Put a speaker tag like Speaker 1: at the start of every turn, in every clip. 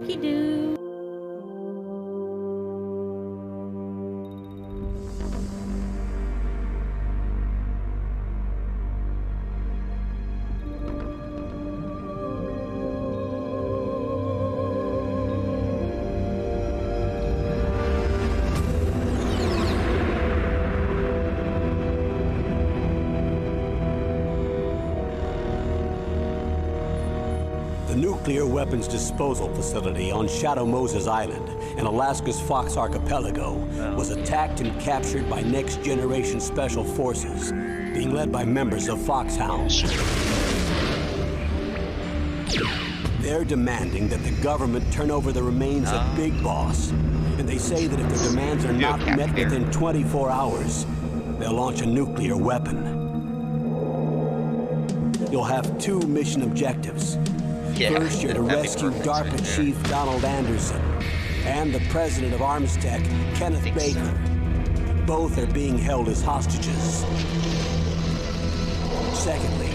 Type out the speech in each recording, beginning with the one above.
Speaker 1: Dookie doo.
Speaker 2: The nuclear weapons disposal facility on Shadow Moses Island in Alaska's Fox Archipelago was attacked and captured by Next Generation Special Forces, being led by members of Foxhound. They're demanding that the government turn over the remains of Big Boss, and they say that if their demands are not met within 24 hours, they'll launch a nuclear weapon. You'll have two mission objectives. First, you're to rescue DARPA Chief Donald Anderson and the president of Armstech, Kenneth Baker. Both are being held as hostages. Secondly,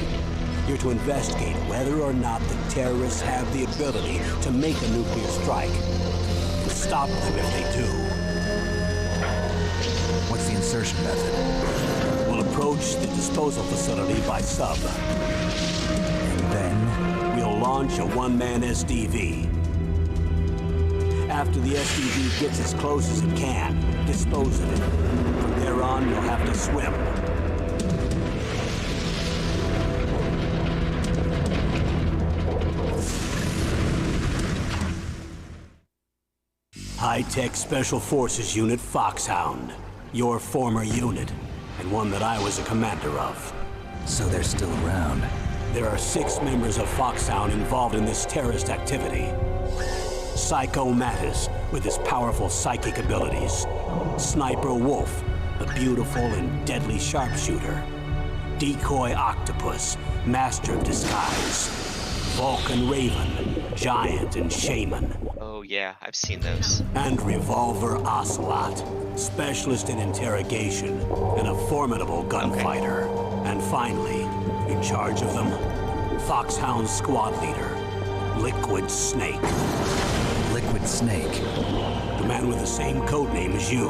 Speaker 2: you're to investigate whether or not the terrorists have the ability to make a nuclear strike and stop them if they do.
Speaker 3: What's the insertion method?
Speaker 2: We'll approach the disposal facility by sub.
Speaker 3: And then?
Speaker 2: We'll launch a one-man SDV. After the SDV gets as close as it can, dispose of it. From there on, you'll have to swim. High-Tech Special Forces Unit Foxhound. Your former unit, and one that I was a commander of.
Speaker 3: So they're still around.
Speaker 2: There are 6 members of Foxhound involved in this terrorist activity. Psycho Mattis, with his powerful psychic abilities. Sniper Wolf, a beautiful and deadly sharpshooter. Decoy Octopus, master of disguise. Vulcan Raven, giant and shaman.
Speaker 4: Oh yeah, I've seen those.
Speaker 2: And Revolver Ocelot, specialist in interrogation and a formidable gunfighter. And finally, in charge of them, Foxhound squad leader, Liquid Snake.
Speaker 3: Liquid Snake?
Speaker 2: The man with the same codename as you.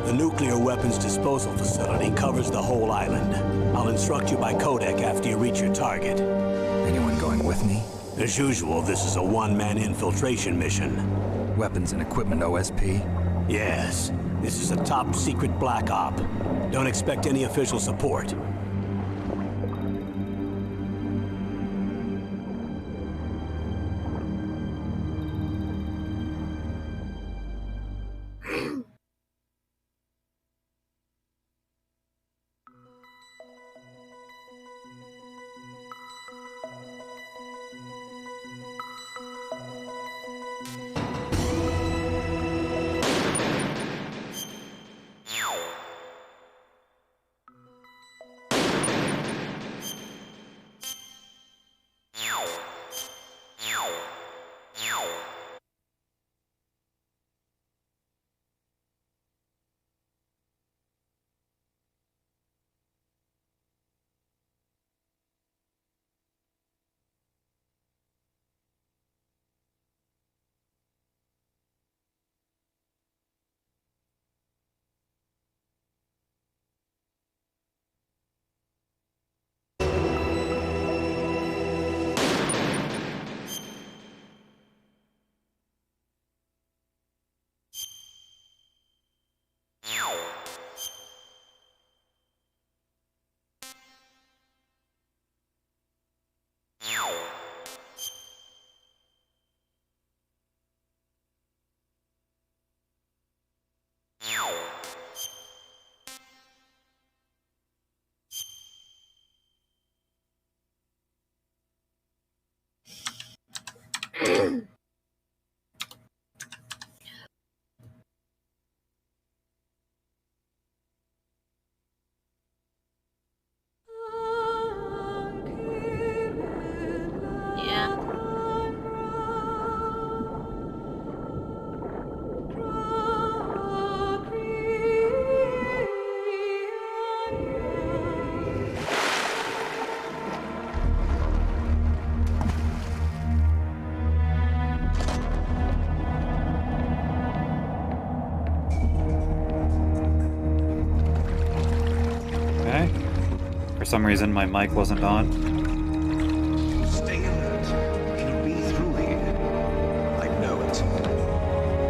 Speaker 2: The nuclear weapons disposal facility covers the whole island. I'll instruct you by codec after you reach your target.
Speaker 3: Anyone going with me?
Speaker 2: As usual, this is a one-man infiltration mission.
Speaker 3: Weapons and equipment OSP?
Speaker 2: Yes. This is a top-secret black op. Don't expect any official support.
Speaker 1: For some reason, my mic wasn't on.
Speaker 5: Stay alert. It'll be through here. I know it.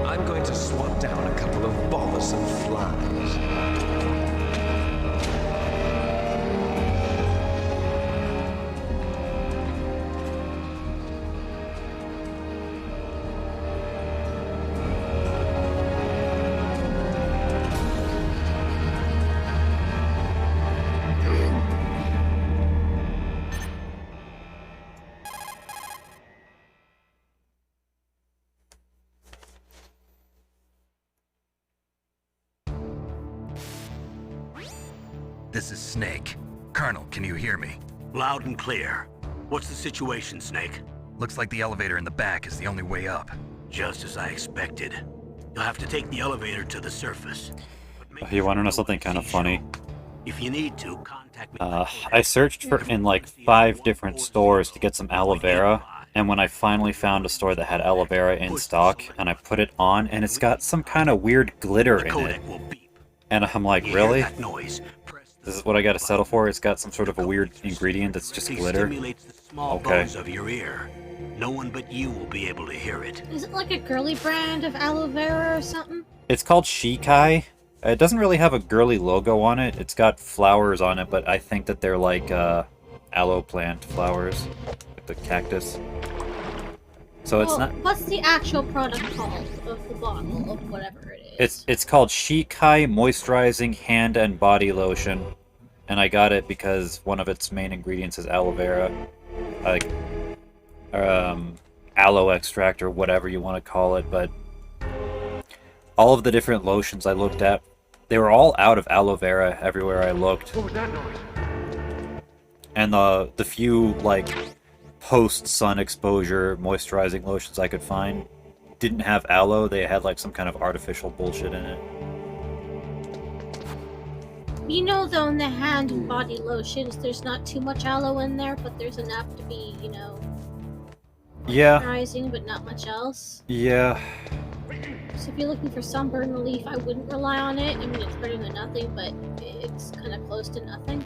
Speaker 5: I'm going to swat down a couple of bothersome flies.
Speaker 3: This is Snake. Colonel, can you hear me?
Speaker 2: Loud and clear. What's the situation, Snake?
Speaker 3: Looks like the elevator in the back is the only way up.
Speaker 2: Just as I expected. You'll have to take the elevator to the surface. But make
Speaker 1: You want to
Speaker 2: sure
Speaker 1: know
Speaker 2: no
Speaker 1: something
Speaker 2: one
Speaker 1: kind of
Speaker 2: sees
Speaker 1: funny?
Speaker 2: you. If you need to, contact me.
Speaker 1: I searched for in like 5 different stores to get some aloe vera, and when I finally found a store that had aloe vera in stock, and I put it on, and it's got some kind of weird glitter
Speaker 2: The
Speaker 1: in it.
Speaker 2: codec will beep.
Speaker 1: And I'm like,
Speaker 2: You hear
Speaker 1: really?
Speaker 2: that noise? Press the
Speaker 1: This is what I gotta settle for? It's got some sort of a weird ingredient that's just
Speaker 2: It
Speaker 1: glitter?
Speaker 2: stimulates the small
Speaker 1: Okay.
Speaker 2: bones of your ear. No one but you will be able to hear it.
Speaker 6: Is it like a girly brand of aloe vera or something?
Speaker 1: It's called Shikai. It doesn't really have a girly logo on it. It's got flowers on it, but I think that they're like aloe plant flowers with the cactus. So it's
Speaker 6: Well,
Speaker 1: not.
Speaker 6: What's the actual product called of the bottle of whatever it is?
Speaker 1: It's called Shikai Moisturizing Hand and Body Lotion, and I got it because one of its main ingredients is aloe vera, like aloe extract or whatever you want to call it. But all of the different lotions I looked at, they were all out of aloe vera everywhere I looked.
Speaker 5: What was that noise?
Speaker 1: And the few like post sun exposure moisturizing lotions I could find didn't have aloe. They had like some kind of artificial bullshit in it.
Speaker 6: You know, though, in the hand and body lotions, there's not too much aloe in there, but there's enough to be, you know,
Speaker 1: Yeah,
Speaker 6: moisturizing, but not much else.
Speaker 1: yeah.
Speaker 6: So if you're looking for sunburn relief, I wouldn't rely on it. I mean, it's better than nothing, but it's kind of close to nothing.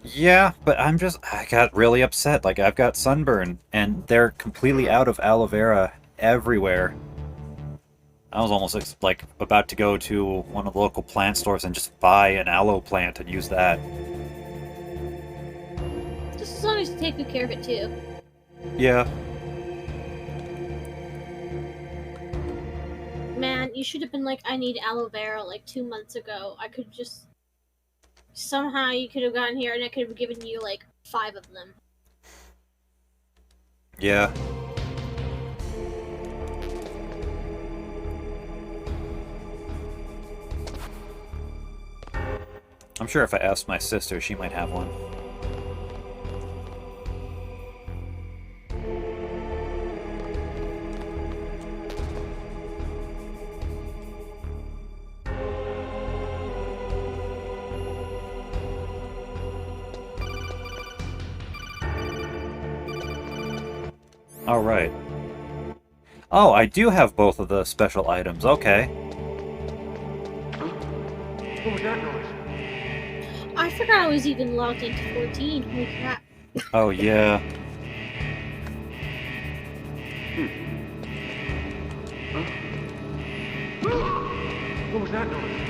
Speaker 1: Yeah, but I got really upset. Like, I've got sunburn, and they're completely out of aloe vera everywhere. I was almost like about to go to one of the local plant stores and just buy an aloe plant and use that.
Speaker 6: Just as long as you take good care of it, too.
Speaker 1: Yeah.
Speaker 6: Man, you should have been like, I need aloe vera like 2 months ago. I could just... Somehow you could have gotten here and I could have given you like 5 of them.
Speaker 1: Yeah. I'm sure if I asked my sister, she might have one. All right. Oh, I do have both of the special items. Okay.
Speaker 5: What was that noise?
Speaker 6: I forgot I was even logged into 14. Holy crap.
Speaker 1: Oh, yeah.
Speaker 5: What was that noise?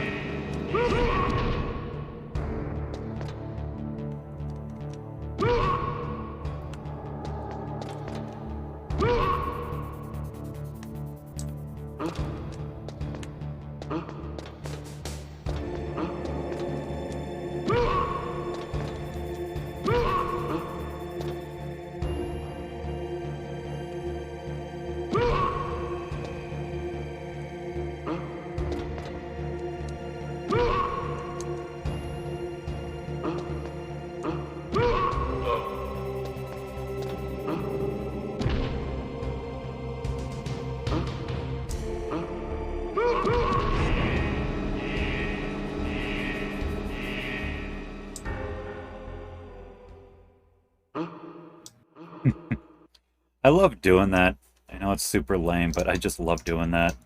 Speaker 1: I love doing that. I know it's super lame, but I just love doing that.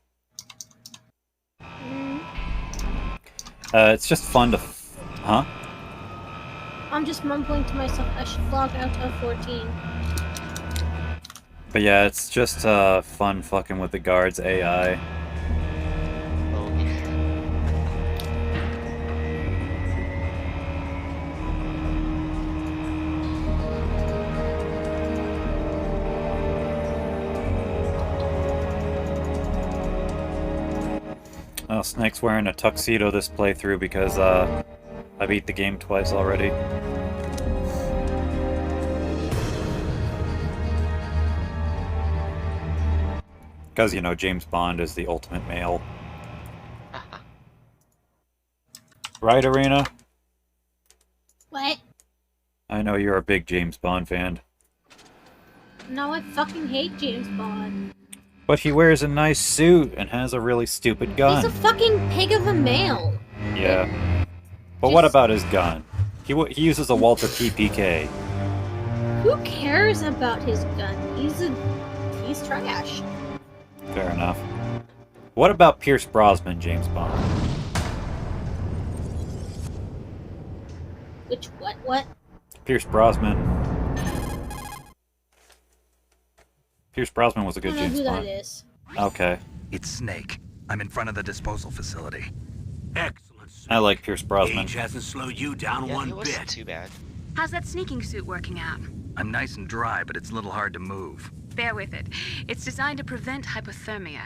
Speaker 1: It's just fun to... Huh?
Speaker 6: I'm just mumbling to myself, I should log out of 14.
Speaker 1: But yeah, it's just fun fucking with the guards' AI.
Speaker 4: Oh, yeah.
Speaker 1: Oh, Snake's wearing a tuxedo this playthrough because I beat the game twice already. Because, you know, James Bond is the ultimate male. Right, Arena?
Speaker 6: What?
Speaker 1: I know you're a big James Bond fan.
Speaker 6: No, I fucking hate James Bond.
Speaker 1: But he wears a nice suit and has a really stupid gun.
Speaker 6: He's a fucking pig of a male.
Speaker 1: Yeah. But what
Speaker 6: Just-
Speaker 1: about his gun? He uses a Walther PPK.
Speaker 6: Who cares about his gun? He's trash.
Speaker 1: Fair enough. What about Pierce Brosnan, James Bond?
Speaker 6: Which, what?
Speaker 1: Pierce Brosnan. Pierce Brosnan was a
Speaker 6: I
Speaker 1: good
Speaker 6: don't know
Speaker 1: James
Speaker 6: who
Speaker 1: Bond.
Speaker 6: that is.
Speaker 1: Okay.
Speaker 3: It's Snake. I'm in front of the disposal facility.
Speaker 2: Excellent, sir.
Speaker 1: I like Pierce Brosnan.
Speaker 2: Age hasn't slowed you down
Speaker 4: Yeah,
Speaker 2: one
Speaker 4: it wasn't
Speaker 2: bit.
Speaker 4: too bad.
Speaker 7: How's that sneaking suit working out?
Speaker 3: I'm nice and dry, but it's a little hard to move.
Speaker 7: Bear with it. It's designed to prevent hypothermia.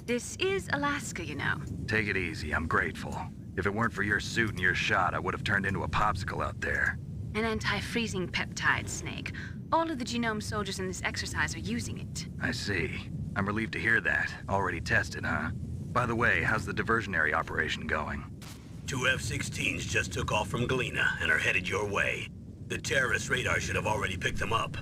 Speaker 7: This is Alaska, you know.
Speaker 3: Take it easy, I'm grateful. If it weren't for your suit and your shot, I would have turned into a popsicle out there.
Speaker 7: An anti-freezing peptide, Snake. All of the genome soldiers in this exercise are using it.
Speaker 3: I see. I'm relieved to hear that. Already tested, huh? By the way, how's the diversionary operation going?
Speaker 2: 2 F-16s just took off from Galena and are headed your way. The terrorist radar should have already picked them up.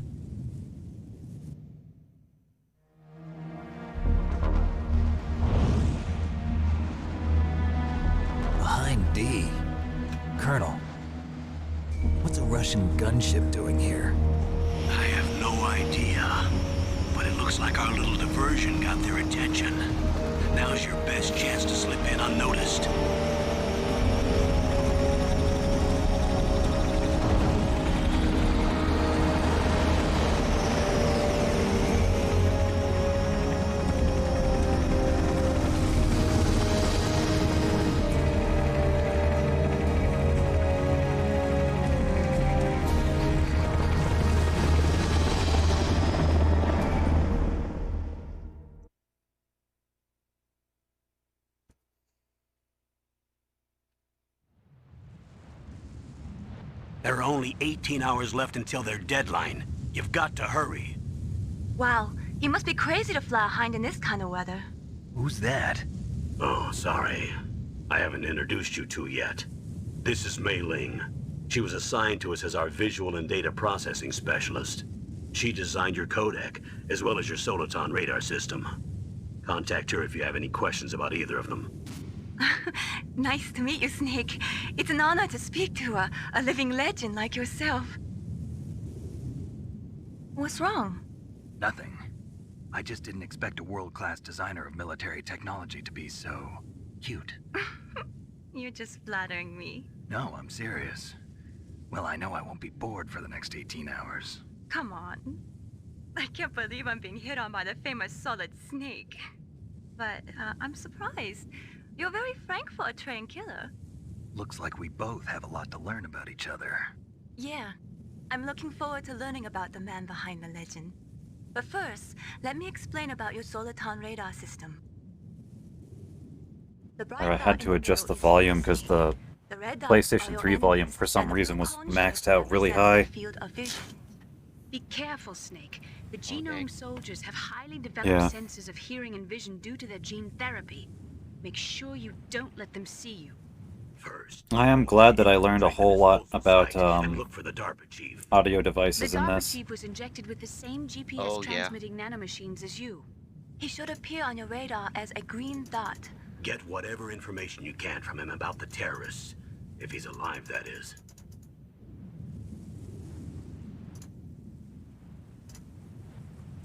Speaker 8: Behind D. Colonel, what's a Russian gunship doing here?
Speaker 2: I have no idea, but it looks like our little diversion got their attention. Now's your best chance to slip in unnoticed. There are only 18 hours left until their deadline. You've got to hurry.
Speaker 7: Wow, you must be crazy to fly a hind in this kind of weather.
Speaker 3: Who's that?
Speaker 2: Oh, sorry. I haven't introduced you to yet. This is Mei Ling. She was assigned to us as our visual and data processing specialist. She designed your codec, as well as your Soliton radar system. Contact her if you have any questions about either of them.
Speaker 7: Nice to meet you, Snake. It's an honor to speak to a living legend like yourself. What's wrong?
Speaker 3: Nothing. I just didn't expect a world-class designer of military technology to be so cute.
Speaker 7: You're just flattering me.
Speaker 3: No, I'm serious. Well, I know I won't be bored for the next 18 hours.
Speaker 7: Come on. I can't believe I'm being hit on by the famous Solid Snake. But I'm surprised. You're very frank for a trained killer.
Speaker 3: Looks like we both have a lot to learn about each other.
Speaker 7: Yeah. I'm looking forward to learning about the man behind the legend. But first, let me explain about your Soliton radar system. The bright
Speaker 1: I
Speaker 7: dot
Speaker 1: had
Speaker 7: in
Speaker 1: to
Speaker 7: the
Speaker 1: adjust the
Speaker 7: middle is
Speaker 1: volume
Speaker 7: your
Speaker 1: because
Speaker 7: CC.
Speaker 1: the
Speaker 7: The red dots
Speaker 1: PlayStation
Speaker 7: are your
Speaker 1: 3 volume
Speaker 7: enemies
Speaker 1: for some
Speaker 7: and the
Speaker 1: reason was
Speaker 7: conscious
Speaker 1: maxed out really
Speaker 7: represent
Speaker 1: high.
Speaker 7: the field of vision. Be careful, Snake. The
Speaker 4: Okay.
Speaker 7: genome soldiers have highly developed
Speaker 1: Yeah.
Speaker 7: senses of hearing and vision due to their gene therapy. Make sure you don't let them see you.
Speaker 2: First,
Speaker 1: I am glad that I learned a
Speaker 2: check the
Speaker 1: whole lot
Speaker 2: disposal
Speaker 1: about
Speaker 2: site and look for the DARPA chief.
Speaker 1: audio
Speaker 7: The
Speaker 1: devices in
Speaker 7: DARPA
Speaker 1: this.
Speaker 7: chief was injected with the same GPS
Speaker 4: Oh, yeah.
Speaker 7: transmitting nanomachines as you. He should appear on your radar as a green dot.
Speaker 2: Get whatever information you can from him about the terrorists. If he's alive, that is.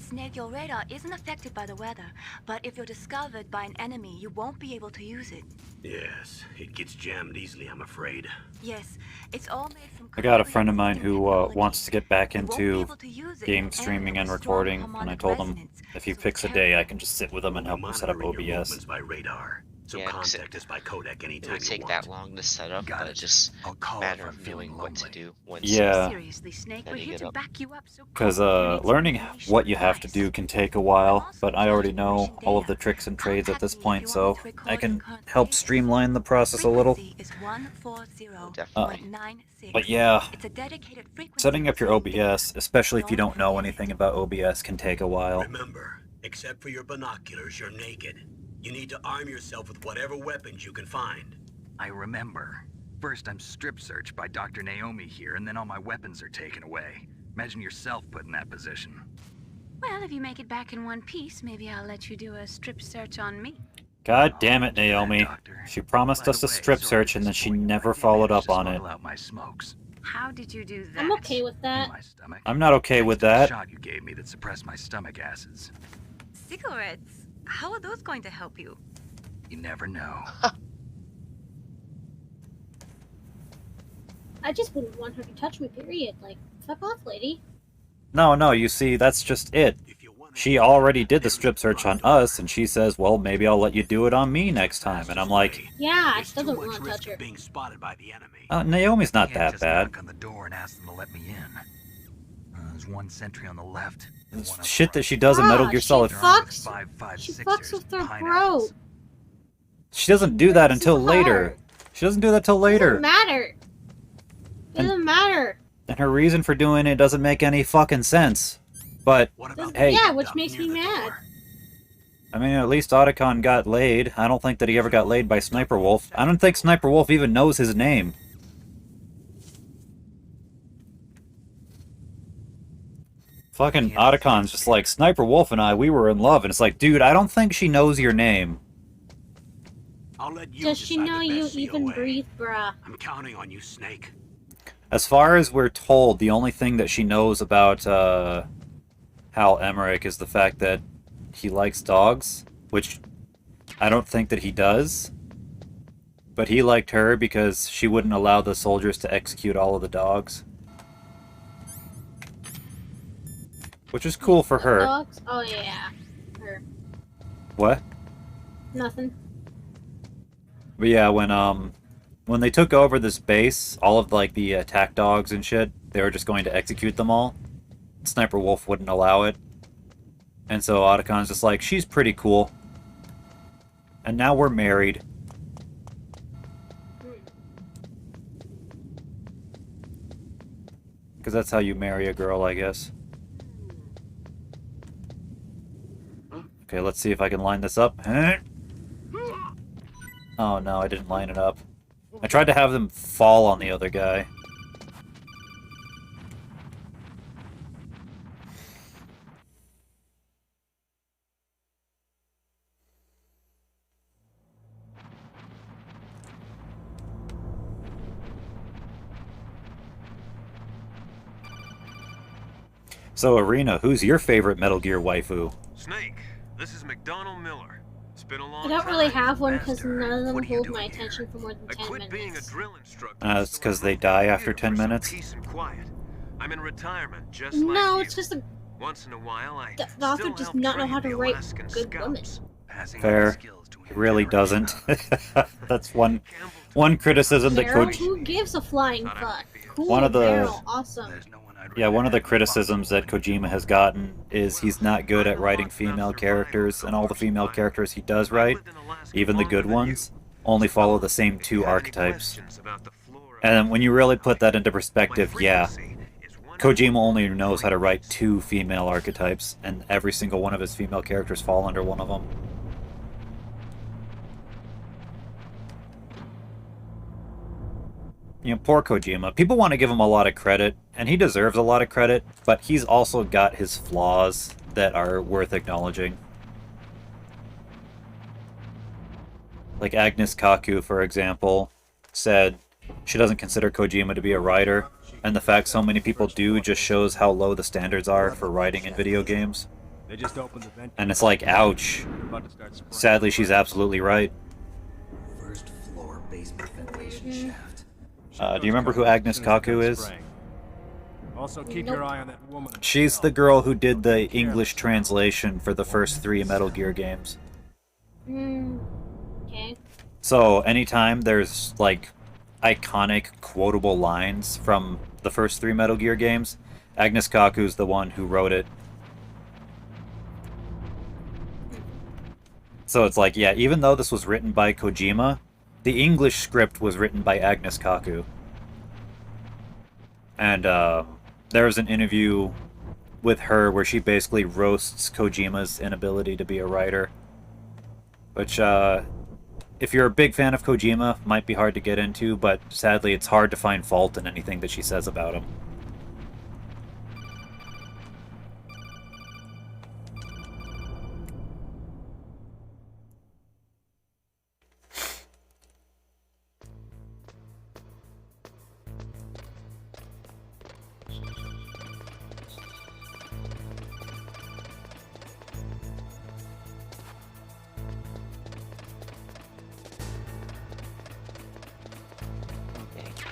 Speaker 7: Snake, your radar isn't affected by the weather, but if you're discovered by an enemy, you won't be able to use it.
Speaker 2: Yes, it gets jammed easily, I'm afraid.
Speaker 7: Yes, it's all made from.
Speaker 1: I got a friend of mine who
Speaker 7: technology.
Speaker 1: wants to get back
Speaker 7: You won't be
Speaker 1: into
Speaker 7: able to use it
Speaker 1: game
Speaker 7: in
Speaker 1: streaming and
Speaker 7: with strong
Speaker 1: recording, and I
Speaker 7: harmonic
Speaker 1: told him
Speaker 7: resonance,
Speaker 1: if he
Speaker 7: so
Speaker 1: picks a
Speaker 7: be
Speaker 1: day, I
Speaker 7: careful.
Speaker 1: can just sit with him and
Speaker 2: We'll
Speaker 1: help
Speaker 2: be
Speaker 1: him set up
Speaker 2: monitoring your
Speaker 1: OBS.
Speaker 2: movements by radar, so
Speaker 4: Yeah, 'cause
Speaker 2: contact us by codec
Speaker 4: It
Speaker 2: anytime
Speaker 4: would
Speaker 2: you
Speaker 4: take
Speaker 2: want.
Speaker 4: that long to set up,
Speaker 3: Got
Speaker 4: but
Speaker 3: it.
Speaker 4: it's just
Speaker 3: I'll call
Speaker 4: a matter
Speaker 3: if
Speaker 4: of
Speaker 3: I'm feeling
Speaker 4: knowing what to
Speaker 3: lonely.
Speaker 4: do once
Speaker 1: Yeah.
Speaker 7: Seriously, Snake,
Speaker 4: Then
Speaker 7: we're
Speaker 4: you
Speaker 7: here
Speaker 4: get
Speaker 7: to
Speaker 4: up.
Speaker 7: back you up. So
Speaker 1: Because
Speaker 7: call if you need
Speaker 1: learning
Speaker 7: some
Speaker 1: what you have to do
Speaker 7: advice.
Speaker 1: can take a while,
Speaker 7: I'm also
Speaker 1: but I
Speaker 7: in
Speaker 1: already
Speaker 7: charge of
Speaker 1: know
Speaker 7: pushing
Speaker 1: all of
Speaker 7: data.
Speaker 1: the tricks and trades at this
Speaker 7: Contact me
Speaker 1: point,
Speaker 7: if you
Speaker 1: so
Speaker 7: want me to record
Speaker 1: I
Speaker 7: your
Speaker 1: can
Speaker 7: current
Speaker 1: help
Speaker 7: status.
Speaker 1: streamline the process a little.
Speaker 7: Frequency is 140.96.
Speaker 4: Definitely.
Speaker 1: But yeah,
Speaker 7: It's a dedicated frequency
Speaker 1: setting up your
Speaker 7: for data.
Speaker 1: OBS, especially if you
Speaker 7: Don't
Speaker 1: don't know
Speaker 7: forget
Speaker 1: anything
Speaker 7: it.
Speaker 1: about OBS, can take a while.
Speaker 2: Remember, except for your binoculars, you're naked. You need to arm yourself with whatever weapons you can find.
Speaker 3: I remember. First, I'm strip searched by Dr. Naomi here, and then all my weapons are taken away. Imagine yourself put in that position.
Speaker 7: Well, if you make it back in one piece, maybe I'll let you do a strip search on me.
Speaker 1: God damn it,
Speaker 3: I'll do that,
Speaker 1: Naomi.
Speaker 3: Doctor.
Speaker 1: She promised
Speaker 3: By
Speaker 1: us
Speaker 3: the
Speaker 1: a
Speaker 3: way,
Speaker 1: strip
Speaker 3: sorry
Speaker 1: search
Speaker 3: to
Speaker 1: and then she
Speaker 3: disappoint you,
Speaker 1: never
Speaker 3: I did
Speaker 1: followed
Speaker 3: manage
Speaker 1: up
Speaker 3: to
Speaker 1: on it.
Speaker 3: smuggle out my smokes
Speaker 7: How did you do that?
Speaker 6: I'm okay with
Speaker 3: in
Speaker 6: that.
Speaker 3: my stomach.
Speaker 1: I'm not okay
Speaker 3: Thanks
Speaker 1: with
Speaker 3: to the
Speaker 1: that.
Speaker 3: shot you gave me that suppressed my stomach acids.
Speaker 7: Cigarettes? How are those going to help you?
Speaker 3: You never know.
Speaker 6: I just wouldn't want her to touch me, period. Like, fuck off, lady.
Speaker 1: No, you see, that's just it.
Speaker 2: If you want
Speaker 1: She already did the strip search on us, and she says, well, maybe I'll let you do it on me next time. And I'm like,
Speaker 6: Yeah, I
Speaker 2: There's
Speaker 6: still
Speaker 2: too
Speaker 6: don't
Speaker 2: much
Speaker 6: want to
Speaker 2: risk
Speaker 6: touch
Speaker 2: of
Speaker 6: her.
Speaker 2: being spotted by the enemy.
Speaker 1: Naomi's not
Speaker 3: Can't
Speaker 1: that
Speaker 3: just
Speaker 1: bad.
Speaker 3: knock on the door and ask them to let me in. There's one sentry on the left. and
Speaker 1: It's
Speaker 3: one up
Speaker 1: shit that
Speaker 3: front.
Speaker 1: she does in Metal
Speaker 6: Ah,
Speaker 1: Gear
Speaker 6: she
Speaker 1: Solid.
Speaker 3: They're armed with
Speaker 6: fucks-
Speaker 3: 5.56ers
Speaker 6: She fucks with
Speaker 3: and
Speaker 6: her
Speaker 3: pineapples.
Speaker 6: throat.
Speaker 1: She doesn't do that
Speaker 6: This is
Speaker 1: until later.
Speaker 6: hard.
Speaker 1: She doesn't do that till later.
Speaker 6: Doesn't matter.
Speaker 1: And-
Speaker 6: Doesn't matter.
Speaker 1: And her reason for doing it doesn't make any fucking sense. But,
Speaker 2: What about
Speaker 1: Hey.
Speaker 6: Yeah,
Speaker 2: the
Speaker 6: which
Speaker 2: duck
Speaker 6: makes
Speaker 2: near
Speaker 6: me
Speaker 2: the
Speaker 6: mad.
Speaker 2: door?
Speaker 1: I mean, at least Otacon got laid. I don't think that he ever got laid by Sniper Wolf. I don't think Sniper Wolf even knows his name. Fucking Otacon's just like, Sniper Wolf and I, we were in love. And it's like, dude, I don't think she knows your name.
Speaker 2: I'll let you
Speaker 6: Does she
Speaker 2: decide
Speaker 6: know
Speaker 2: the
Speaker 6: you
Speaker 2: best
Speaker 6: even
Speaker 2: COA.
Speaker 6: breathe, bruh?
Speaker 2: I'm counting on you, Snake.
Speaker 1: As far as we're told, the only thing that she knows about Hal Emmerich is the fact that he likes dogs, which I don't think that he does. But he liked her because she wouldn't allow the soldiers to execute all of the dogs. Which is cool for her.
Speaker 6: Dogs? Oh, yeah. Her.
Speaker 1: What?
Speaker 6: Nothing.
Speaker 1: But yeah, when they took over this base, all of like the attack dogs and shit, they were just going to execute them all. Sniper Wolf wouldn't allow it. And so Otacon's just like, she's pretty cool. And now we're married. Because that's how you marry a girl, I guess. Okay, let's see if I can line this up. Oh no, I didn't line it up. I tried to have them fall on the other guy. So, Arena, who's your favorite Metal Gear waifu?
Speaker 5: Snake, this is McDonald Miller. It's been a long
Speaker 6: I don't really
Speaker 5: time.
Speaker 6: have one because
Speaker 3: Master,
Speaker 6: none of them
Speaker 3: what are you
Speaker 6: hold my
Speaker 3: doing here?
Speaker 6: attention for more than
Speaker 5: I
Speaker 6: 10
Speaker 5: quit being a
Speaker 6: minutes.
Speaker 5: drill instructor.
Speaker 1: It's
Speaker 5: so
Speaker 1: 'cause
Speaker 5: I
Speaker 1: they
Speaker 5: moved
Speaker 1: die
Speaker 5: to
Speaker 1: after
Speaker 5: here
Speaker 1: 10
Speaker 5: for some
Speaker 1: minutes?
Speaker 5: Peace and quiet. I'm in retirement, just like
Speaker 6: No,
Speaker 5: you.
Speaker 6: it's just
Speaker 5: Once in a while, I
Speaker 6: the author
Speaker 5: still
Speaker 6: does
Speaker 5: help
Speaker 6: not know
Speaker 5: train
Speaker 6: how to
Speaker 5: the
Speaker 6: write
Speaker 5: Alaskan
Speaker 6: good women.
Speaker 5: Scouts.
Speaker 3: Passing
Speaker 1: Fair.
Speaker 3: on the skills to a
Speaker 1: It
Speaker 3: new
Speaker 1: really
Speaker 3: generation,
Speaker 1: doesn't.
Speaker 3: huh?
Speaker 1: That's one
Speaker 5: Campbell
Speaker 1: criticism that
Speaker 6: Carol?
Speaker 1: Coach...
Speaker 6: Who gives a flying
Speaker 5: Thought I
Speaker 6: fuck?
Speaker 5: would be a-
Speaker 6: Cool,
Speaker 1: One of the-
Speaker 6: Carol, awesome.
Speaker 3: There's no one I'd
Speaker 1: Yeah, one of the
Speaker 3: rather have
Speaker 1: criticisms that
Speaker 3: responsible
Speaker 1: Kojima has gotten is he's not good at writing female characters, and all the female characters he does write, even the good ones, only follow the same two archetypes. And when you really put that into perspective, yeah, Kojima only knows how to write two female archetypes, and every single one of his female characters fall under one of them. You know, poor Kojima. People want to give him a lot of credit, and he deserves a lot of credit, but he's also got his flaws that are worth acknowledging. Like Agnes Kaku, for example, said she doesn't consider Kojima to be a writer, and the fact so many people do just shows how low the standards are for writing in video games.
Speaker 9: They just opened the vent.
Speaker 1: And it's like, ouch.
Speaker 9: About to start spraying.
Speaker 1: Sadly, she's absolutely right.
Speaker 8: First floor basement ventilation shaft.
Speaker 1: Do you remember who Agnes Kaku is?
Speaker 9: Also, keep your eye on that woman.
Speaker 1: She's the girl who did the English translation for the first 3 Metal Gear games.
Speaker 6: Okay.
Speaker 1: So, anytime there's, like, iconic, quotable lines from the first 3 Metal Gear games, Agnes Kaku's the one who wrote it. So it's like, yeah, even though this was written by Kojima, the English script was written by Agnes Kaku. And there was an interview with her where she basically roasts Kojima's inability to be a writer. Which, if you're a big fan of Kojima, might be hard to get into, but sadly it's hard to find fault in anything that she says about him.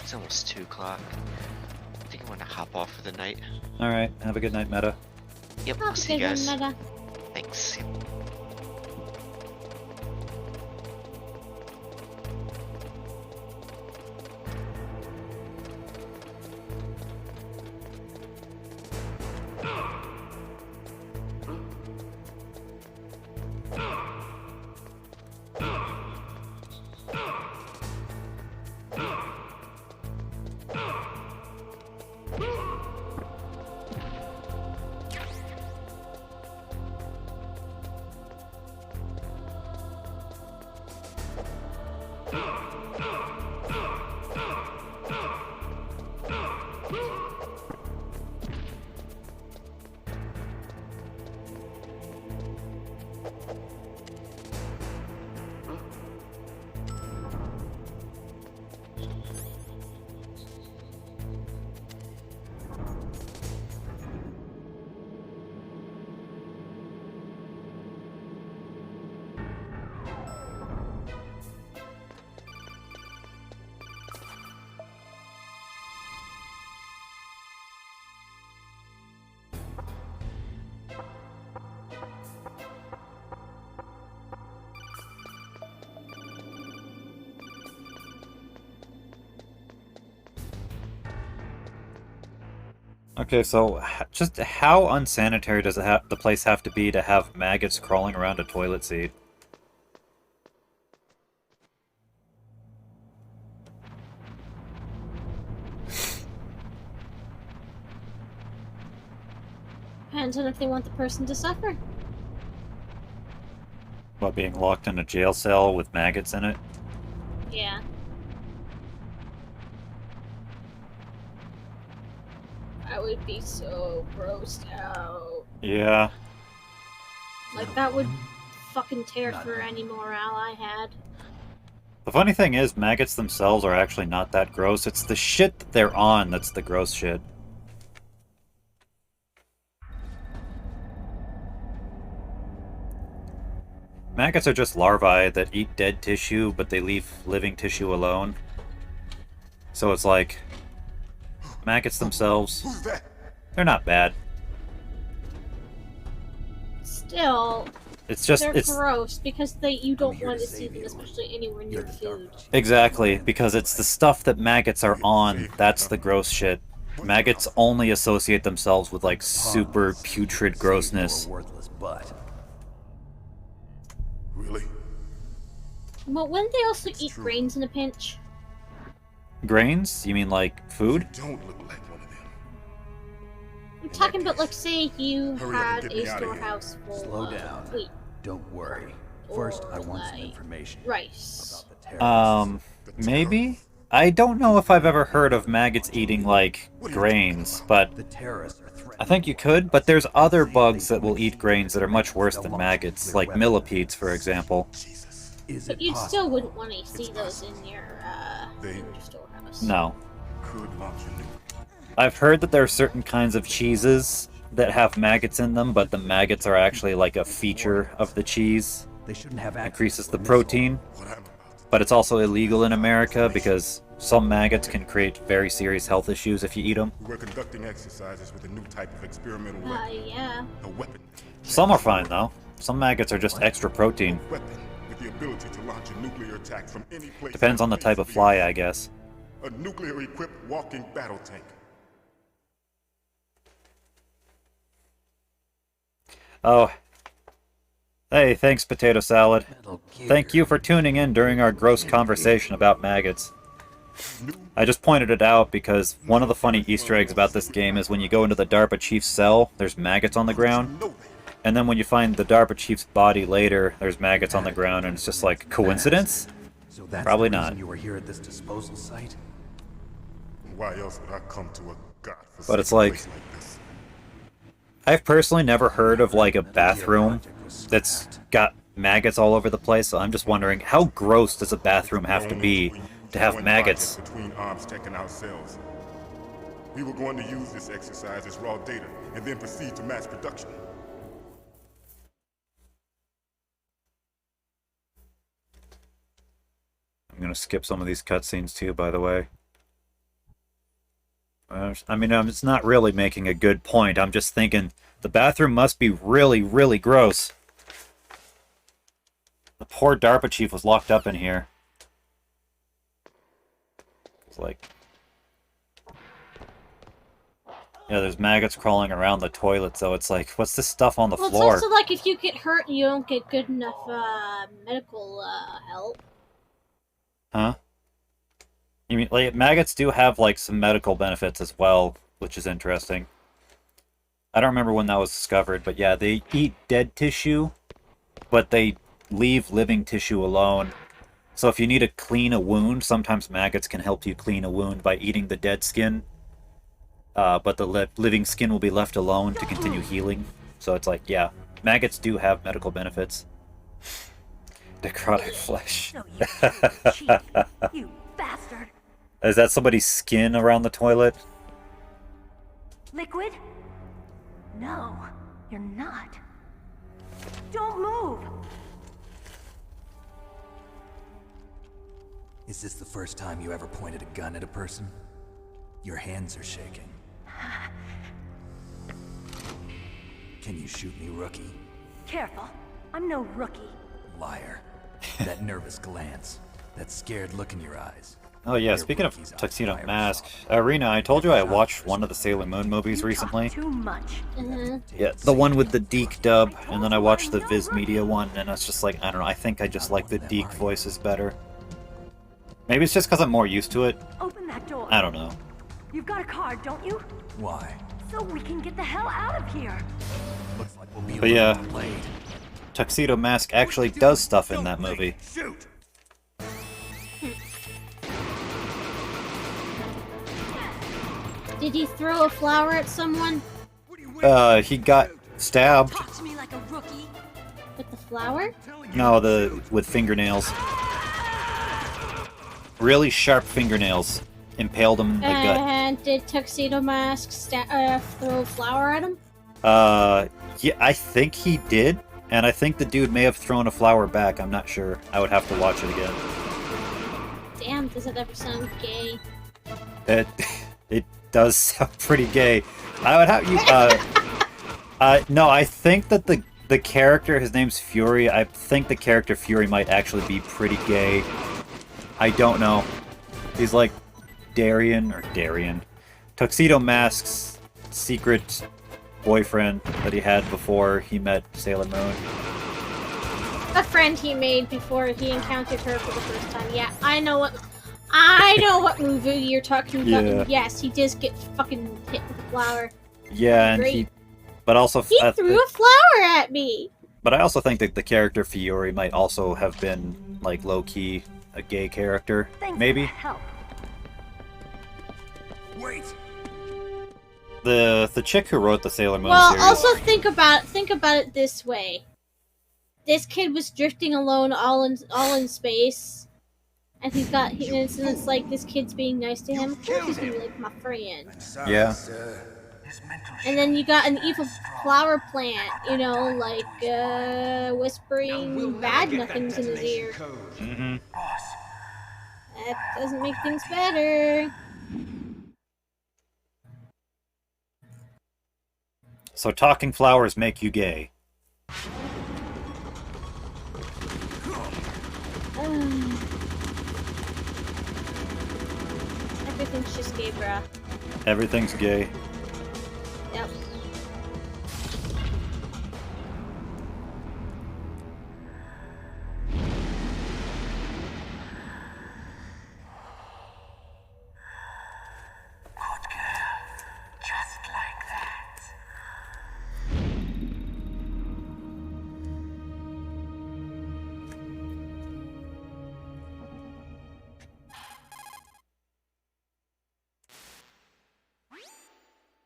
Speaker 4: It's almost 2 o'clock. I think I'm gonna hop off for the night.
Speaker 1: Alright, have a good night, Meta.
Speaker 4: Yep,
Speaker 6: Oh,
Speaker 4: I'll see you
Speaker 6: good one,
Speaker 4: guys.
Speaker 6: Meta.
Speaker 4: Thanks.
Speaker 1: Okay, so just how unsanitary does the place have to be to have maggots crawling around a toilet seat?
Speaker 6: Depends on if they want the person to suffer.
Speaker 1: What, being locked in a jail cell with maggots in it?
Speaker 6: Yeah. I would be so grossed out.
Speaker 1: Yeah.
Speaker 6: Like, that would fucking tear through any morale I had.
Speaker 1: The funny thing is, maggots themselves are actually not that gross. It's the shit that they're on that's the gross shit. Maggots are just larvae that eat dead tissue, but they leave living tissue alone. So it's like, maggots themselves, they're not bad.
Speaker 6: Still,
Speaker 1: It's just,
Speaker 6: they're
Speaker 1: it's...
Speaker 6: gross because you don't
Speaker 8: here
Speaker 6: want
Speaker 8: to
Speaker 6: to see
Speaker 8: save
Speaker 6: them,
Speaker 8: you.
Speaker 6: especially anywhere near
Speaker 8: You're the
Speaker 6: food.
Speaker 8: dark.
Speaker 1: Exactly, because it's the stuff that maggots are on, that's the gross shit. Maggots only associate themselves with, like, super putrid grossness.
Speaker 8: Worthless butt.
Speaker 5: Really?
Speaker 6: But wouldn't they also eat grains in a pinch?
Speaker 1: Grains? You mean, like, food?
Speaker 5: Don't look like one of them.
Speaker 6: I'm talking about, like, say you
Speaker 5: Hurry up and
Speaker 6: had
Speaker 5: get
Speaker 6: a
Speaker 5: me outta here.
Speaker 6: storehouse full
Speaker 8: Slow
Speaker 6: of
Speaker 8: down.
Speaker 6: wheat,
Speaker 8: Don't worry. First, I
Speaker 6: Or,
Speaker 8: want some
Speaker 6: like,
Speaker 8: information
Speaker 6: rice.
Speaker 8: about the terrorists.
Speaker 1: Maybe? I don't know if I've ever heard of maggots eating, like, grains, but
Speaker 8: The terrorists are threatening.
Speaker 1: I think you could, but there's other bugs that will eat grains that are much worse than maggots, like millipedes, for example.
Speaker 8: Is
Speaker 6: But
Speaker 8: it
Speaker 6: you
Speaker 8: possible?
Speaker 6: still wouldn't want to see those in your storehouse.
Speaker 1: No.
Speaker 5: Could launch a nuke.
Speaker 1: I've heard that there are certain kinds of cheeses that have maggots in them, but the maggots are actually like a feature of the cheese.
Speaker 8: They shouldn't have access
Speaker 1: Increases
Speaker 8: to
Speaker 1: the
Speaker 8: a missile.
Speaker 1: protein, but it's also illegal in America because some maggots can create very serious health issues if you eat them.
Speaker 10: We're conducting exercises with a new type of experimental weapon.
Speaker 6: Yeah.
Speaker 10: A weapon.
Speaker 1: Some are fine though. Some maggots are just extra protein.
Speaker 10: Weapon with the ability to launch a nuclear attack from any place.
Speaker 1: Depends on the type of fly, I guess.
Speaker 10: A nuclear-equipped walking battle tank.
Speaker 1: Oh. Hey, thanks, Potato Salad. Thank you for tuning in during our gross conversation about maggots. I just pointed it out because one of the funny Easter eggs about this game is when you go into the DARPA chief's cell, there's maggots on the ground. And then when you find the DARPA chief's body later, there's maggots on the ground, and it's just like, coincidence?
Speaker 8: So that's
Speaker 1: Probably
Speaker 8: the reason
Speaker 1: not.
Speaker 8: you were here at this disposal site?
Speaker 10: Why else would I come to a godforsaken
Speaker 1: But it's like,
Speaker 10: place like this?
Speaker 1: I've personally never heard of like a bathroom that's got maggots all over the place, so I'm just wondering, how gross does a bathroom have to be to have maggots?
Speaker 10: Between Arms Tech and ourselves. We were going to use this exercise as raw data and then proceed to mass production.
Speaker 1: I'm gonna skip some of these cutscenes too, by the way. I mean, it's not really making a good point. I'm just thinking the bathroom must be really, really gross. The poor DARPA chief was locked up in here. It's like... Yeah, there's maggots crawling around the toilet, so it's like, what's this stuff on the
Speaker 6: Well,
Speaker 1: floor?
Speaker 6: it's also like if you get hurt and you don't get good enough medical help.
Speaker 1: Huh? You mean, like, maggots do have, like, some medical benefits as well, which is interesting. I don't remember when that was discovered, but yeah, they eat dead tissue, but they leave living tissue alone. So if you need to clean a wound, sometimes maggots can help you clean a wound by eating the dead skin. But the living skin will be left alone to continue healing. So it's like, yeah, maggots do have medical benefits. Necrotic flesh.
Speaker 11: You bastard!
Speaker 1: Is that somebody's skin around the toilet?
Speaker 11: Liquid? No, you're not. Don't move!
Speaker 8: Is this the first time you ever pointed a gun at a person? Your hands are shaking. Can you shoot me, rookie?
Speaker 11: Careful, I'm no rookie.
Speaker 8: Liar. That nervous glance. That scared look in your eyes.
Speaker 1: Oh yeah, speaking of Tuxedo Mask, Arena, I told you I watched one of the Sailor Moon movies recently.
Speaker 11: Too much.
Speaker 1: Yeah, the one with the Deke dub, and then I watched the Viz Media one, and it's just like, I don't know, I think I just like the Deke voices better. Maybe it's just because I'm more used to it.
Speaker 11: Open that door.
Speaker 1: I don't know.
Speaker 11: You've got a card, don't you?
Speaker 8: Why?
Speaker 11: So we can get the hell out of here.
Speaker 8: Looks like we'll be
Speaker 1: But yeah,
Speaker 8: delayed.
Speaker 1: Tuxedo Mask actually does stuff in that movie.
Speaker 8: Shoot!
Speaker 6: Did he throw a flower at someone
Speaker 1: He got stabbed.
Speaker 11: Talk to me like a rookie.
Speaker 6: with the flower?
Speaker 1: No, with fingernails. Really sharp fingernails. Impaled him in the gut.
Speaker 6: And did Tuxedo Mask throw a flower at him?
Speaker 1: Yeah, I think he did. And I think the dude may have thrown a flower back. I'm not sure. I would have to watch it again.
Speaker 6: Damn, does it ever sound gay?
Speaker 1: It does sound pretty gay. I would have you. No, I think that the character, his name's Fury. I think the character Fury might actually be pretty gay. I don't know. He's like Darian. Tuxedo Mask's secret boyfriend that he had before he met Sailor Moon.
Speaker 6: A friend he made before he encountered her for the first time. Yeah, I know what movie you're talking about.
Speaker 1: Yeah.
Speaker 6: And yes, he does get fucking hit with a flower.
Speaker 1: Yeah, and
Speaker 6: Great.
Speaker 1: but also
Speaker 6: He threw a flower at me.
Speaker 1: But I also think that the character Fiore might also have been like low key a gay character,
Speaker 11: Thanks
Speaker 1: maybe.
Speaker 11: For the help.
Speaker 8: Wait!
Speaker 1: The chick who wrote the Sailor Moon
Speaker 6: Well,
Speaker 1: series.
Speaker 6: also think about it this way. This kid was drifting alone, all in space, and it's like this kid's being nice to him. Of course he's gonna be like my friend.
Speaker 1: Yeah.
Speaker 6: And then you got an evil flower plant, you know, like whispering bad nothings in his ear.
Speaker 1: Mm-hmm.
Speaker 6: That doesn't make things better.
Speaker 1: So talking flowers make you gay.
Speaker 6: Everything's just gay, bruh.
Speaker 1: Everything's gay.
Speaker 6: Yep.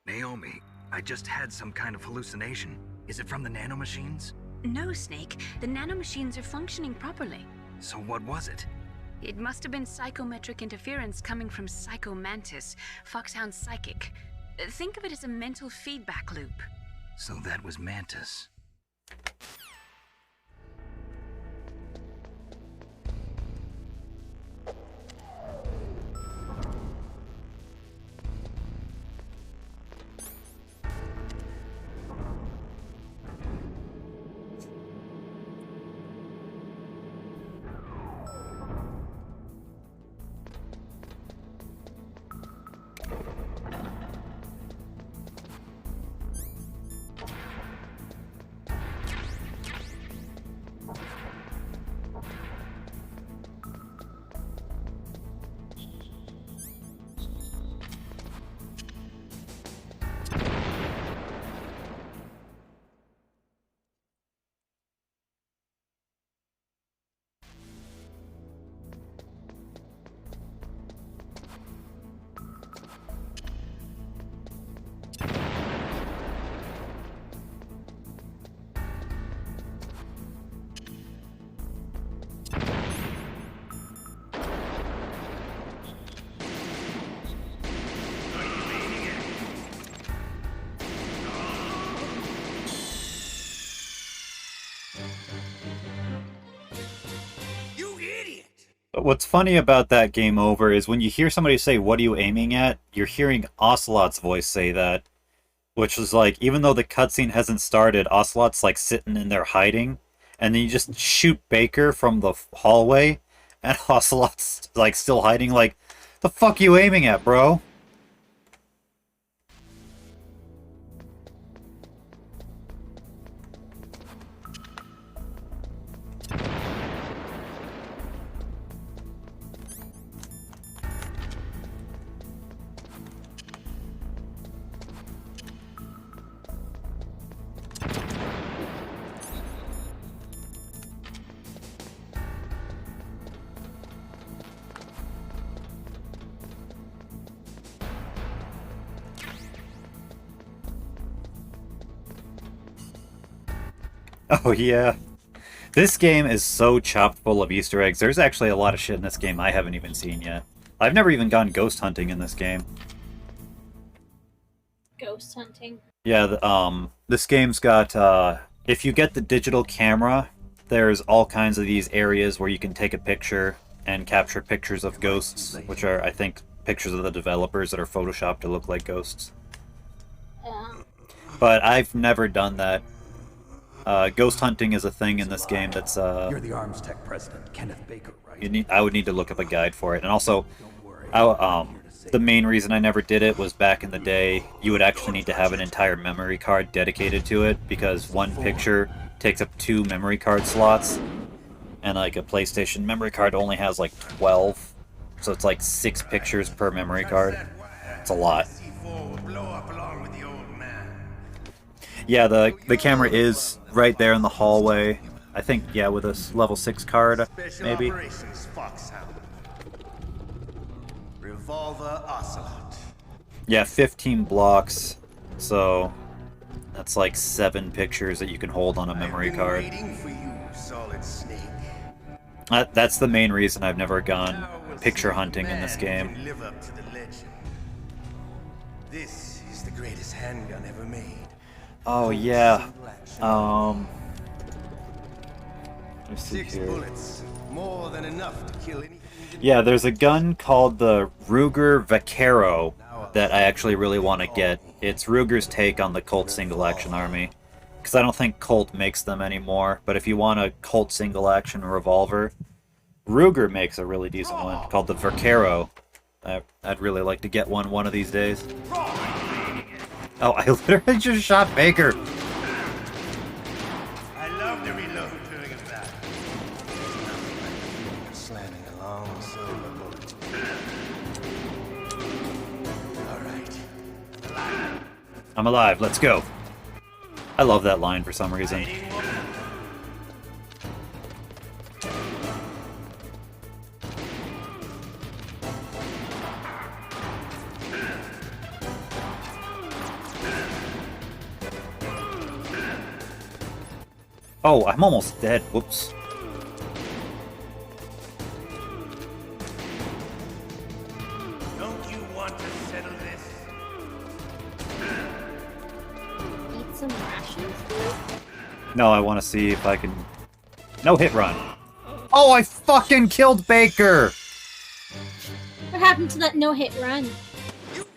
Speaker 3: Naomi, I just had some kind of hallucination. Is it from the nanomachines?
Speaker 12: No, Snake. The nanomachines are functioning properly.
Speaker 3: So what was it?
Speaker 12: It must have been psychometric interference coming from Psycho Mantis, Foxhound's psychic. Think of it as a mental feedback loop.
Speaker 3: So that was Mantis.
Speaker 1: But what's funny about that game over is when you hear somebody say, "What are you aiming at?" you're hearing Ocelot's voice say that. Which is like, even though the cutscene hasn't started, Ocelot's like sitting in there hiding, and then you just shoot Baker from the hallway, and Ocelot's like still hiding, like, the fuck you aiming at, bro? Oh yeah. This game is so chock full of Easter eggs. There's actually a lot of shit in this game I haven't even seen yet. I've never even gone ghost hunting in this game.
Speaker 6: Ghost hunting?
Speaker 1: Yeah, this game's got, if you get the digital camera, there's all kinds of these areas where you can take a picture and capture pictures of ghosts, which are, I think, pictures of the developers that are photoshopped to look like ghosts. But I've never done that. Ghost hunting is a thing in this game that's,
Speaker 8: You're the Arms Tech president, Kenneth Baker, right?
Speaker 1: I would need to look up a guide for it. And also, the main reason I never did it was back in the day, you would actually need to have an entire memory card dedicated to it, because one picture takes up 2 memory card slots, and like a PlayStation memory card only has like 12, so it's like 6 pictures per memory card. It's a lot. Yeah, the camera is right there in the hallway. I think, yeah, with a level 6 card, maybe.
Speaker 5: Revolver Ocelot.
Speaker 1: Yeah, 15 blocks, so that's like 7 pictures that you can hold on a memory card.
Speaker 5: Waiting for you, Solid Snake.
Speaker 1: That's the main reason I've never gone picture hunting in this game.
Speaker 5: Live up to the legend. This is the greatest handgun ever made.
Speaker 1: Oh yeah. Let's see
Speaker 5: 6
Speaker 1: here.
Speaker 5: bullets, more than enough to kill anything.
Speaker 1: Yeah, there's a gun called the Ruger Vaquero that I actually really want to get. It's Ruger's take on the Colt single-action army. Because I don't think Colt makes them anymore, but if you want a Colt single-action revolver, Ruger makes a really decent one called the Vaquero. I'd really like to get one of these days. Oh, I literally just shot Baker!
Speaker 5: I love to reload during a battle. Slamming a long silver bullet. Alright.
Speaker 1: I'm alive, let's go! I love that line for some reason. Oh, I'm almost dead. Whoops.
Speaker 5: Don't you want to settle this?
Speaker 6: Eat some rations, dude?
Speaker 1: No, I want to see if I can... No hit run. Oh, I fucking killed Baker!
Speaker 6: What happened to that no-hit run?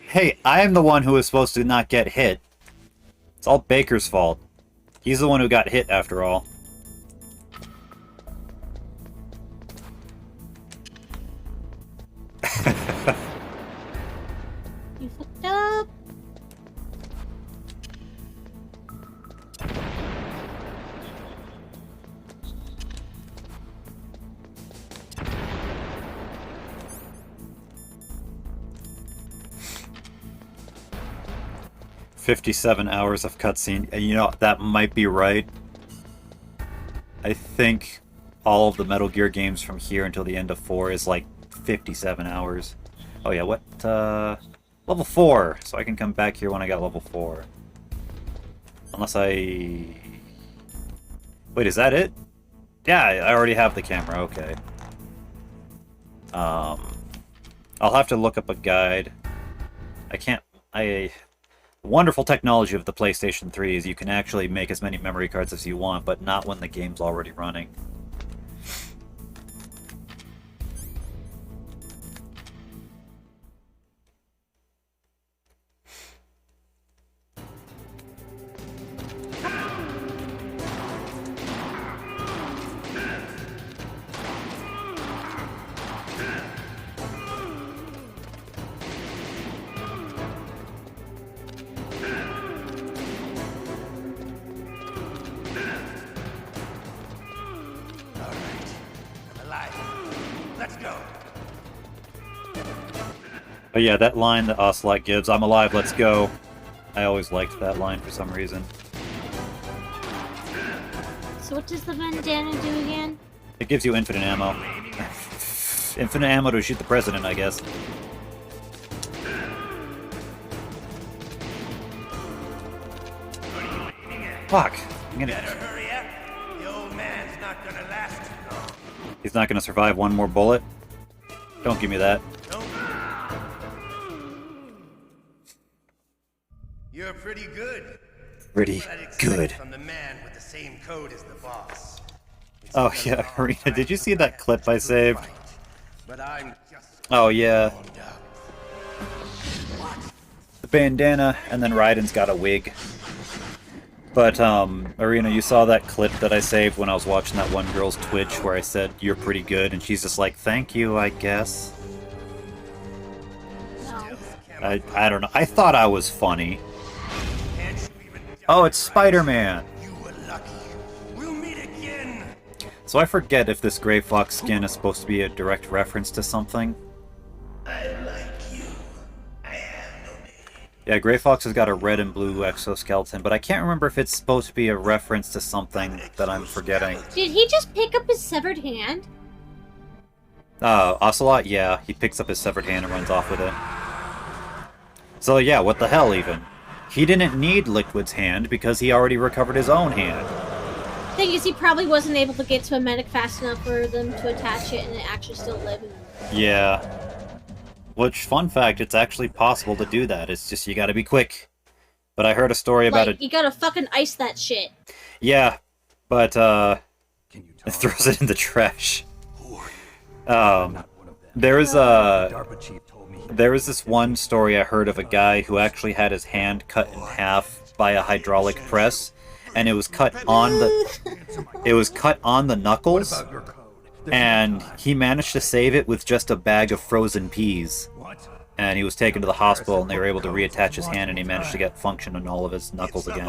Speaker 1: Hey, I'm the one who was supposed to not get hit. It's all Baker's fault. He's the one who got hit, after all.
Speaker 6: You fucked up.
Speaker 1: "57 hours of cutscene." And you know, that might be right. I think all of the Metal Gear games from here until the end of 4 is like 57 hours. Oh yeah, what, level 4! So I can come back here when I got level 4. Unless I... Wait, is that it? Yeah, I already have the camera, okay. I'll have to look up a guide. Wonderful technology of the PlayStation 3 is you can actually make as many memory cards as you want, but not when the game's already running. But yeah, that line that Ocelot gives, "I'm alive, let's go." I always liked that line for some reason.
Speaker 6: So what does the bandana do again?
Speaker 1: It gives you infinite ammo. Infinite ammo to shoot the president, I guess. Fuck. I'm gonna...
Speaker 5: Hurry up. The old man's not gonna last too long.
Speaker 1: He's not gonna survive one more bullet? Don't give me that.
Speaker 5: You're pretty good.
Speaker 1: Pretty good.
Speaker 5: From the man with the same code as the boss.
Speaker 1: Oh yeah, Arena, did you see that clip I saved?
Speaker 5: But I'm just
Speaker 1: Oh yeah. The bandana, and then Raiden's got a wig. But, Arena, you saw that clip that I saved when I was watching that one girl's Twitch where I said, "You're pretty good," and she's just like, "Thank you, I guess."
Speaker 6: No.
Speaker 1: I don't know. I thought I was funny. Oh, it's Spider-Man!
Speaker 5: We'll meet again.
Speaker 1: So I forget if this Grey Fox skin is supposed to be a direct reference to something.
Speaker 5: I like you. I have no name.
Speaker 1: Yeah, Grey Fox has got a red and blue exoskeleton, but I can't remember if it's supposed to be a reference to something that I'm forgetting.
Speaker 6: Did he just pick up his severed hand?
Speaker 1: Ocelot? Yeah, he picks up his severed hand and runs off with it. So yeah, what the hell even? He didn't need Liquid's hand because he already recovered his own hand.
Speaker 6: Thing is, he probably wasn't able to get to a medic fast enough for them to attach it and it actually still live.
Speaker 1: Yeah. Which, fun fact, it's actually possible to do that. It's just you gotta be quick. But I heard a story about
Speaker 6: Like,
Speaker 1: it.
Speaker 6: you gotta fucking ice that shit.
Speaker 1: Yeah, but it throws it in the trash. There was this one story I heard of a guy who actually had his hand cut in half by a hydraulic press, and it was cut on the knuckles, and he managed to save it with just a bag of frozen peas. And he was taken to the hospital, and they were able to reattach his hand, and he managed to get function in all of his knuckles again.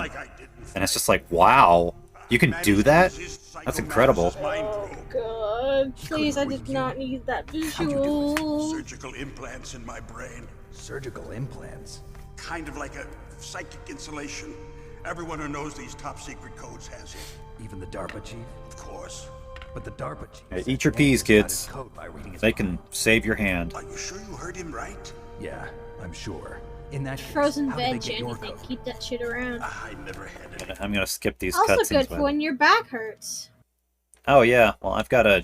Speaker 1: And it's just like, wow, you can do that? That's incredible.
Speaker 6: Oh god, please, I did not need that visual.
Speaker 13: Surgical implants in my brain.
Speaker 8: Surgical implants?
Speaker 13: Kind of like a psychic insulation. Everyone who knows these top secret codes has it.
Speaker 8: Even the DARPA chief?
Speaker 13: Of course.
Speaker 8: But the DARPA chief...
Speaker 1: Hey, eat your peas, kids. They can save your hand.
Speaker 13: Are you sure you heard him right?
Speaker 8: Yeah, I'm sure. In that case,
Speaker 6: Frozen
Speaker 8: how did they
Speaker 6: veg,
Speaker 8: get your
Speaker 6: anything.
Speaker 8: code?
Speaker 6: Keep that shit around.
Speaker 13: I never had it.
Speaker 1: I'm gonna skip these
Speaker 6: Also
Speaker 1: cutscenes.
Speaker 6: good for when your back hurts.
Speaker 1: Oh yeah, well I've got a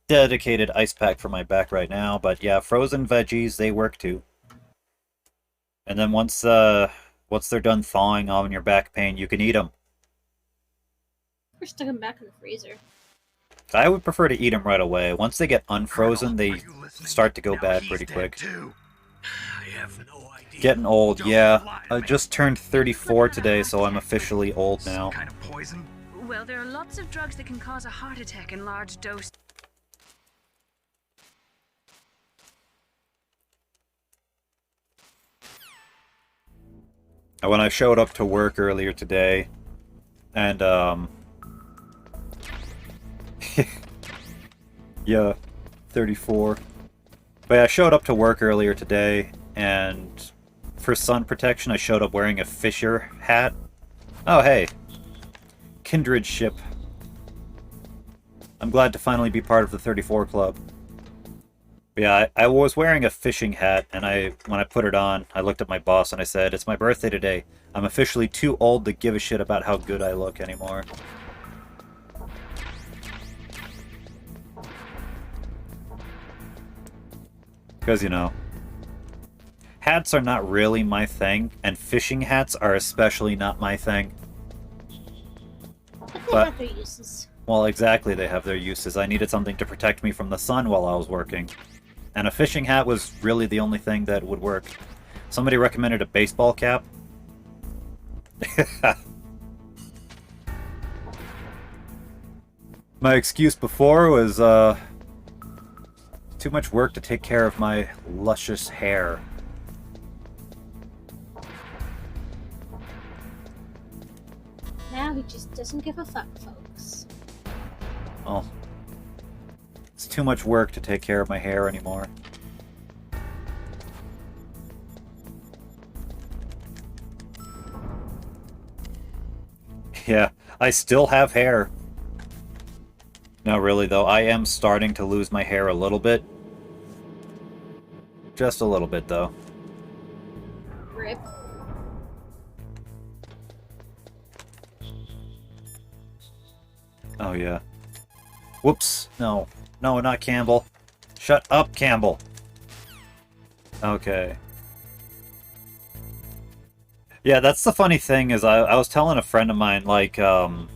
Speaker 1: dedicated ice pack for my back right now, but yeah, frozen veggies, they work too. And then once they're done thawing on your back pain, you can eat them.
Speaker 6: We're stuck them back in the freezer.
Speaker 1: I would prefer to eat them right away. Once they get unfrozen, they start to go bad pretty quick. Getting old, yeah. I just turned 34 today, so I'm officially old now.
Speaker 3: Kind of poison?
Speaker 12: Well, there are lots of drugs that can cause a heart attack in large doses.
Speaker 1: When I showed up to work earlier today, and yeah, 34. But yeah, I showed up to work earlier today, and for sun protection, I showed up wearing a Fisher hat. Oh, hey. Kindred ship. I'm glad to finally be part of the 34 Club. But yeah, I was wearing a fishing hat, and when I put it on, I looked at my boss and I said, "It's my birthday today. I'm officially too old to give a shit about how good I look anymore." Because, you know, hats are not really my thing, and fishing hats are especially not my thing.
Speaker 6: But they have their uses.
Speaker 1: Well, exactly, they have their uses. I needed something to protect me from the sun while I was working. And a fishing hat was really the only thing that would work. Somebody recommended a baseball cap. My excuse before was, too much work to take care of my luscious hair.
Speaker 6: Now he just doesn't give a fuck, folks.
Speaker 1: Well, it's too much work to take care of my hair anymore. Yeah, I still have hair. No, really though, I am starting to lose my hair a little bit. Just a little bit, though.
Speaker 6: Rip.
Speaker 1: Oh, yeah. Whoops. No. No, not Campbell. Shut up, Campbell. Okay. Yeah, that's the funny thing is I was telling a friend of mine, like when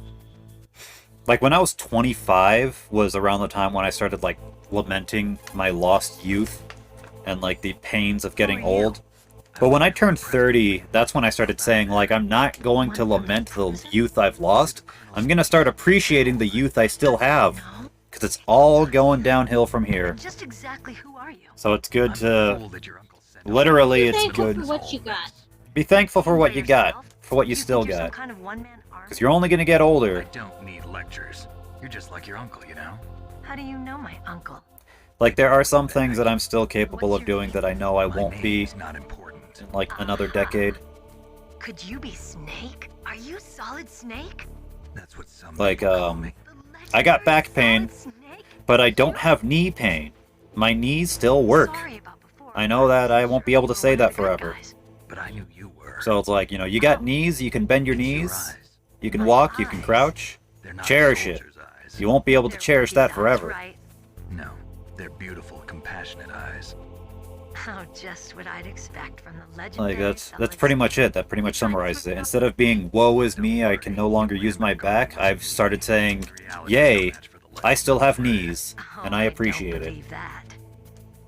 Speaker 1: I was 25 was around the time when I started, like, lamenting my lost youth and, like, the pains of getting old. But when I turned 30, that's when I started saying, like, I'm not going to lament the youth I've lost. I'm going to start appreciating the youth I still have. Because it's all going downhill from here.
Speaker 11: Just exactly who are you?
Speaker 1: So it's good to... Literally,
Speaker 6: Be
Speaker 1: it's
Speaker 6: thankful
Speaker 1: good.
Speaker 6: for what you got.
Speaker 1: Be thankful for what you got. For what you still
Speaker 11: You're some
Speaker 1: got.
Speaker 11: kind of one-man army?
Speaker 1: Because you're only going to get older.
Speaker 3: I don't need lectures. You're just like your uncle, you know?
Speaker 11: How do you know my uncle?
Speaker 1: Like, there are some things that I'm still capable of doing that I know I won't be
Speaker 3: not important.
Speaker 1: in, like, another decade.
Speaker 11: Could you be Snake? Are you Solid Snake?
Speaker 3: That's what some
Speaker 1: Like, I got back pain, but I don't have knee pain. My knees still work. I know that I won't be able to say that forever.
Speaker 3: But I knew you were.
Speaker 1: So it's like, you know, you got knees, you can bend your knees, you can walk, you can crouch. Cherish it. You won't be able to cherish that forever.
Speaker 3: No, they're beautiful, compassionate eyes.
Speaker 11: Oh, just what I'd expect from the legendary.
Speaker 1: Like, that's pretty much it. That pretty much summarizes it. Instead of being, woe is me, I can no longer use my back, I've started saying, yay, I still have knees, and I appreciate it.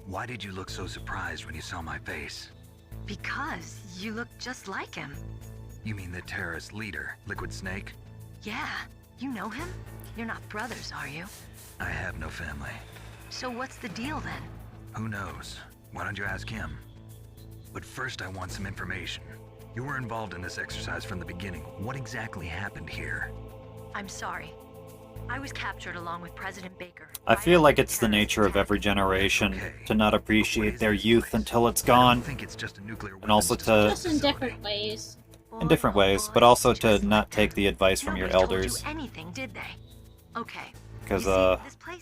Speaker 3: Why did you look so surprised when you saw my face?
Speaker 11: Because you look just like him.
Speaker 3: You mean the terrorist leader, Liquid Snake?
Speaker 11: Yeah, you know him? You're not brothers, are you?
Speaker 3: I have no family.
Speaker 11: So what's the deal then?
Speaker 3: Who knows? Why don't you ask him? But first I want some information. You were involved in this exercise from the beginning. What exactly happened here?
Speaker 11: I'm sorry. I was captured along with President Baker.
Speaker 1: I feel like it's the nature of every generation to not appreciate their youth until it's gone, and also to,
Speaker 6: Just in different ways.
Speaker 1: but also to not take the advice from your elders.
Speaker 11: Anything, did they? Okay.
Speaker 1: Because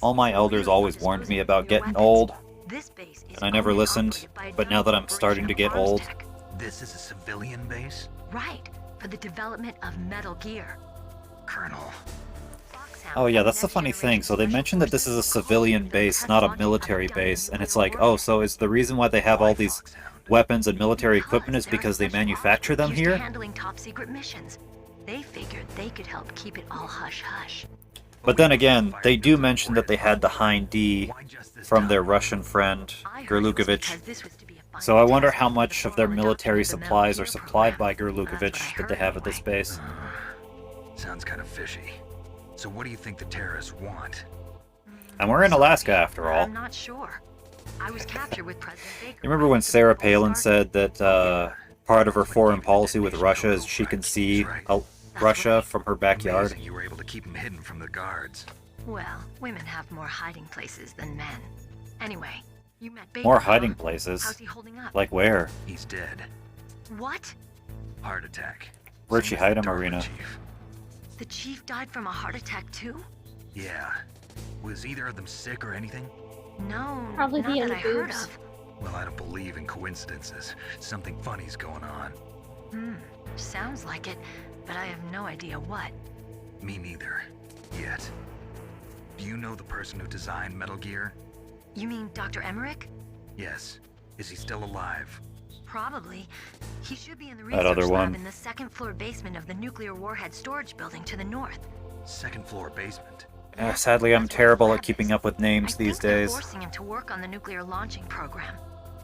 Speaker 1: all my elders always warned me about getting old, and I never listened, but now that I'm starting to get old...
Speaker 3: This is a civilian base?
Speaker 11: Right, for the development of Metal Gear.
Speaker 3: Colonel.
Speaker 1: Oh yeah, that's the funny thing. So they mentioned that this is a civilian base, not a military base, and it's like, oh, so is the reason why they have all these weapons and military equipment is because they manufacture them here?
Speaker 11: Handling top secret missions. They figured they could help keep it all hush-hush.
Speaker 1: But then again, they do mention that they had the Hind D from their Russian friend, Gurlukovich. So I wonder how much of their military supplies are supplied by Gurlukovich that they have at this base.
Speaker 3: Sounds kind of fishy. So what do you think the terrorists want?
Speaker 1: And we're in Alaska after all.
Speaker 11: I'm not sure. I was captured with President Baker.
Speaker 1: You remember when Sarah Palin said that part of her foreign policy with Russia is she can see Russia from her backyard?
Speaker 3: Amazing you were able to keep them hidden from the guards.
Speaker 11: Well, women have more hiding places than men. Anyway, you met Baker.
Speaker 1: More hiding places?
Speaker 11: How's he holding up?
Speaker 1: Like where?
Speaker 3: He's dead.
Speaker 11: What?
Speaker 3: Heart attack.
Speaker 1: Where'd she hide him, Arena?
Speaker 11: The chief died from a heart attack too?
Speaker 3: Yeah. Was either of them sick or anything?
Speaker 11: No,
Speaker 6: Probably
Speaker 11: not
Speaker 6: the
Speaker 11: that
Speaker 6: other
Speaker 11: I heard
Speaker 6: boobs.
Speaker 11: of.
Speaker 3: Well, I don't believe in coincidences. Something funny's going on.
Speaker 11: Sounds like it, but I have no idea what.
Speaker 3: Me neither. Yet. Do you know the person who designed Metal Gear?
Speaker 11: You mean Dr. Emmerich?
Speaker 3: Yes. Is he still alive?
Speaker 11: Probably. He should be in the
Speaker 1: That
Speaker 11: research
Speaker 1: other
Speaker 11: lab
Speaker 1: one.
Speaker 11: in the second floor basement of the nuclear warhead storage building to the north.
Speaker 3: Second floor basement.
Speaker 1: Sadly, I'm terrible at keeping up with names these
Speaker 11: They're
Speaker 1: days.
Speaker 11: forcing him to work on the nuclear launching program.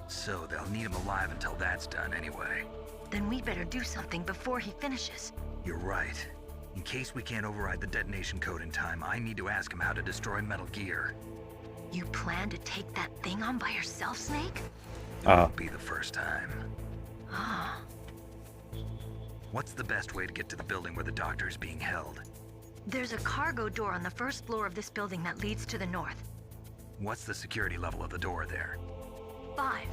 Speaker 3: So they'll need him alive until that's done anyway.
Speaker 11: Then we better do something before he finishes.
Speaker 3: You're right. In case we can't override the detonation code in time, I need to ask him how to destroy Metal Gear.
Speaker 11: You plan to take that thing on by yourself, Snake?
Speaker 3: It won't be the first time.
Speaker 11: Ah.
Speaker 3: What's the best way to get to the building where the doctor is being held?
Speaker 11: There's a cargo door on the first floor of this building that leads to the north.
Speaker 3: What's the security level of the door there?
Speaker 11: 5.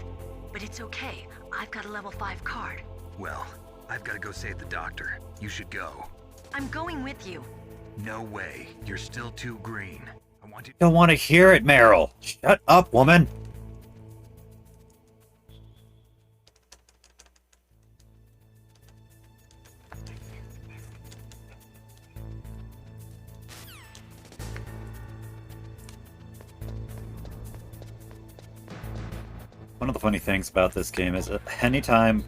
Speaker 11: But it's okay. I've got a level 5 card.
Speaker 3: Well, I've got to go save the doctor. You should go.
Speaker 11: I'm going with you.
Speaker 3: No way. You're still too green. I want you...
Speaker 1: Don't want to hear it, Meryl. Shut up, woman. One of the funny things about this game is that anytime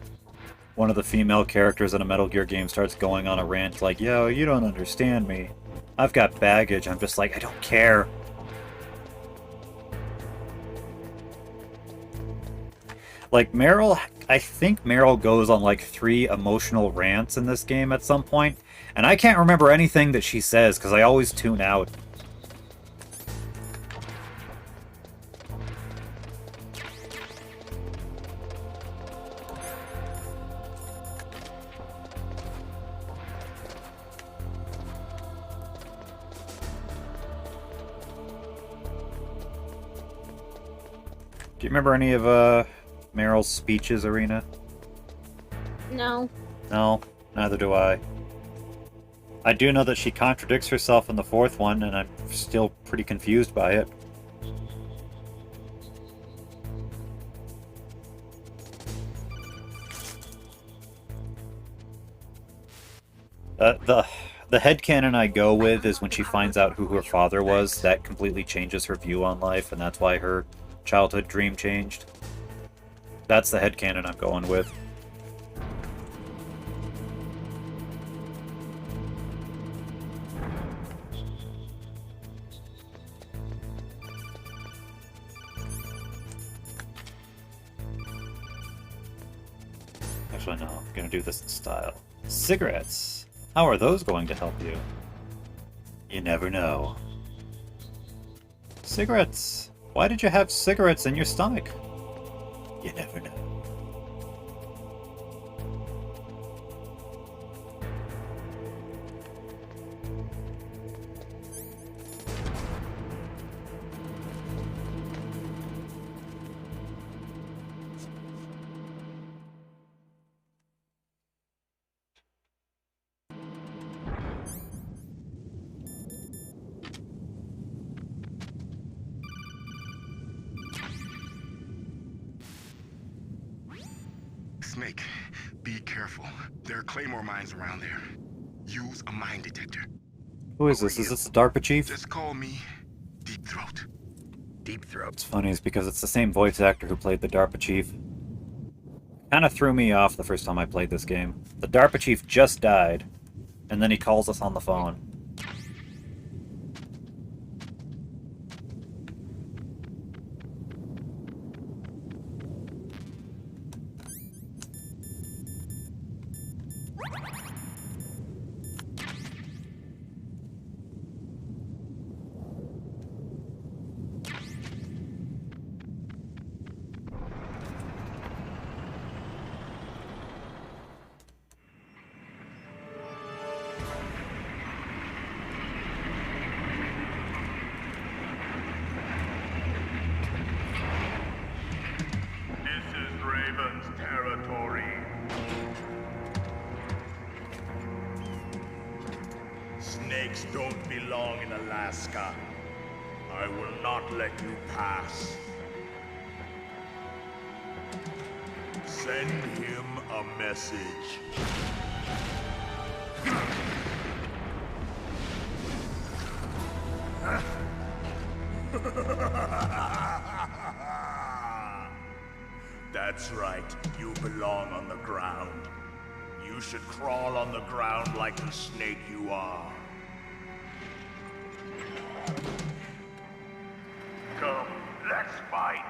Speaker 1: one of the female characters in a Metal Gear game starts going on a rant like, yo, you don't understand me. I've got baggage. I'm just like, I don't care. Like, Meryl, I think Meryl goes on like 3 emotional rants in this game at some point, and I can't remember anything that she says because I always tune out. Do you remember any of Meryl's speeches, Arena?
Speaker 6: No.
Speaker 1: No, neither do I. I do know that she contradicts herself in the 4th one, and I'm still pretty confused by it. The headcanon I go with is when she finds out who her father was. That completely changes her view on life, and that's why her childhood dream changed. That's the headcanon I'm going with. Actually, no. I'm gonna do this in style. Cigarettes! How are those going to help you? You never know. Cigarettes! Why did you have cigarettes in your stomach? You never know.
Speaker 10: Snake, be careful. There are Claymore mines around there. Use a mine detector.
Speaker 1: Who is this? Is this the DARPA chief?
Speaker 10: Just call me Deep Throat. Deep Throat.
Speaker 1: What's funny is because it's the same voice actor who played the DARPA chief. Kinda threw me off the first time I played this game. The DARPA chief just died, and then he calls us on the phone.
Speaker 14: Snakes don't belong in Alaska. I will not let you pass. Send him a message. That's right, you belong on the ground. You should crawl on the ground like the snake you are. Come, let's fight.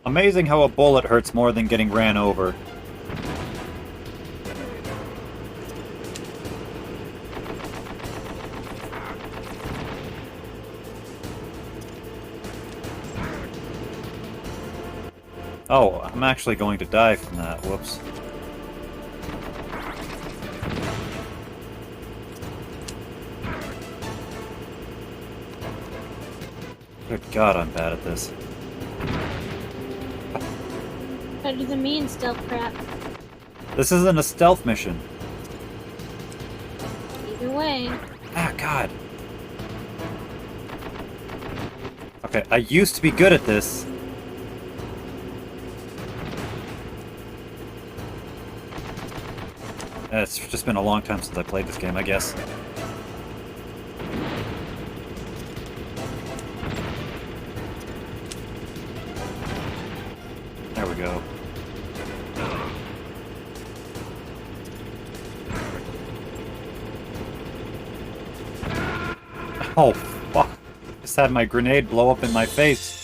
Speaker 1: Amazing how a bullet hurts more than getting ran over. Oh, I'm actually going to die from that. Whoops. Good God, I'm bad at this.
Speaker 6: Better than me in stealth crap.
Speaker 1: This isn't a stealth mission.
Speaker 6: Either way.
Speaker 1: Ah, God. Okay, I used to be good at this. It's just been a long time since I played this game, I guess. There we go. Oh, fuck. Just had my grenade blow up in my face.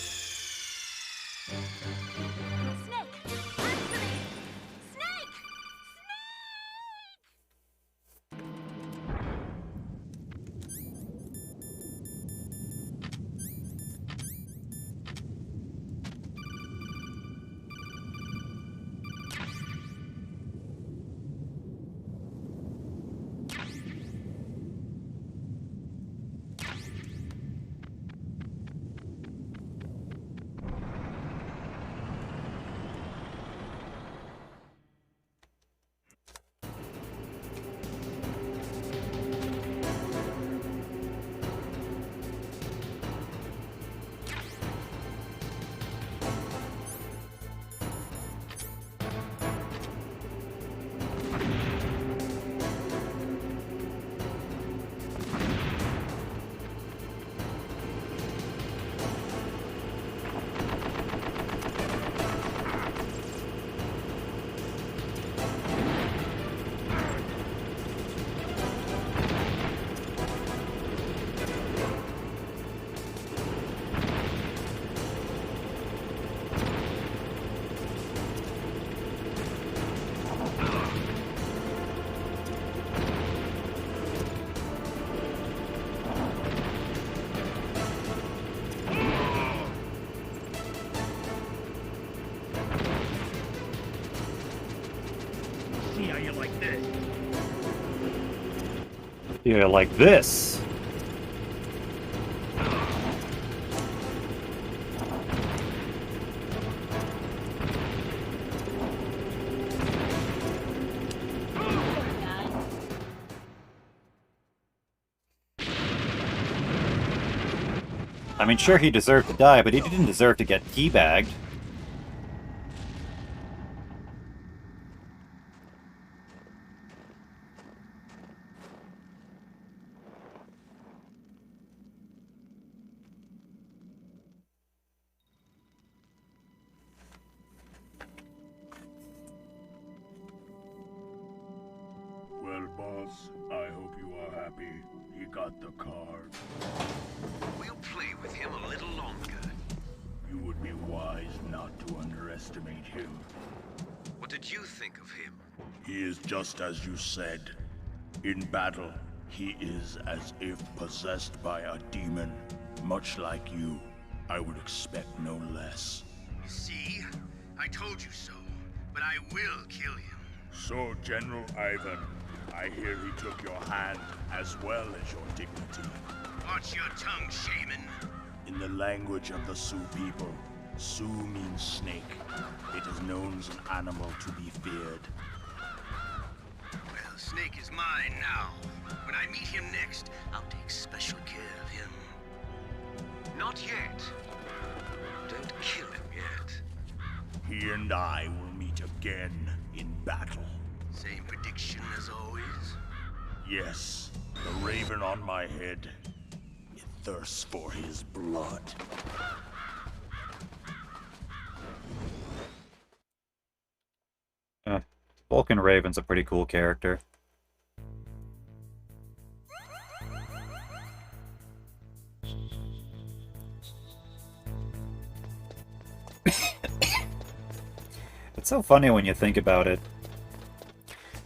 Speaker 15: see how you like this.
Speaker 1: Yeah, like this. I mean, sure, he deserved to die, but he didn't deserve to get teabagged.
Speaker 14: Well, boss, I hope you are happy. He got the card.
Speaker 5: We'll play with him a little longer.
Speaker 14: You would be wise not to underestimate him.
Speaker 5: What did you think of him?
Speaker 14: He is just as you said. In battle, he is as if possessed by a demon. Much like you, I would expect no less.
Speaker 15: See? I told you so. But I will kill him.
Speaker 14: So, General Ivan, I hear he took your hand as well as your dignity.
Speaker 15: Watch your tongue, shaman.
Speaker 14: In the language of the Sioux people, Sioux means snake. It is known as an animal to be feared.
Speaker 15: Well, Snake is mine now. When I meet him next, I'll take special care of him.
Speaker 5: Not yet. Don't kill him yet.
Speaker 14: He and I will meet again in battle.
Speaker 15: Same prediction as always?
Speaker 14: Yes, the raven on my head. It thirsts for his blood.
Speaker 1: Vulcan Raven's a pretty cool character. It's so funny when you think about it.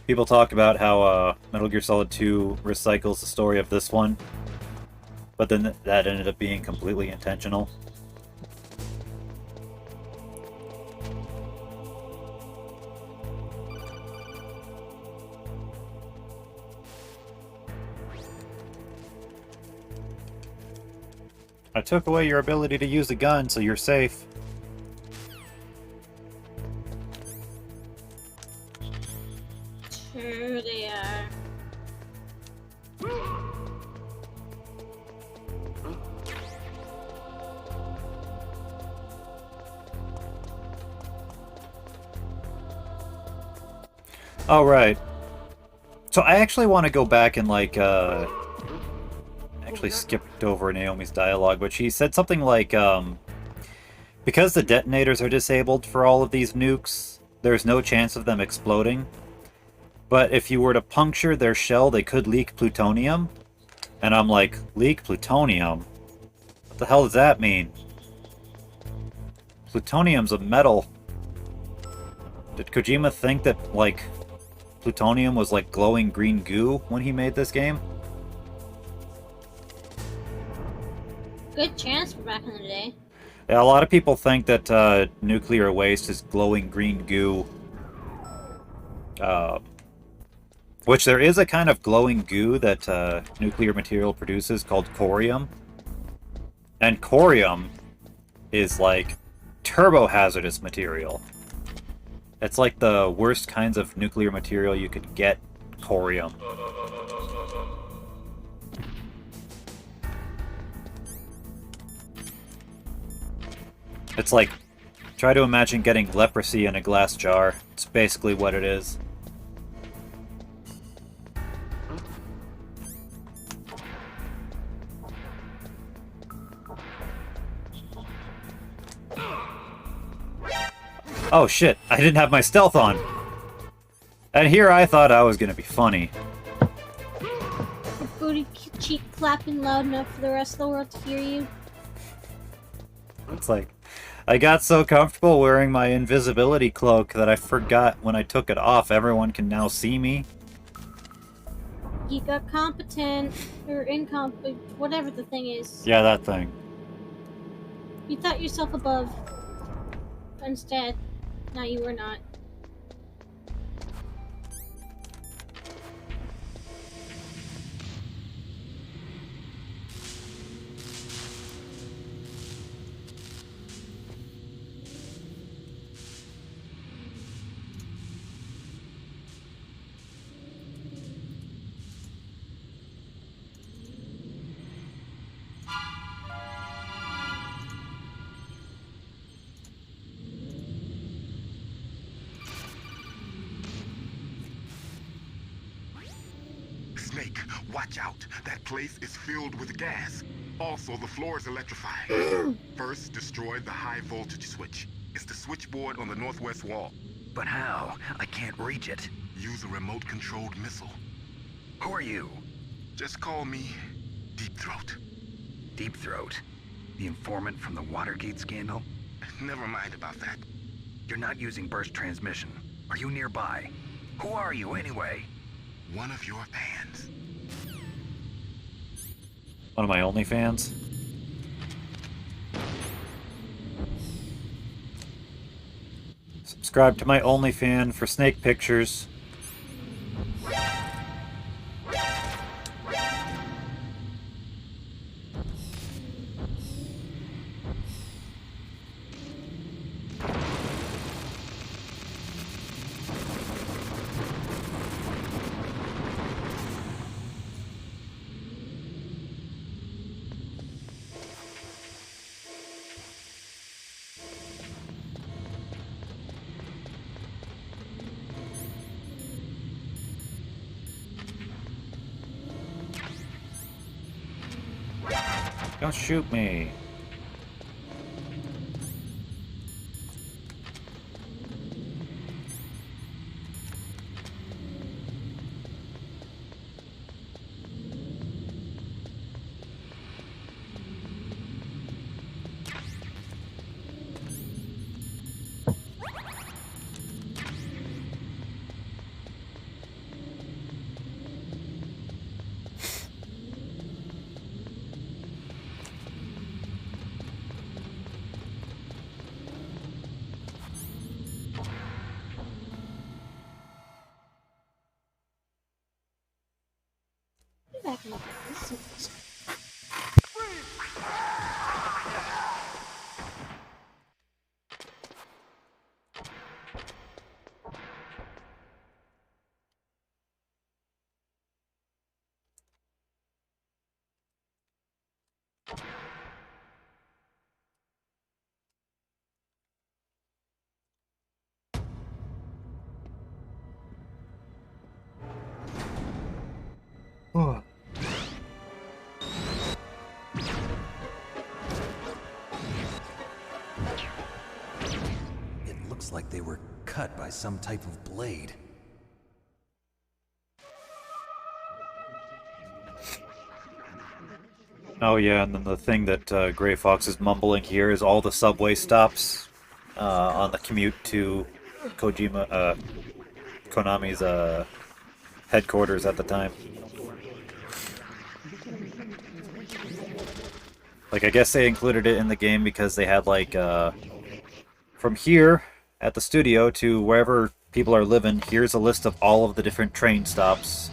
Speaker 1: People talk about how Metal Gear Solid 2 recycles the story of this one, but then that ended up being completely intentional. I took away your ability to use a gun, so you're safe.
Speaker 6: Sure they are.
Speaker 1: Oh, right. So I actually want to go back and, like, actually skipped over Naomi's dialogue, but she said something like, because the detonators are disabled for all of these nukes, there's no chance of them exploding. But if you were to puncture their shell, they could leak plutonium. And I'm like, leak plutonium? What the hell does that mean? Plutonium's a metal. Did Kojima think that, like, plutonium was like glowing green goo when he made this game?
Speaker 6: Good chance for back in the day.
Speaker 1: Yeah, a lot of people think that nuclear waste is glowing green goo. Which there is a kind of glowing goo that nuclear material produces called corium. And corium is like turbo-hazardous material. It's like the worst kinds of nuclear material you could get, corium. It's like, try to imagine getting leprosy in a glass jar. It's basically what it is. Oh shit, I didn't have my stealth on. And here I thought I was gonna be funny.
Speaker 6: Your booty cheek clapping loud enough for the rest of the world to hear you.
Speaker 1: It's like, I got so comfortable wearing my invisibility cloak that I forgot when I took it off, everyone can now see me.
Speaker 6: You got competent, or incompetent, whatever the thing is.
Speaker 1: Yeah, that thing.
Speaker 6: You thought yourself above. Instead, now you were not.
Speaker 10: Snake, watch out. That place is filled with gas. Also, the floor is electrified. First, destroy the high voltage switch. It's the switchboard on the northwest wall.
Speaker 3: But how? I can't reach it.
Speaker 10: Use a remote-controlled missile.
Speaker 3: Who are you?
Speaker 10: Just call me Deep Throat.
Speaker 3: Deep Throat? The informant from the Watergate scandal?
Speaker 10: Never mind about that.
Speaker 3: You're not using burst transmission. Are you nearby? Who are you, anyway?
Speaker 10: One of your fans.
Speaker 1: One of my OnlyFans? Subscribe to my OnlyFan for snake pictures. Don't shoot me.
Speaker 6: Back in the house.
Speaker 1: Oh.
Speaker 8: It looks like they were cut by some type of blade.
Speaker 1: Oh yeah, and then the thing that Gray Fox is mumbling here is all the subway stops on the commute to Konami's headquarters at the time. Like, I guess they included it in the game because they had, like, from here at the studio to wherever people are living, here's a list of all of the different train stops.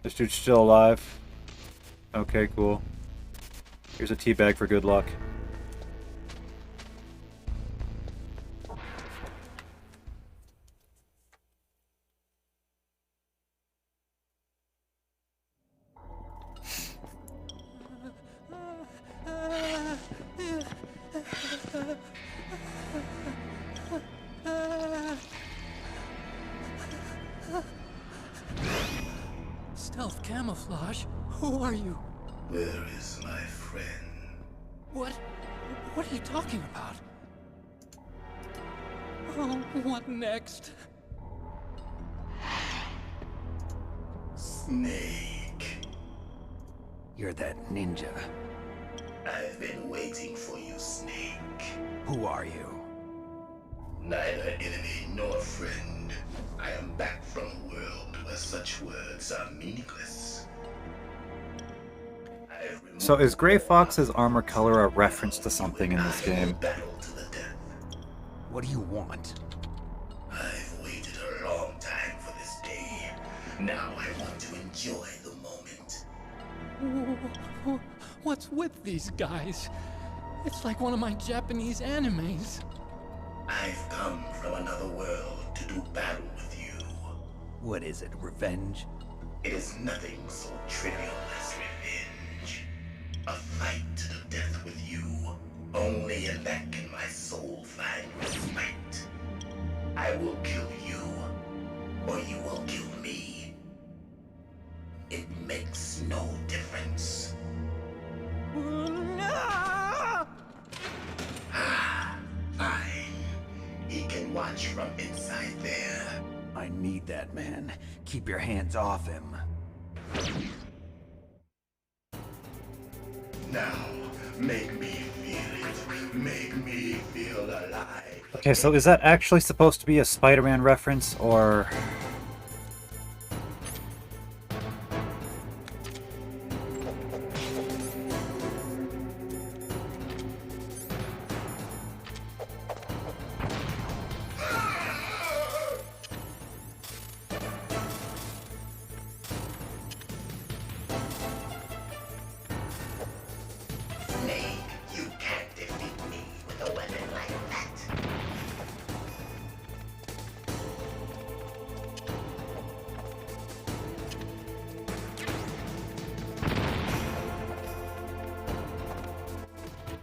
Speaker 1: This dude's still alive. Okay, cool. Here's a tea bag for good luck.
Speaker 16: Stealth camouflage? Who are you?
Speaker 17: Where is my friend?
Speaker 16: What are you talking about? Oh, what next?
Speaker 17: Snake.
Speaker 3: You're that ninja.
Speaker 17: I've been waiting for you, Snake.
Speaker 3: Who are you?
Speaker 17: Neither enemy nor friend. I am back from a world where such words are meaningless.
Speaker 1: So is Gray Fox's armor color a reference to something in this game?
Speaker 3: What do you want?
Speaker 17: I've waited a long time for this day. Now I want to enjoy the moment.
Speaker 16: What's with these guys? It's like one of my Japanese animes.
Speaker 17: I've come from another world to do battle with you.
Speaker 8: What is it, revenge?
Speaker 17: It is nothing so trivial as revenge. A fight to the death with you. Only in that can my soul find respite. I will kill you, or you will kill me. It makes no difference. Fine. He can watch from inside there.
Speaker 8: I need that man. Keep your hands off him.
Speaker 17: Now, make me feel it. Make me feel alive.
Speaker 1: Okay, so is that actually supposed to be a Spider-Man reference, or...
Speaker 17: Snake, you can't defeat me with a weapon like that.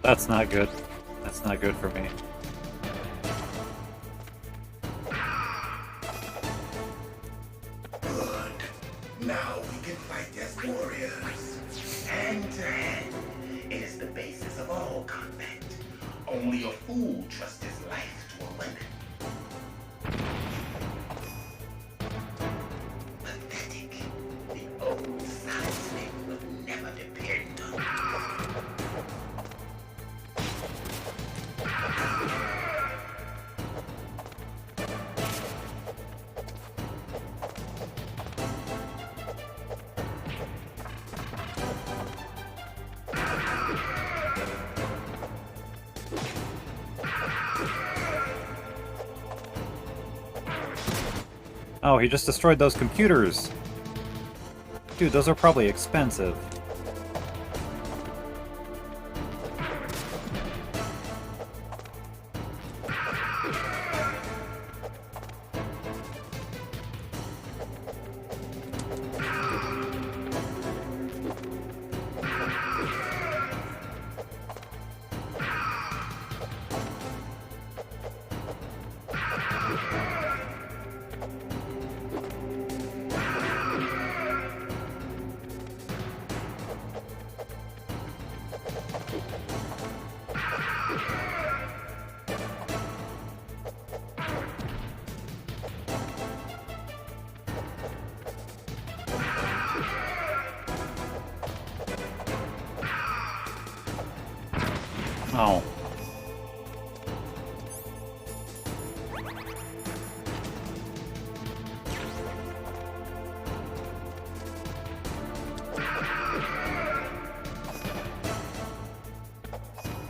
Speaker 1: That's not good. That's not good for me.
Speaker 17: Good. Now we can fight as warriors. Hand to hand. It is the basis of all combat. Only a fool trusts his life to a weapon. Pathetic. The old seismic would never depend on you.
Speaker 1: Oh, he just destroyed those computers! Dude, those are probably expensive. Oh.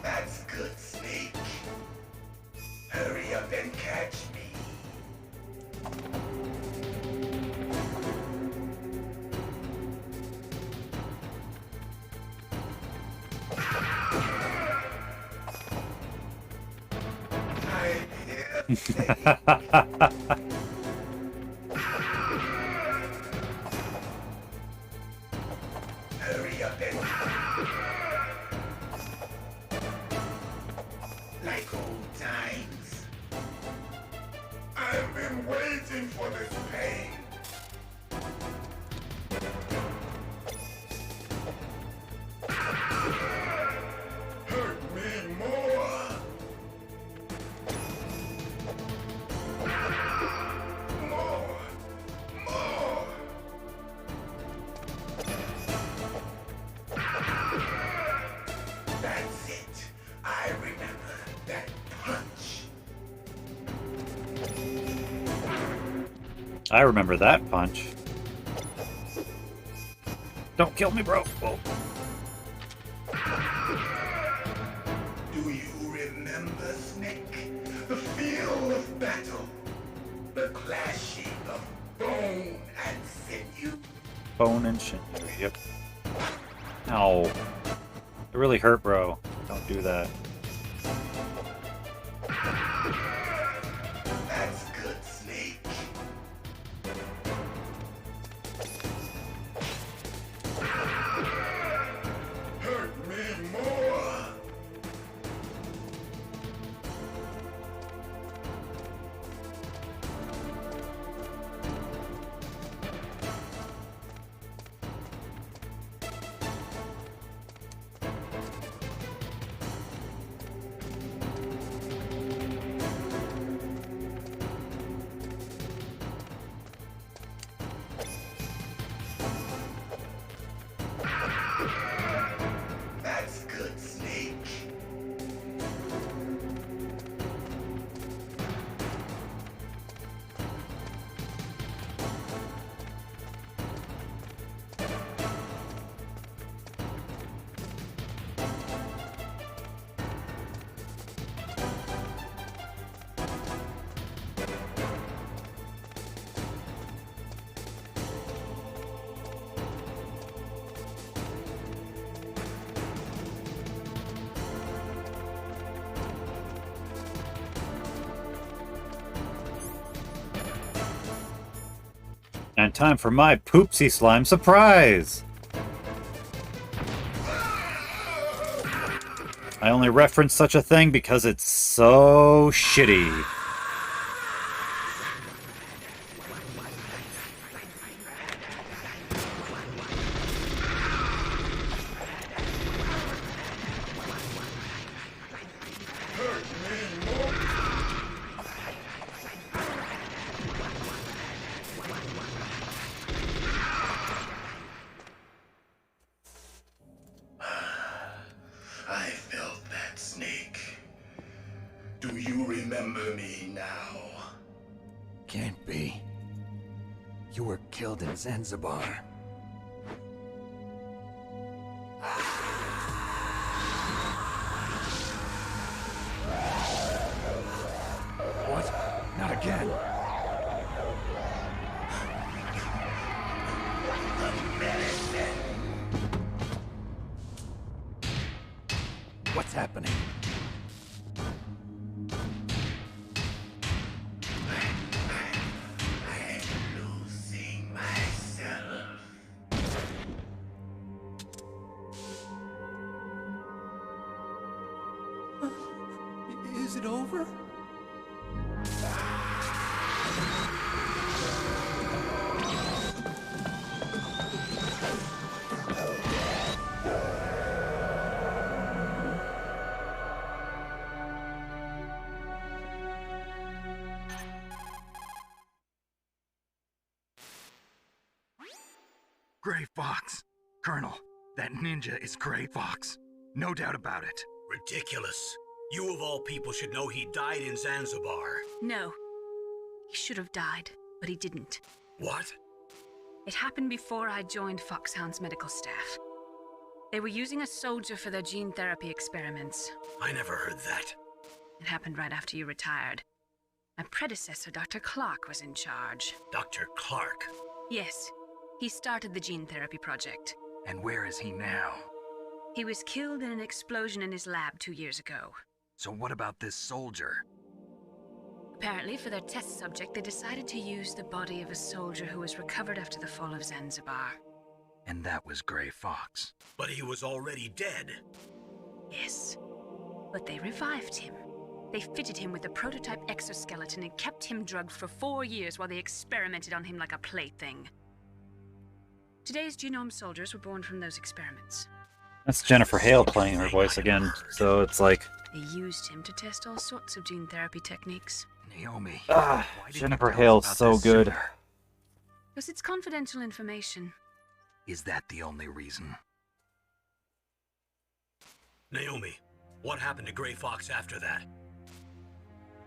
Speaker 17: That's good, Snake. Hurry up and catch me. Hurry up and like old times. I've been waiting for this pain. Hurt me more. More. More. That's it. I remember that punch.
Speaker 1: I remember that punch. Don't kill me, bro! Whoa.
Speaker 17: Do you remember, Snake? The feel of battle. The clashing of bone and sinew.
Speaker 1: Bone and sinew, yep. Ow. It really hurt, bro. Don't do that. And time for my Poopsie Slime surprise! I only reference such a thing because it's so shitty.
Speaker 17: I felt that snake. Do you remember me now?
Speaker 8: Can't be. You were killed in Zanzibar. What? Not again. What's happening?
Speaker 17: Losing myself.
Speaker 16: Is it over?
Speaker 3: Gray Fox. Colonel, that ninja is Gray Fox. No doubt about it.
Speaker 2: Ridiculous. You of all people should know he died in Zanzibar.
Speaker 12: No. He should have died, but he didn't.
Speaker 2: What?
Speaker 12: It happened before I joined Foxhound's medical staff. They were using a soldier for their gene therapy experiments.
Speaker 2: I never heard that.
Speaker 12: It happened right after you retired. My predecessor, Dr. Clark, was in charge.
Speaker 2: Dr. Clark?
Speaker 12: Yes. He started the gene therapy project.
Speaker 3: And where is he now?
Speaker 12: He was killed in an explosion in his lab 2 years ago.
Speaker 3: So what about this soldier?
Speaker 12: Apparently, for their test subject, they decided to use the body of a soldier who was recovered after the fall of Zanzibar.
Speaker 3: And that was Gray Fox.
Speaker 2: But he was already dead.
Speaker 12: Yes. But they revived him. They fitted him with a prototype exoskeleton and kept him drugged for 4 years while they experimented on him like a plaything. Today's genome soldiers were born from those experiments.
Speaker 1: That's Jennifer Hale playing her voice again, so it's like...
Speaker 12: They used him to test all sorts of gene therapy techniques.
Speaker 3: Naomi.
Speaker 1: Jennifer Hale's so good.
Speaker 12: Because it's confidential information.
Speaker 3: Is that the only reason?
Speaker 2: Naomi, what happened to Gray Fox after that?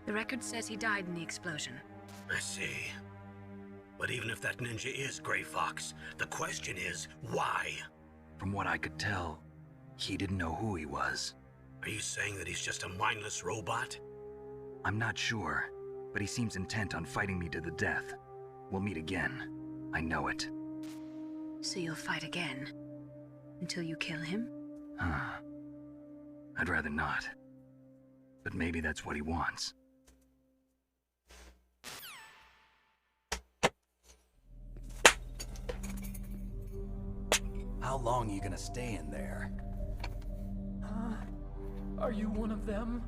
Speaker 12: The record says he died in the explosion.
Speaker 2: I see. But even if that ninja is Gray Fox, the question is, why?
Speaker 3: From what I could tell, he didn't know who he was.
Speaker 2: Are you saying that he's just a mindless robot?
Speaker 3: I'm not sure, but he seems intent on fighting me to the death. We'll meet again. I know it.
Speaker 12: So you'll fight again? Until you kill him?
Speaker 3: I'd rather not. But maybe that's what he wants.
Speaker 8: How long are you gonna stay in there?
Speaker 16: Are you one of them?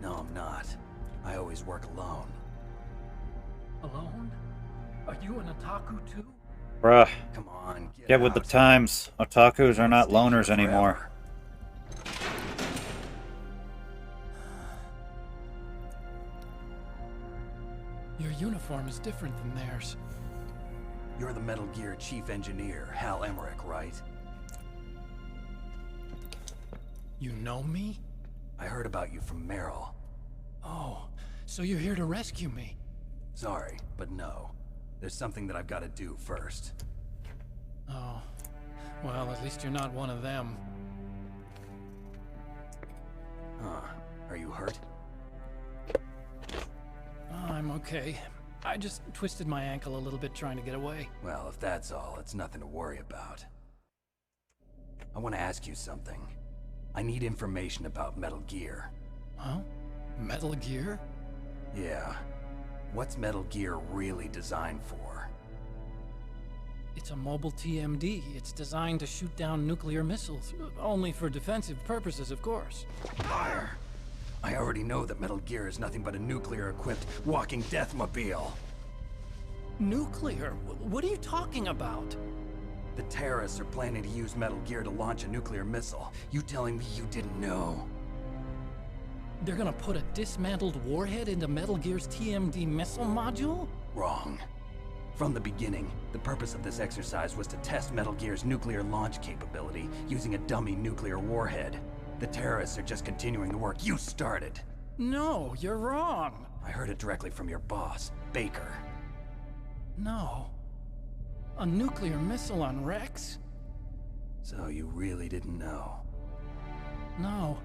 Speaker 8: No, I'm not. I always work alone.
Speaker 16: Alone? Are you an otaku too?
Speaker 1: Bruh.
Speaker 8: Come on,
Speaker 1: get with the times. Otakus are not loners anymore.
Speaker 16: Your uniform is different than theirs.
Speaker 8: You're the Metal Gear Chief Engineer, Hal Emmerich, right?
Speaker 16: You know me?
Speaker 8: I heard about you from Meryl.
Speaker 16: Oh, so you're here to rescue me?
Speaker 8: Sorry, but no. There's something that I've got to do first.
Speaker 16: Oh, well, at least you're not one of them.
Speaker 8: Huh. Are you hurt?
Speaker 16: Oh, I'm okay. I just twisted my ankle a little bit trying to get away.
Speaker 8: Well, if that's all, it's nothing to worry about. I want to ask you something. I need information about Metal Gear.
Speaker 16: Huh? Metal Gear?
Speaker 8: Yeah. What's Metal Gear really designed for?
Speaker 16: It's a mobile TMD. It's designed to shoot down nuclear missiles. Only for defensive purposes, of course.
Speaker 8: Liar. I already know that Metal Gear is nothing but a nuclear-equipped walking deathmobile.
Speaker 16: Nuclear? What are you talking about?
Speaker 8: The terrorists are planning to use Metal Gear to launch a nuclear missile. You telling me you didn't know?
Speaker 16: They're gonna put a dismantled warhead into Metal Gear's TMD missile module?
Speaker 8: Wrong. From the beginning, the purpose of this exercise was to test Metal Gear's nuclear launch capability using a dummy nuclear warhead. The terrorists are just continuing the work you started.
Speaker 16: No, you're wrong.
Speaker 8: I heard it directly from your boss, Baker.
Speaker 16: No. A nuclear missile on Rex?
Speaker 8: So you really didn't know?
Speaker 16: No.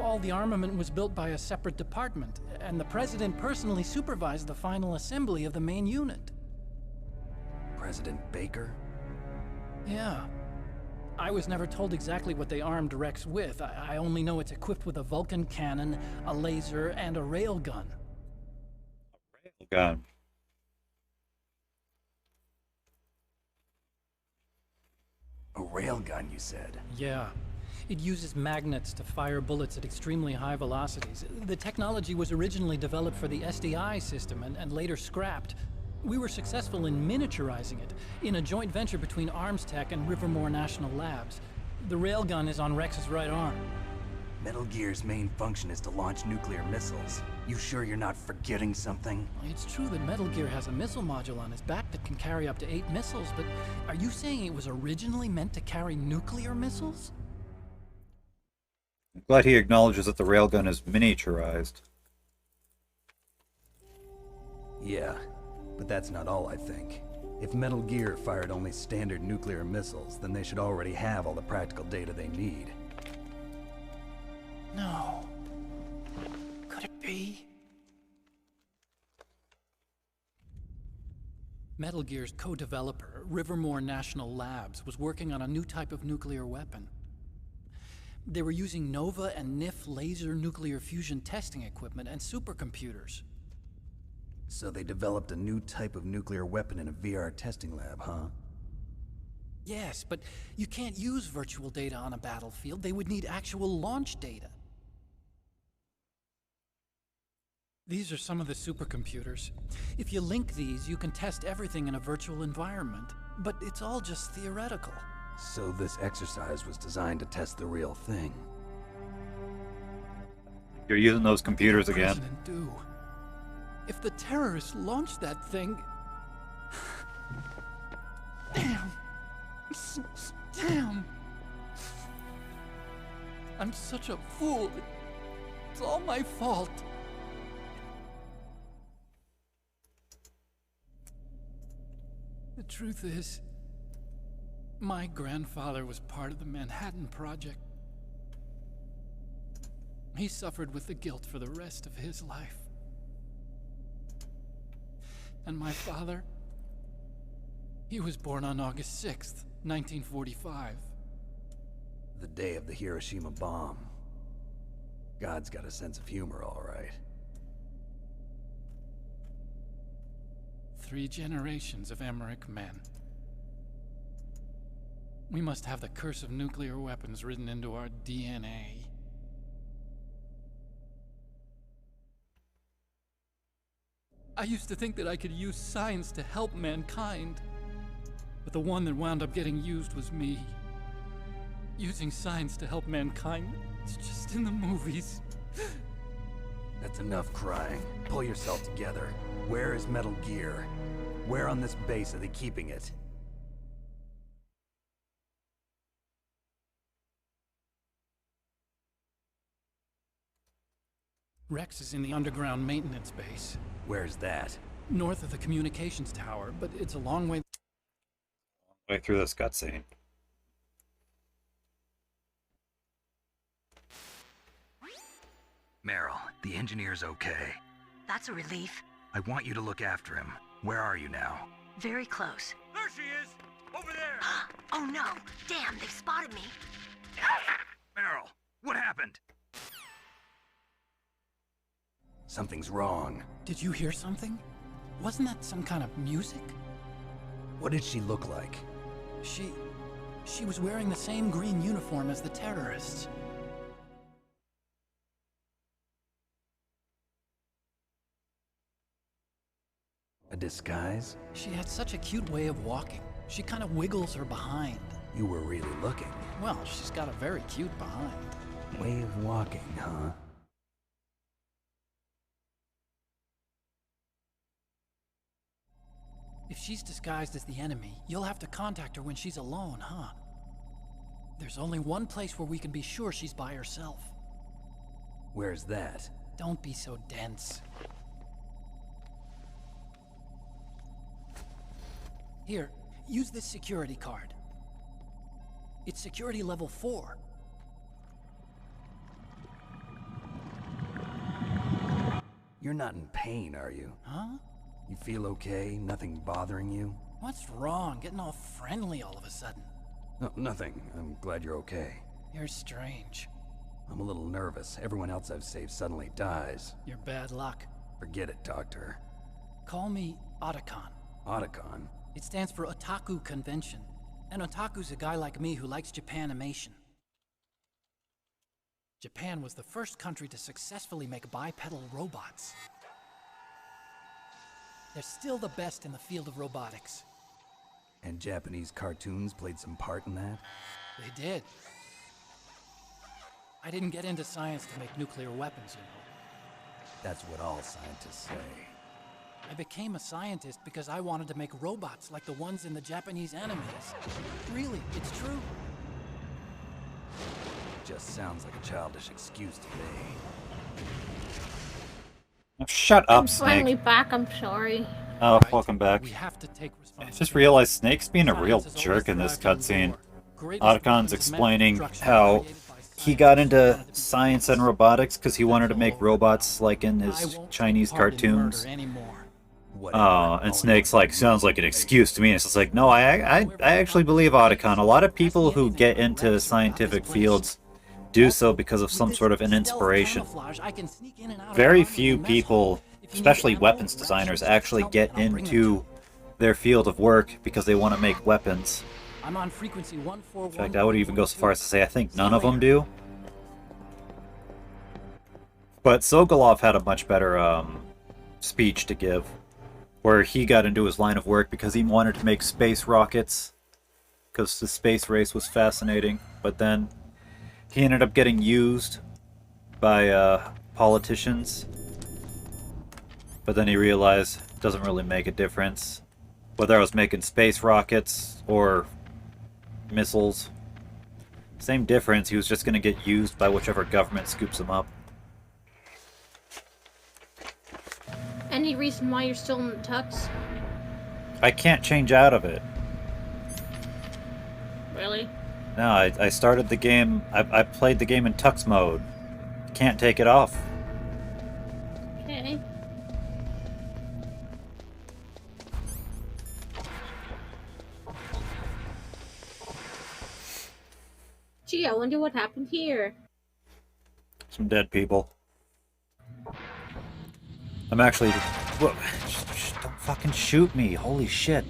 Speaker 16: All the armament was built by a separate department, and the President personally supervised the final assembly of the main unit.
Speaker 8: President Baker?
Speaker 16: Yeah. I was never told exactly what they armed Rex with. I only know it's equipped with a Vulcan cannon, a laser, and a railgun.
Speaker 1: Railgun.
Speaker 8: A railgun, you said?
Speaker 16: Yeah. It uses magnets to fire bullets at extremely high velocities. The technology was originally developed for the SDI system and later scrapped. We were successful in miniaturizing it, in a joint venture between ArmsTech and Rivermore National Labs. The railgun is on Rex's right arm.
Speaker 8: Metal Gear's main function is to launch nuclear missiles. You sure you're not forgetting something?
Speaker 16: It's true that Metal Gear has a missile module on his back that can carry up to 8 missiles, but are you saying it was originally meant to carry nuclear missiles?
Speaker 1: I'm glad he acknowledges that the railgun is miniaturized.
Speaker 8: Yeah, but that's not all, I think. If Metal Gear fired only standard nuclear missiles, then they should already have all the practical data they need.
Speaker 16: No. Could it be? Metal Gear's co-developer, Rivermore National Labs, was working on a new type of nuclear weapon. They were using NOVA and NIF laser nuclear fusion testing equipment and supercomputers.
Speaker 8: So they developed a new type of nuclear weapon in a VR testing lab, huh?
Speaker 16: Yes, but you can't use virtual data on a battlefield. They would need actual launch data. These are some of the supercomputers. If you link these, you can test everything in a virtual environment. But it's all just theoretical.
Speaker 8: So this exercise was designed to test the real thing.
Speaker 1: You're using those computers again.
Speaker 16: President do? If the terrorists launched that thing... Damn. Damn. I'm such a fool. It's all my fault. The truth is, my grandfather was part of the Manhattan Project. He suffered with the guilt for the rest of his life. And my father, he was born on August 6th, 1945.
Speaker 8: The day of the Hiroshima bomb. God's got a sense of humor, all right.
Speaker 16: 3 generations of Emmerich men. We must have the curse of nuclear weapons written into our DNA. I used to think that I could use science to help mankind, but the one that wound up getting used was me. Using science to help mankind, it's just in the movies.
Speaker 8: That's enough crying. Pull yourself together. Where is Metal Gear? Where on this base are they keeping it?
Speaker 16: Rex is in the underground maintenance base.
Speaker 8: Where's that?
Speaker 16: North of the communications tower, but it's a long way
Speaker 1: through this cutscene.
Speaker 3: Meryl, the engineer's okay.
Speaker 11: That's a relief.
Speaker 3: I want you to look after him. Where are you now?
Speaker 11: Very close.
Speaker 15: There she is! Over there!
Speaker 11: Oh no! Damn, they've spotted me.
Speaker 3: Meryl, what happened?
Speaker 8: Something's wrong.
Speaker 16: Did you hear something? Wasn't that some kind of music?
Speaker 8: What did she look like?
Speaker 16: She was wearing the same green uniform as the terrorists.
Speaker 8: A disguise?
Speaker 16: She had such a cute way of walking. She kind of wiggles her behind.
Speaker 8: You were really looking.
Speaker 16: Well, she's got a very cute behind.
Speaker 8: Way of walking, huh?
Speaker 16: If she's disguised as the enemy, you'll have to contact her when she's alone, huh? There's only one place where we can be sure she's by herself.
Speaker 8: Where's that?
Speaker 16: Don't be so dense. Here, use this security card. It's security level 4.
Speaker 8: You're not in pain, are you?
Speaker 16: Huh?
Speaker 8: You feel okay? Nothing bothering you?
Speaker 16: What's wrong? Getting all friendly all of a sudden.
Speaker 8: No, nothing. I'm glad you're okay.
Speaker 16: You're strange.
Speaker 8: I'm a little nervous. Everyone else I've saved suddenly dies.
Speaker 16: You're bad luck.
Speaker 8: Forget it, Doctor.
Speaker 16: Call me Otacon.
Speaker 8: Otacon?
Speaker 16: It stands for Otaku Convention. And Otaku's a guy like me who likes Japanimation. Japan was the first country to successfully make bipedal robots. They're still the best in the field of robotics.
Speaker 8: And Japanese cartoons played some part in that?
Speaker 16: They did. I didn't get into science to make nuclear weapons, you know.
Speaker 8: That's what all scientists say.
Speaker 16: I became a scientist because I wanted to make robots like the ones in the Japanese animes. Really, it's true.
Speaker 8: Just sounds like a childish excuse to me.
Speaker 1: Oh, shut up,
Speaker 6: I'm
Speaker 1: Snake.
Speaker 6: finally back, I'm sorry.
Speaker 1: Oh, welcome back.
Speaker 16: We have to take
Speaker 1: I just realized Snake's being a real jerk in this cutscene. Otacon's explaining how he got into science and robotics because he wanted to make robots like in his Chinese cartoons. And Snake's like, sounds like an excuse to me. It's just like, no, I actually believe Otacon. A lot of people who get into scientific fields do so because of some sort of an inspiration. Very few people, especially weapons designers, actually get into their field of work because they want to make weapons.
Speaker 16: I'm on frequency 141.
Speaker 1: In fact, I would even go so far as to say I think none of them do. But Sokolov had a much better speech to give, where he got into his line of work because he wanted to make space rockets, because the space race was fascinating. But then he ended up getting used by politicians. But then he realized it doesn't really make a difference whether I was making space rockets or missiles. Same difference, he was just going to get used by whichever government scoops him up.
Speaker 6: Any reason why you're still in the tux?
Speaker 1: I can't change out of it.
Speaker 6: Really?
Speaker 1: No, I started the game, I played the game in tux mode. Can't take it off.
Speaker 6: Okay. Gee, I wonder what happened here.
Speaker 1: Some dead people. I'm actually... Whoa, don't fucking shoot me, holy shit.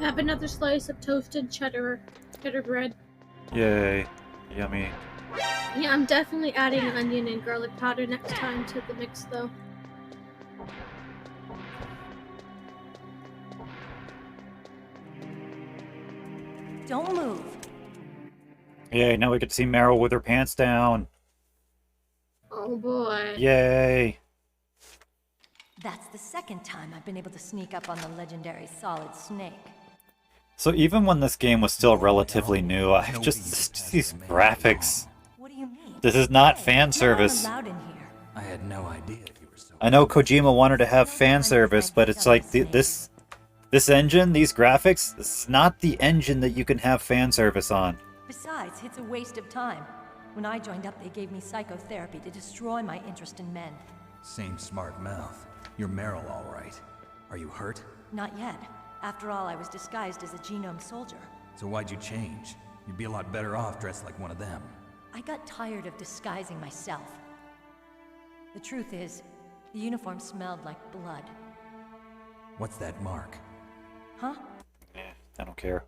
Speaker 6: Have another slice of toasted cheddar bread.
Speaker 1: Yay. Yummy.
Speaker 6: Yeah, I'm definitely adding onion and garlic powder next time to the mix, though.
Speaker 18: Don't move.
Speaker 1: Yay, now we get to see Meryl with her pants down.
Speaker 6: Oh boy.
Speaker 1: Yay.
Speaker 18: That's the second time I've been able to sneak up on the legendary Solid Snake.
Speaker 1: So even when this game was still relatively new, I just these graphics.
Speaker 18: What do you mean?
Speaker 1: This is not fan service.
Speaker 18: Allowed in here.
Speaker 8: I had no idea you were so...
Speaker 1: I know Kojima wanted to have fan service, but it's like this engine, these graphics, it's not the engine that you can have fan service on.
Speaker 18: Besides, it's a waste of time. When I joined up, they gave me psychotherapy to destroy my interest in men.
Speaker 8: Same smart mouth. You're Meryl, all right. Are you hurt?
Speaker 18: Not yet. After all, I was disguised as a genome soldier.
Speaker 8: So why'd you change? You'd be a lot better off dressed like one of them.
Speaker 18: I got tired of disguising myself. The truth is, the uniform smelled like blood.
Speaker 8: What's that mark?
Speaker 18: Huh?
Speaker 1: I don't care.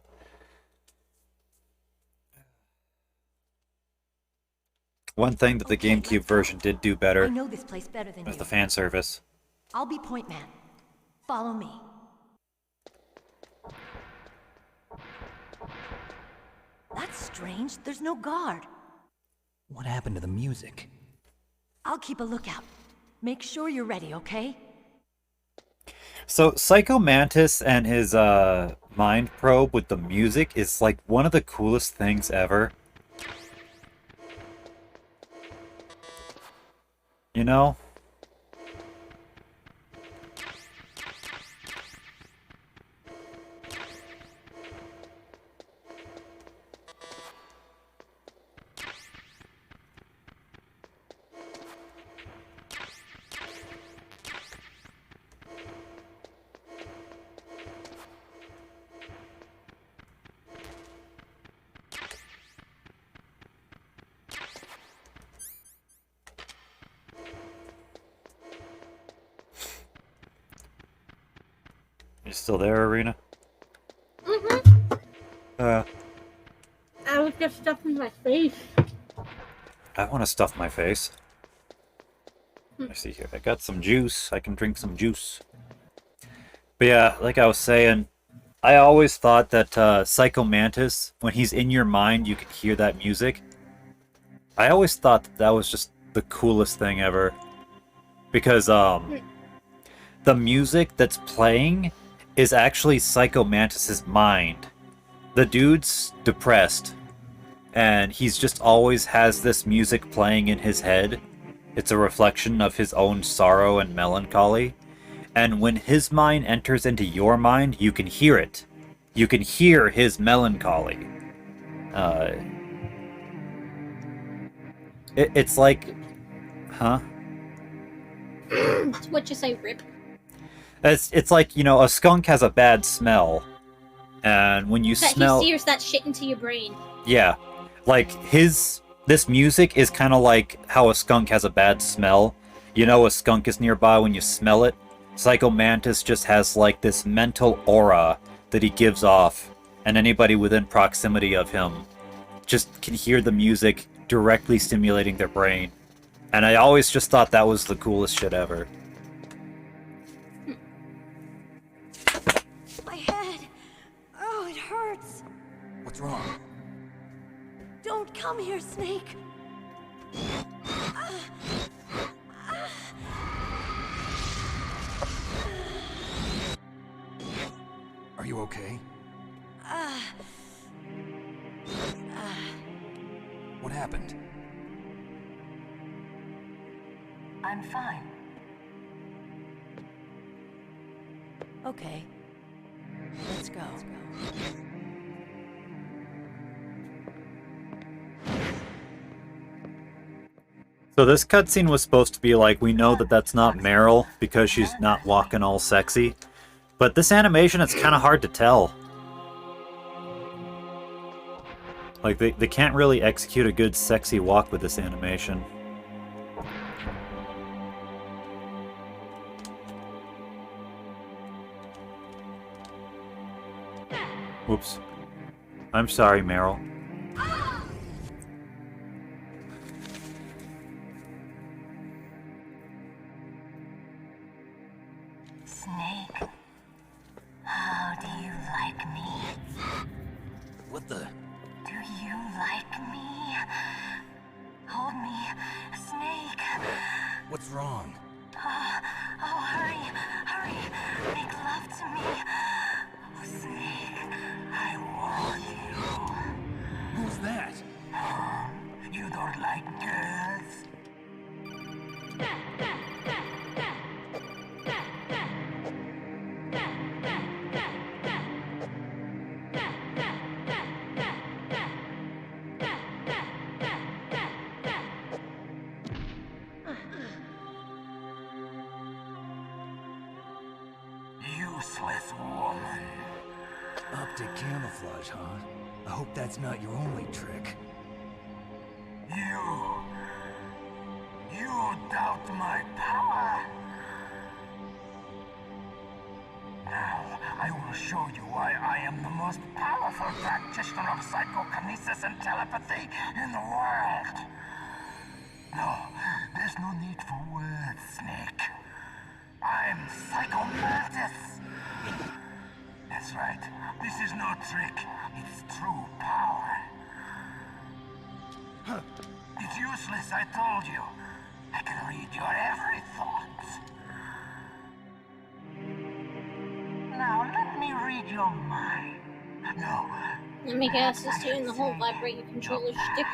Speaker 1: One thing that the GameCube version did do better
Speaker 18: I know this place better than
Speaker 1: was
Speaker 18: you.
Speaker 1: the fan service.
Speaker 18: I'll be point man. Follow me. That's strange. There's no guard.
Speaker 8: What happened to the music?
Speaker 18: I'll keep a lookout. Make sure you're ready, okay?
Speaker 1: So Psycho Mantis and his mind probe with the music is like one of the coolest things ever. You know? You still there, Arena?
Speaker 6: I was just stuffing my face.
Speaker 1: I want to stuff my face. Let's see here. I got some juice. I can drink some juice. But yeah, like I was saying, I always thought that Psycho Mantis, when he's in your mind, you can hear that music. I always thought that was just the coolest thing ever. Because the music that's playing is actually Psycho Mantis's mind. The dude's depressed, and he's just always has this music playing in his head. It's a reflection of his own sorrow and melancholy. And when his mind enters into your mind, you can hear it. You can hear his melancholy. It's like... Huh?
Speaker 6: What you say, Rip?
Speaker 1: It's like, you know, a skunk has a bad smell. And when you
Speaker 6: That
Speaker 1: smell...
Speaker 6: he sears that shit into your brain.
Speaker 1: Yeah. Like, this music is kind of like how a skunk has a bad smell. You know a skunk is nearby when you smell it? Psycho Mantis just has, like, this mental aura that he gives off. And anybody within proximity of him just can hear the music directly stimulating their brain. And I always just thought that was the coolest shit ever.
Speaker 18: My head. Oh, it hurts.
Speaker 8: What's wrong?
Speaker 18: Don't come here, Snake.
Speaker 8: Are you okay? What happened?
Speaker 18: I'm fine. Okay. Let's go.
Speaker 1: So this cutscene was supposed to be like, we know that that's not Meryl because she's not walking all sexy. But this animation, it's kind of hard to tell. Like, they can't really execute a good sexy walk with this animation. Whoops. I'm sorry, Meryl.
Speaker 11: Snake, how do you like me?
Speaker 8: What the?
Speaker 11: Do you like me? Hold me, Snake.
Speaker 8: What's wrong?
Speaker 11: Oh, hurry, hurry. Make love to me. Oh, Snake, I want you.
Speaker 8: Who's that?
Speaker 11: You don't like girls?
Speaker 8: Camouflage, huh? I hope that's not your only trick.
Speaker 17: You doubt my power? Now, I will show you why I am the most powerful practitioner of psychokinesis and telepathy in the world. No, there's no need for words, Snake. I'm Psycho Mantis. That's right. This is no trick. It's true power. It's useless, I told you. I can read your every thought. Now let me read your mind. No.
Speaker 6: Let me guess, just doing the whole vibrating controller shtick.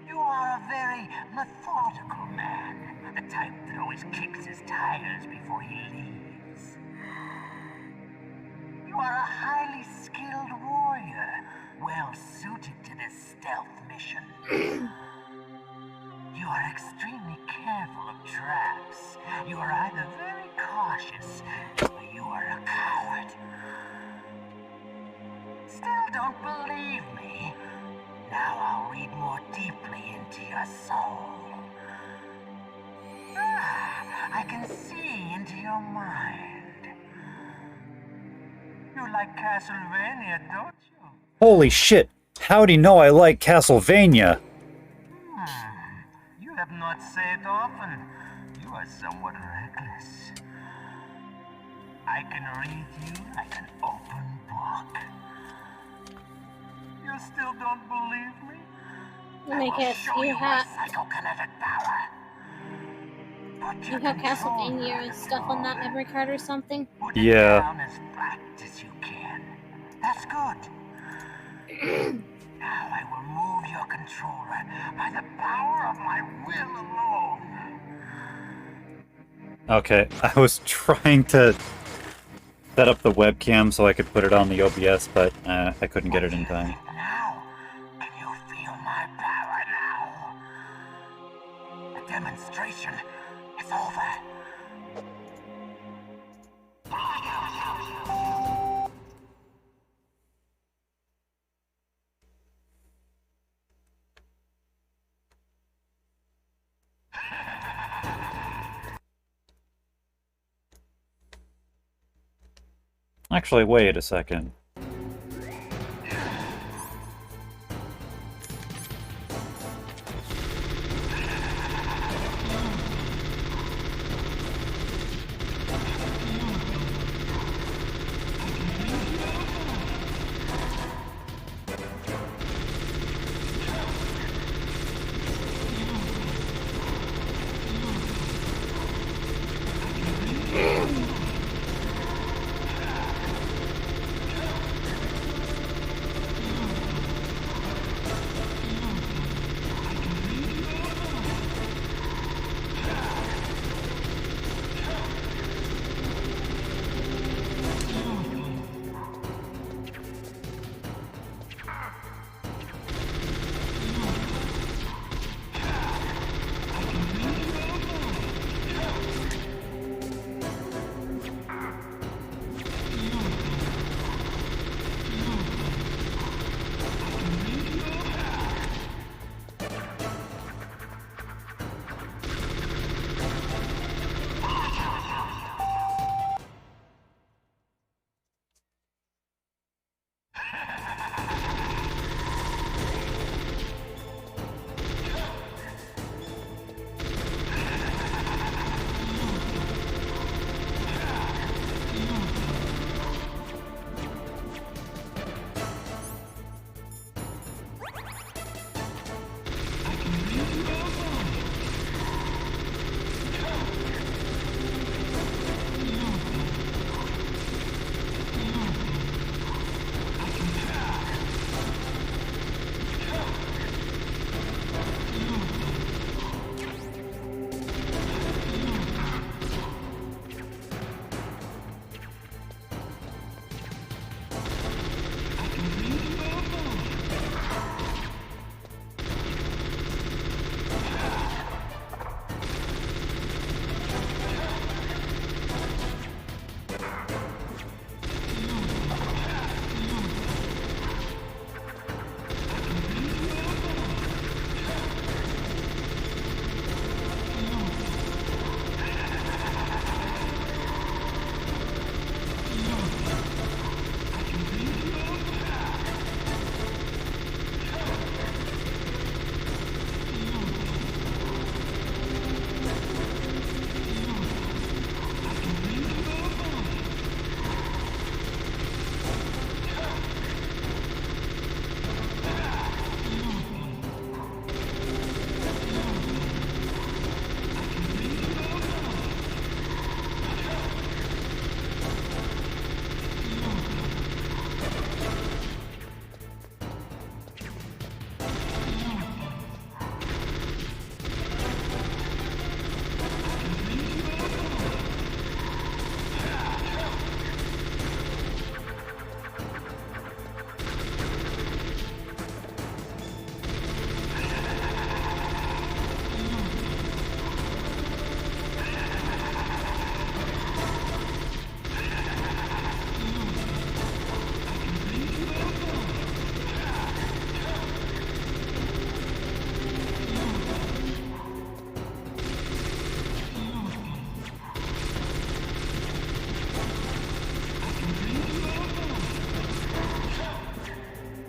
Speaker 17: You are a very methodical man. The type that always kicks his tires before he leaves. You are a highly skilled warrior, well suited to this stealth mission. You are extremely careful of traps. You are either very cautious, or you are a coward. Still don't believe me? Now I'll read more deeply into your soul. I can see into your mind. You like Castlevania, don't you?
Speaker 1: Holy shit! How'd he know I like Castlevania?
Speaker 17: You have not said often. You are somewhat reckless. I can read you like an open book. You still don't believe me?
Speaker 6: Let me guess, you have
Speaker 17: psychokinetic power.
Speaker 6: you have Castlevania and stuff on that memory card or something?
Speaker 1: Yeah.
Speaker 17: Down as fast as you can. That's good. Now I will move your controller by the power of my will alone.
Speaker 1: Okay, I was trying to set up the webcam so I could put it on the OBS, but I couldn't get it in time.
Speaker 17: Now, can you feel my power now? The demonstration is over.
Speaker 1: Actually, wait a second.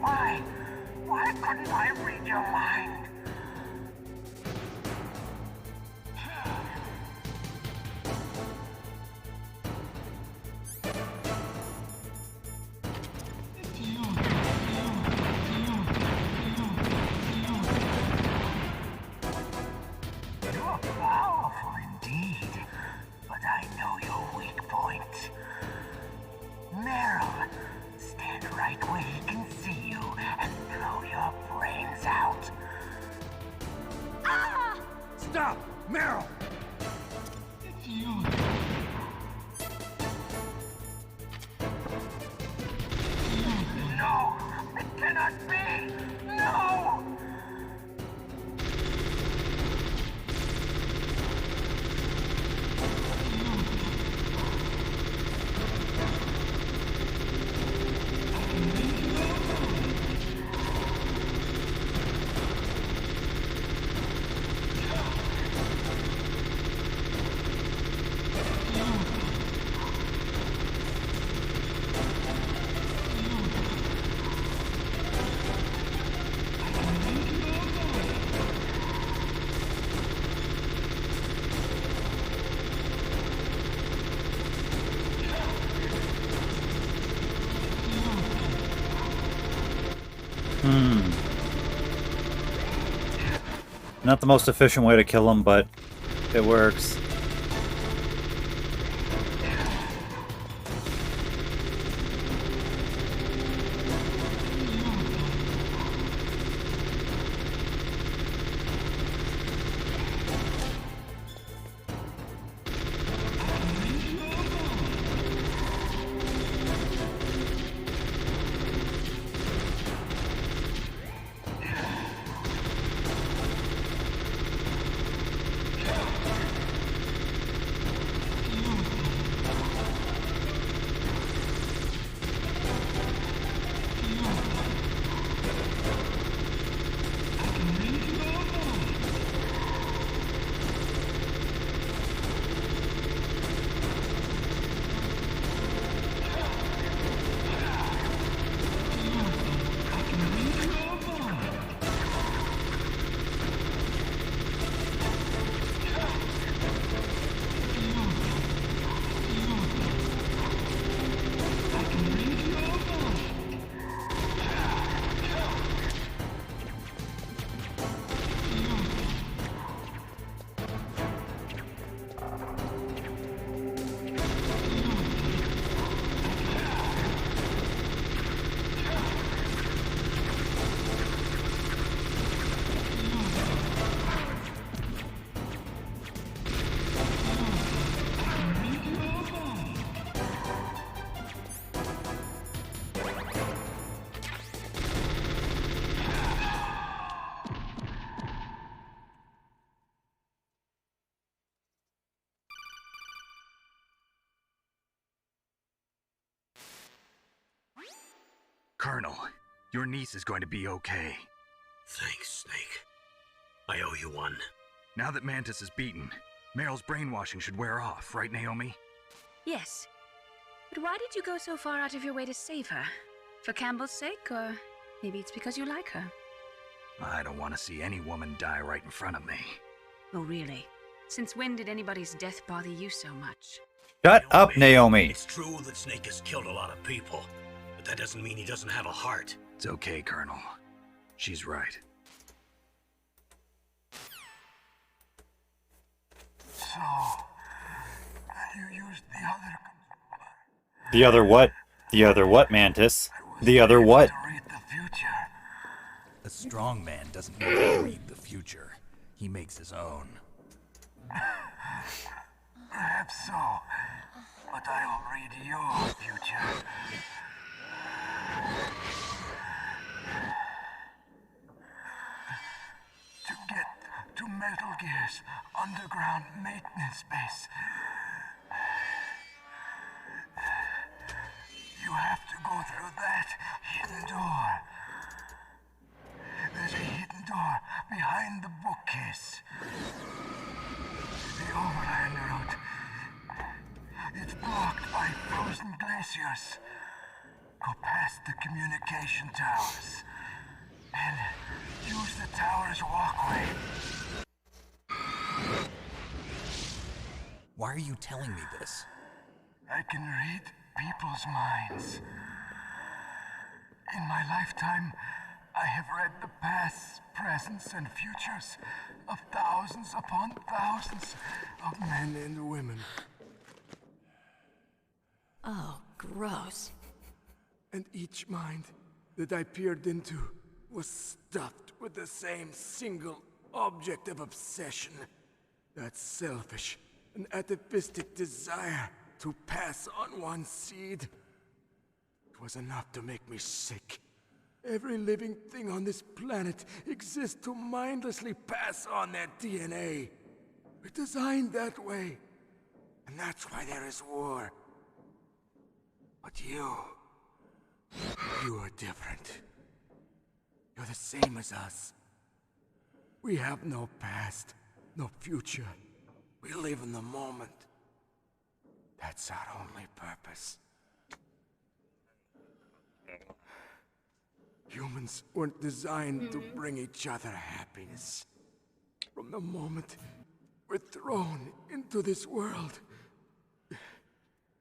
Speaker 17: Why couldn't I read your mind? You're powerful indeed, but I know your weak point. Meryl, stand right where he can see you and blow your brains out. Ah!
Speaker 5: Stop! Meryl!
Speaker 17: No! It cannot be! No!
Speaker 1: Not the most efficient way to kill him, but it works.
Speaker 3: Colonel, your niece is going to be okay.
Speaker 15: Thanks, Snake. I owe you one.
Speaker 3: Now that Mantis is beaten, Meryl's brainwashing should wear off, right, Naomi?
Speaker 12: Yes. But why did you go so far out of your way to save her? For Campbell's sake, or maybe it's because you like her?
Speaker 3: I don't want to see any woman die right in front of me.
Speaker 12: Oh, really? Since when did anybody's death bother you so much?
Speaker 1: Shut up, Naomi!
Speaker 15: It's true that Snake has killed a lot of people, but that doesn't mean he doesn't have a heart.
Speaker 3: It's okay, Colonel. She's right.
Speaker 17: So, you used the other...
Speaker 1: The other what? The other what, Mantis? The other what?
Speaker 8: A strong man doesn't need to read the future. He makes his own.
Speaker 17: Perhaps so, but I'll read your future. To get to Metal Gear's underground maintenance base, you have to go through that hidden door. There's a hidden door behind the bookcase. The overland route. It's blocked by frozen glaciers.
Speaker 19: Go past the communication towers and use the tower's walkway.
Speaker 20: Why are you telling me this?
Speaker 19: I can read people's minds. In my lifetime, I have read the pasts, presents, and futures of thousands upon thousands of men and women.
Speaker 18: Oh, gross.
Speaker 19: And each mind that I peered into was stuffed with the same single object of obsession. That selfish and atavistic desire to pass on one seed. It was enough to make me sick. Every living thing on this planet exists to mindlessly pass on their DNA. We're designed that way. And that's why there is war. But you are different. You're the same as us. We have no past, no future. We live in the moment. That's our only purpose. Humans weren't designed to bring each other happiness. From the moment we're thrown into this world,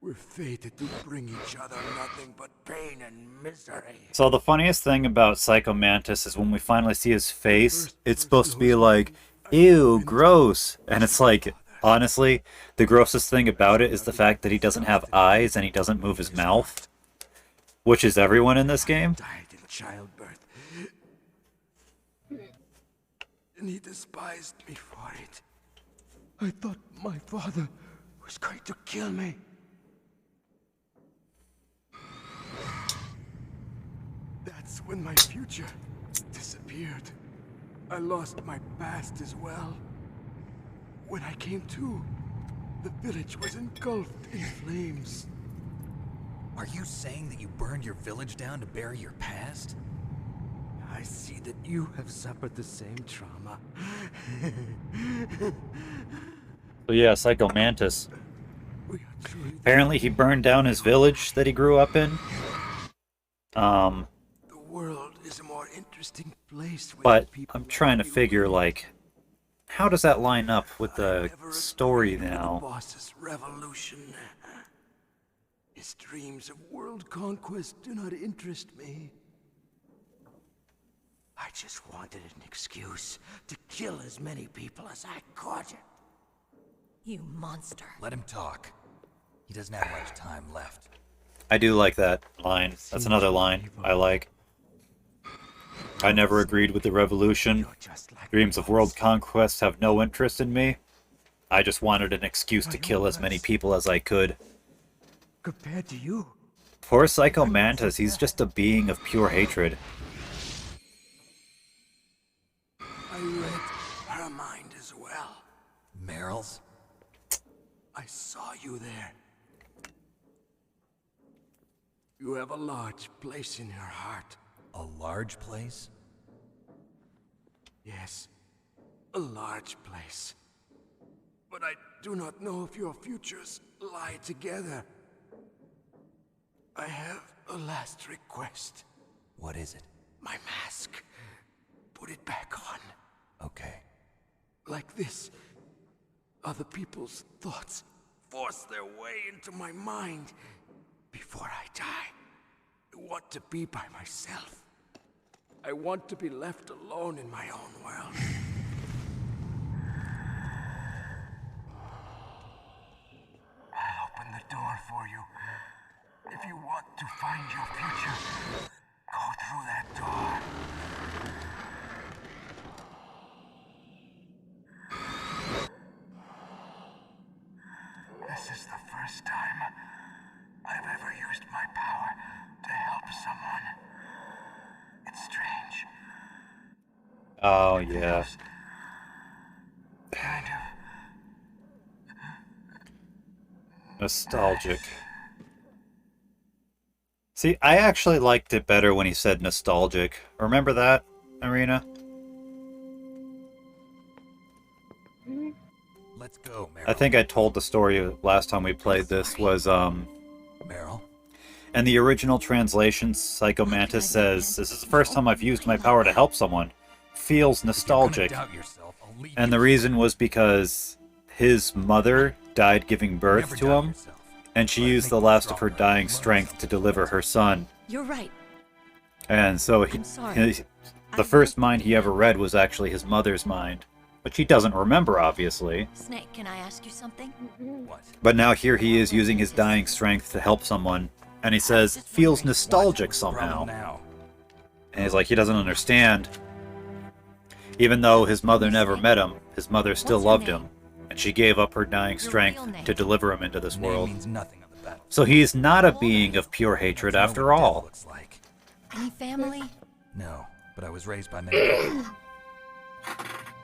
Speaker 19: we're fated to bring each other nothing but pain and misery.
Speaker 1: So the funniest thing about Psycho Mantis is when we finally see his face, it's supposed to be like, ew, gross. And it's like, honestly, the grossest thing about it is the fact that he doesn't have eyes and he doesn't move his mouth. Which is everyone in this game.
Speaker 19: Died in childbirth. And he despised me for it. I thought my father was going to kill me. That's when my future disappeared. I lost my past as well. When I came to, the village was engulfed in flames.
Speaker 20: Are you saying that you burned your village down to bury your past?
Speaker 19: I see that you have suffered the same trauma.
Speaker 1: So yeah, Psycho Mantis. Apparently he burned down his village that he grew up in.
Speaker 19: The world is a more interesting place.
Speaker 1: But I'm trying to figure, like, how does that line up with the story now?
Speaker 19: Boss's revolution. His dreams of world conquest do not interest me. I just wanted an excuse to kill as many people as I could.
Speaker 18: You monster.
Speaker 20: Let him talk. He doesn't have much time left.
Speaker 1: I do like that line. That's another line I like. I never agreed with the revolution. Dreams of world conquest have no interest in me. I just wanted an excuse to kill as many people as I could.
Speaker 19: Compared to you.
Speaker 1: Poor Psycho Mantis, he's just a being of pure hatred.
Speaker 19: I read her mind as well.
Speaker 20: Meryl's?
Speaker 19: I saw you there. You have a large place in your heart.
Speaker 20: A large place?
Speaker 19: Yes, a large place. But I do not know if your futures lie together. I have a last request.
Speaker 20: What is it?
Speaker 19: My mask. Put it back on.
Speaker 20: Okay.
Speaker 19: Like this, other people's thoughts force their way into my mind. Before I die, I want to be by myself. I want to be left alone in my own world. I'll open the door for you. If you want to find your future, go through that door. This is the first time I've ever used my power to help someone. It's strange.
Speaker 1: Oh, yeah.
Speaker 19: Kind of.
Speaker 1: Nostalgic. See, I actually liked it better when he said nostalgic. Remember that, Irina?
Speaker 20: Let's go, Meryl.
Speaker 1: I think I told the story last time we played this was,
Speaker 20: Meryl?
Speaker 1: And the original translation, Psycho Mantis says, "This is the first time I've used my power to help someone. Feels nostalgic." And the reason was because his mother died giving birth to him, and she used the last of her dying strength to deliver her son.
Speaker 18: You're right.
Speaker 1: And so the first mind he ever read was actually his mother's mind, which he doesn't remember, obviously.
Speaker 18: Snake, can I ask you something?
Speaker 20: What?
Speaker 1: But now here he is using his dying strength to help someone, and he says, feels nostalgic somehow. And he's like, he doesn't understand. Even though his mother never met him, his mother still loved him, and she gave up her dying strength to deliver him into this world. So he's not a being of pure hatred after all.
Speaker 18: Any family?
Speaker 20: No, but I was raised by many.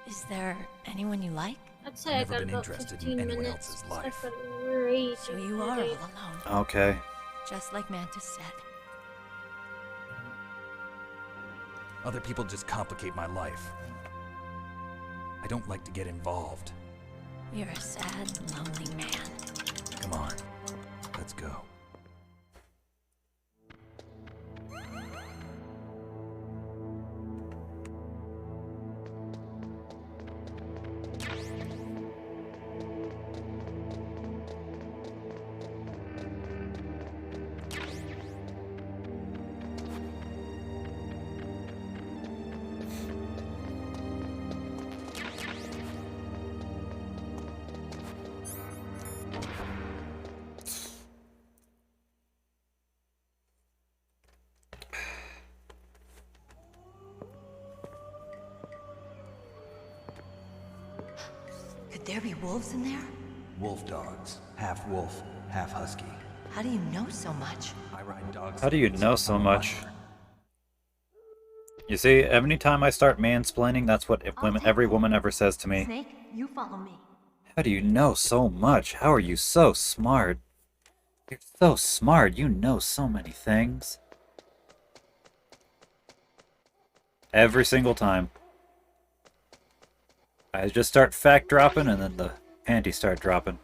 Speaker 18: Is there anyone you like?
Speaker 6: I'd say I got about 15 minutes. So
Speaker 18: you are all alone.
Speaker 1: Okay.
Speaker 18: Just like Mantis said.
Speaker 20: Other people just complicate my life. I don't like to get involved.
Speaker 18: You're a sad, lonely man.
Speaker 20: Come on, let's go.
Speaker 18: Could there be wolves in there?
Speaker 8: Wolf dogs. Half wolf, half husky.
Speaker 18: How do you know so much?
Speaker 8: I ride dogs.
Speaker 1: How do you know so much? You see, every time I start mansplaining, that's what every woman ever says to me.
Speaker 18: Snake, you follow me.
Speaker 1: How do you know so much? How are you so smart? You're so smart. You know so many things. Every single time. I just start fact dropping and then the panties start dropping.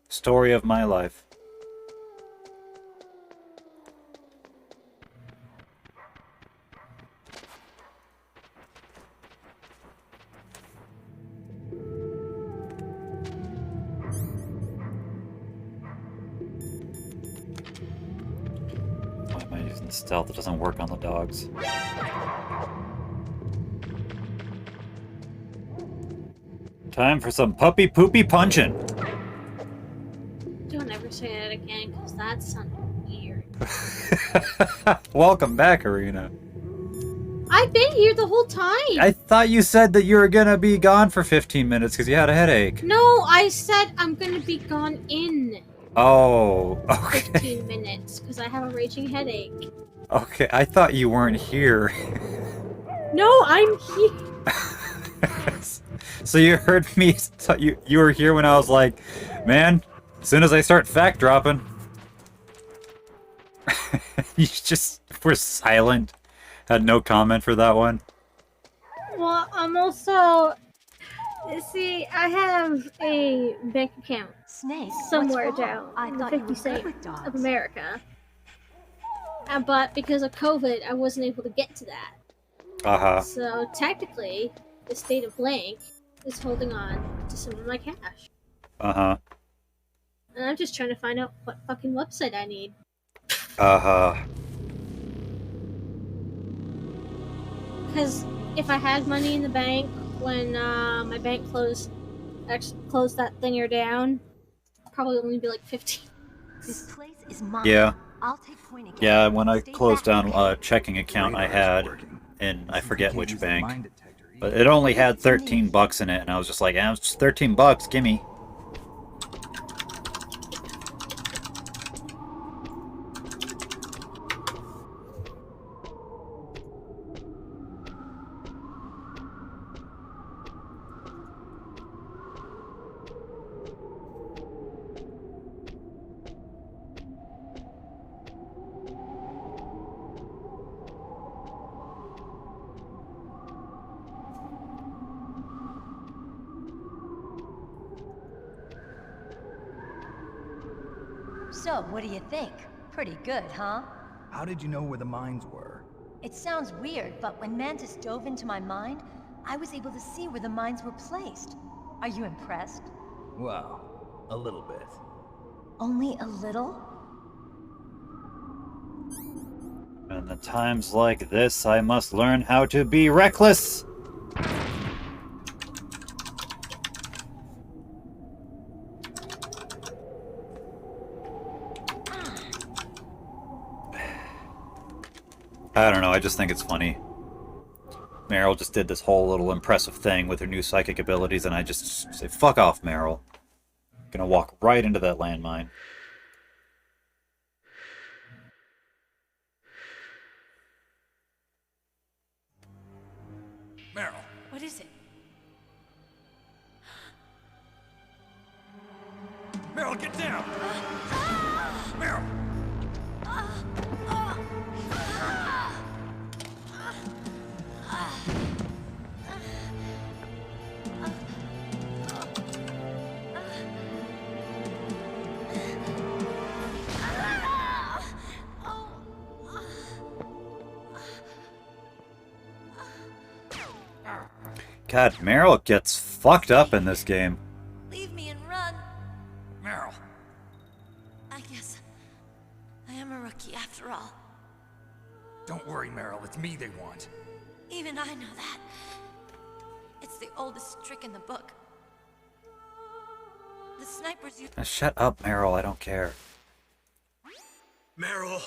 Speaker 1: Story of my life. Why am I using stealth? It doesn't work on the dogs. Time for some puppy poopy punching.
Speaker 6: Don't ever say that again, because that sounded weird.
Speaker 1: Welcome back, Arena.
Speaker 6: I've been here the whole time!
Speaker 1: I thought you said that you were gonna be gone for 15 minutes because you had a headache.
Speaker 6: No, I said I'm gonna be gone in
Speaker 1: Oh, okay.
Speaker 6: 15 minutes, because I have a raging headache.
Speaker 1: Okay, I thought you weren't here.
Speaker 6: No, I'm here!
Speaker 1: So you heard me, you were here when I was like, man, as soon as I start fact dropping. You just were silent. Had no comment for that one.
Speaker 6: Well, I'm also... See, I have a bank account somewhere down in the 50 states of America. But because of COVID, I wasn't able to get to that.
Speaker 1: Uh-huh.
Speaker 6: So technically, the state of blank is holding on to some of my cash.
Speaker 1: Uh-huh.
Speaker 6: And I'm just trying to find out what fucking website I need.
Speaker 1: Uh-huh.
Speaker 6: Because if I had money in the bank when my bank closed that thinger down, probably only be like 15.
Speaker 18: This place is mine.
Speaker 1: Yeah.
Speaker 18: I'll take point again.
Speaker 1: Yeah, when I closed down a checking account I had in, I forget which bank, but it only had 13 bucks in it, and I was just like, it's just 13 bucks, gimme.
Speaker 18: So, what do you think? Pretty good, huh?
Speaker 8: How did you know where the mines were?
Speaker 18: It sounds weird, but when Mantis dove into my mind, I was able to see where the mines were placed. Are you impressed?
Speaker 8: Well, a little bit.
Speaker 18: Only a little?
Speaker 1: And at times like this, I must learn how to be reckless! I don't know, I just think it's funny. Meryl just did this whole little impressive thing with her new psychic abilities, and I just say, fuck off, Meryl. Gonna walk right into that landmine.
Speaker 8: Meryl.
Speaker 12: What is it?
Speaker 8: Meryl, get down! Meryl!
Speaker 1: God, Meryl gets fucked up in this game.
Speaker 18: Leave me and run.
Speaker 8: Meryl.
Speaker 18: I guess I am a rookie after all.
Speaker 8: Don't worry, Meryl. It's me they want.
Speaker 18: Even I know that. It's the oldest trick in the book. The snipers use...
Speaker 1: Shut up, Meryl. I don't care.
Speaker 2: Meryl!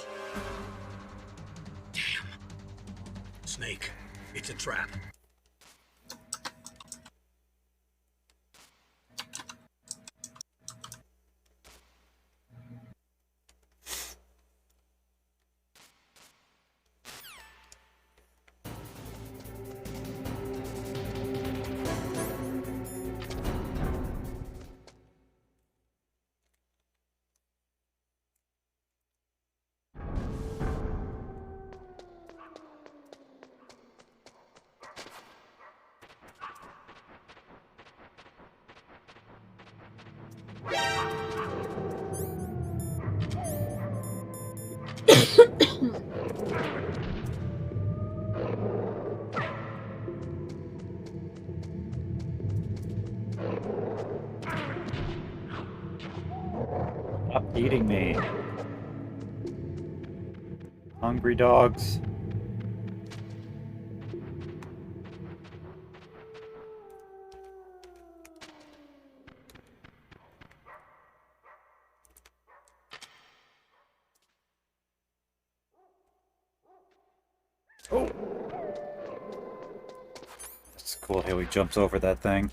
Speaker 2: Damn. Snake, it's a trap.
Speaker 1: Stop eating me. Hungry dogs. Oh! It's cool how he jumps over that thing.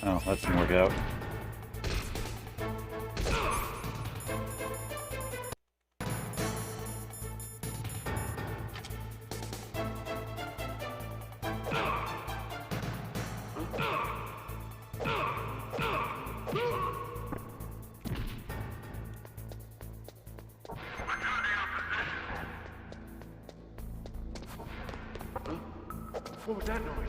Speaker 1: Oh, that didn't work out.
Speaker 19: What was that noise?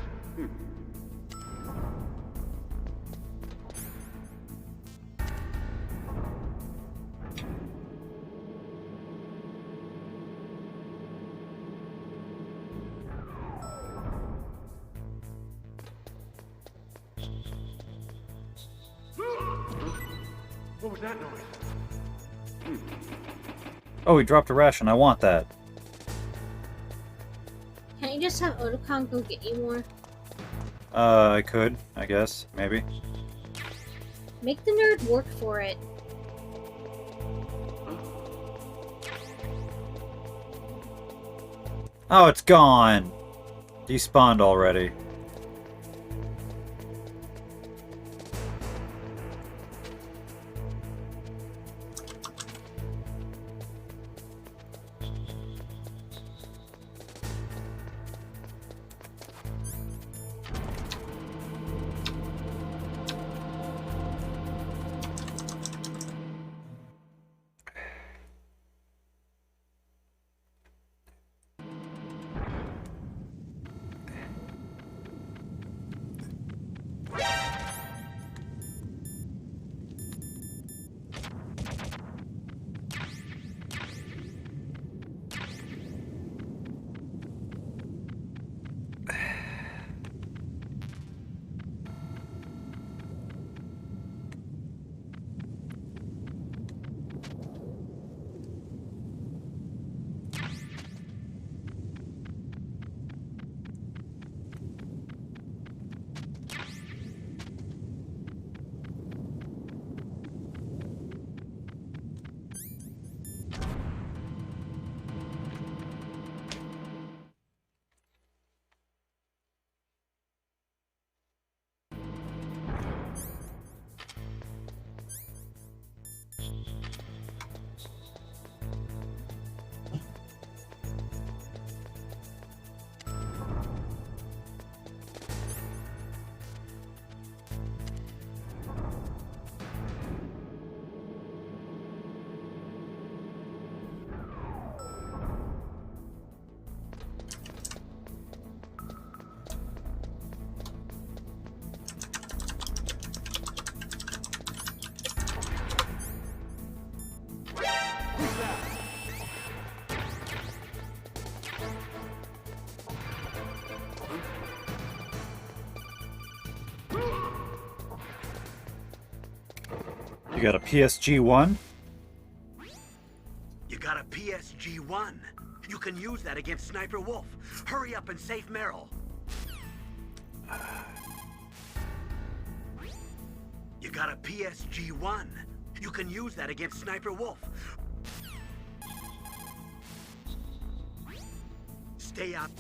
Speaker 19: What was that noise?
Speaker 1: Oh, he dropped a ration. I want that.
Speaker 6: Can't you just have Otacon go get you more?
Speaker 1: I could, I guess. Maybe.
Speaker 6: Make the nerd work for it.
Speaker 1: Oh, it's gone! Despawned already. You got a PSG-1?
Speaker 15: You got a PSG-1. You can use that against Sniper Wolf. Hurry up and save Meryl. You got a PSG-1. You can use that against Sniper Wolf. Stay out.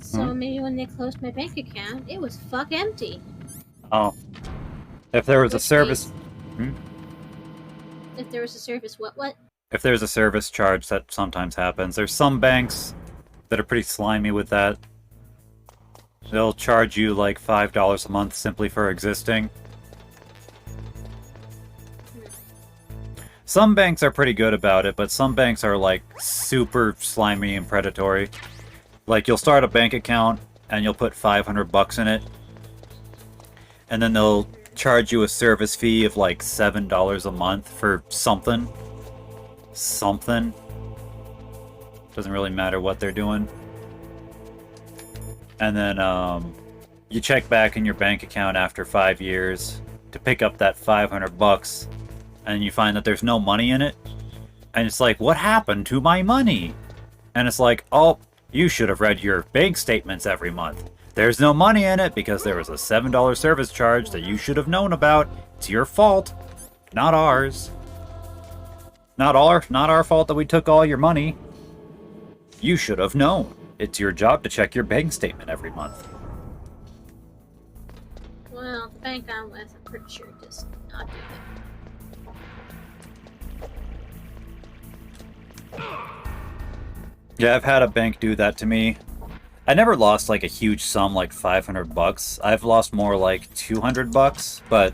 Speaker 6: So maybe when they closed my bank account, it was fuck empty.
Speaker 1: Oh. If there was a service...
Speaker 6: If there was a service, what?
Speaker 1: If there's a service charge, that sometimes happens. There's some banks that are pretty slimy with that. They'll charge you like $5 a month simply for existing. Some banks are pretty good about it, but some banks are like super slimy and predatory. Like you'll start a bank account and you'll put $500 in it, and then they'll charge you a service fee of like $7 a month for something. Doesn't really matter what they're doing. And then you check back in your bank account after 5 years to pick up that $500, and you find that there's no money in it. And it's like, what happened to my money? And it's like, oh, you should have read your bank statements every month. There's no money in it because there was a $7 service charge that you should have known about. It's your fault, not ours. Not our fault that we took all your money. You should have known. It's your job to check your bank statement every month.
Speaker 6: Well, the bank I'm with, I'm pretty sure does not do it.
Speaker 1: Yeah, I've had a bank do that to me. I never lost like a huge sum like $500. I've lost more like $200, but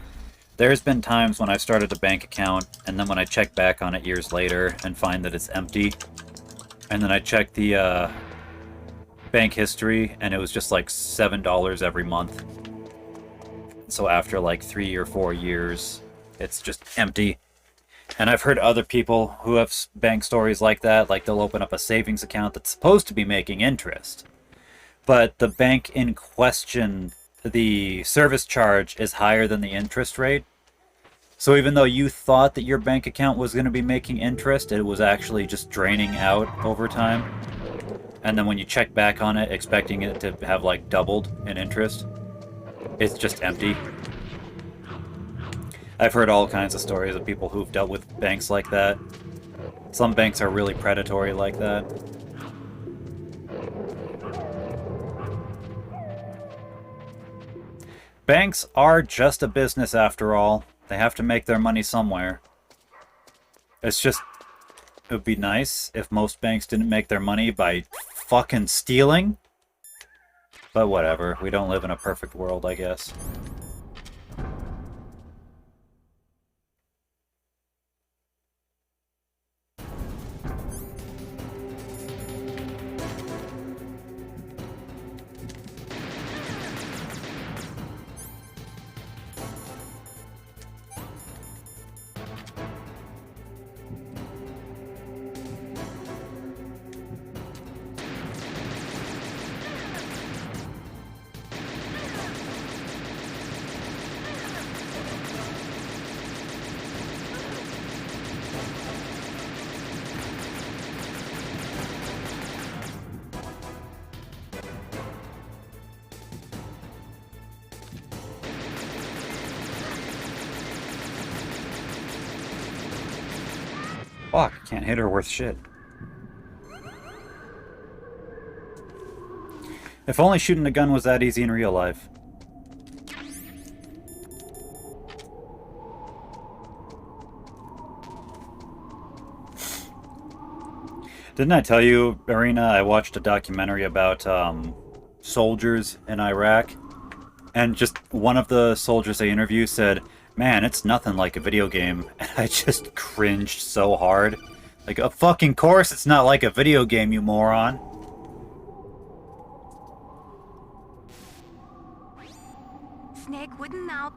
Speaker 1: there's been times when I've started a bank account and then when I check back on it years later and find that it's empty, and then I check the bank history and it was just like $7 every month. So after like 3 or 4 years, it's just empty. And I've heard other people who have bank stories like that, like they'll open up a savings account that's supposed to be making interest, but the bank in question, the service charge is higher than the interest rate. So even though you thought that your bank account was going to be making interest, it was actually just draining out over time. And then when you check back on it, expecting it to have like doubled in interest, it's just empty. I've heard all kinds of stories of people who've dealt with banks like that. Some banks are really predatory like that. Banks are just a business after all. They have to make their money somewhere. It's just, it would be nice if most banks didn't make their money by fucking stealing. But whatever, we don't live in a perfect world, I guess. Fuck, can't hit her worth shit. If only shooting a gun was that easy in real life. Didn't I tell you, Arena, I watched a documentary about soldiers in Iraq, and just one of the soldiers they interviewed said, "Man, it's nothing like a video game." And I just cringed so hard. Like, of fucking course it's not like a video game, you moron.
Speaker 7: Snake wouldn't now.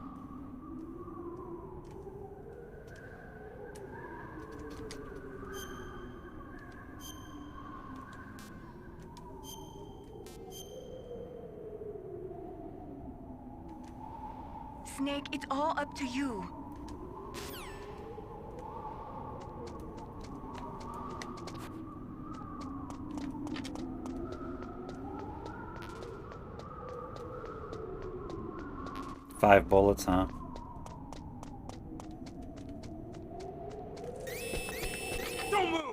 Speaker 7: Snake, it's all up to you.
Speaker 1: Five bullets, huh?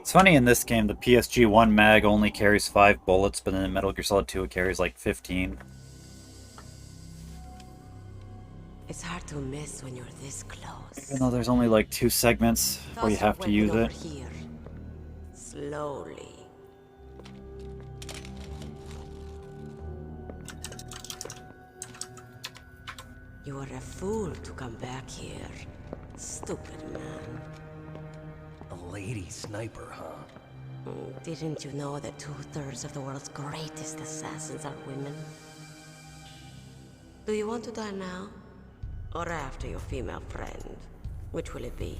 Speaker 1: It's funny in this game, the PSG-1 mag only carries 5 bullets, but in Metal Gear Solid 2 it carries like 15.
Speaker 21: It's hard to miss when you're this close.
Speaker 1: Even though there's only like 2 segments where you have to use it.
Speaker 21: Here. Slowly. You were a fool to come back here. Stupid man.
Speaker 15: A lady sniper, huh?
Speaker 21: Didn't you know that 2/3 of the world's greatest assassins are women? Do you want to die now? Or after your female friend? Which will it be?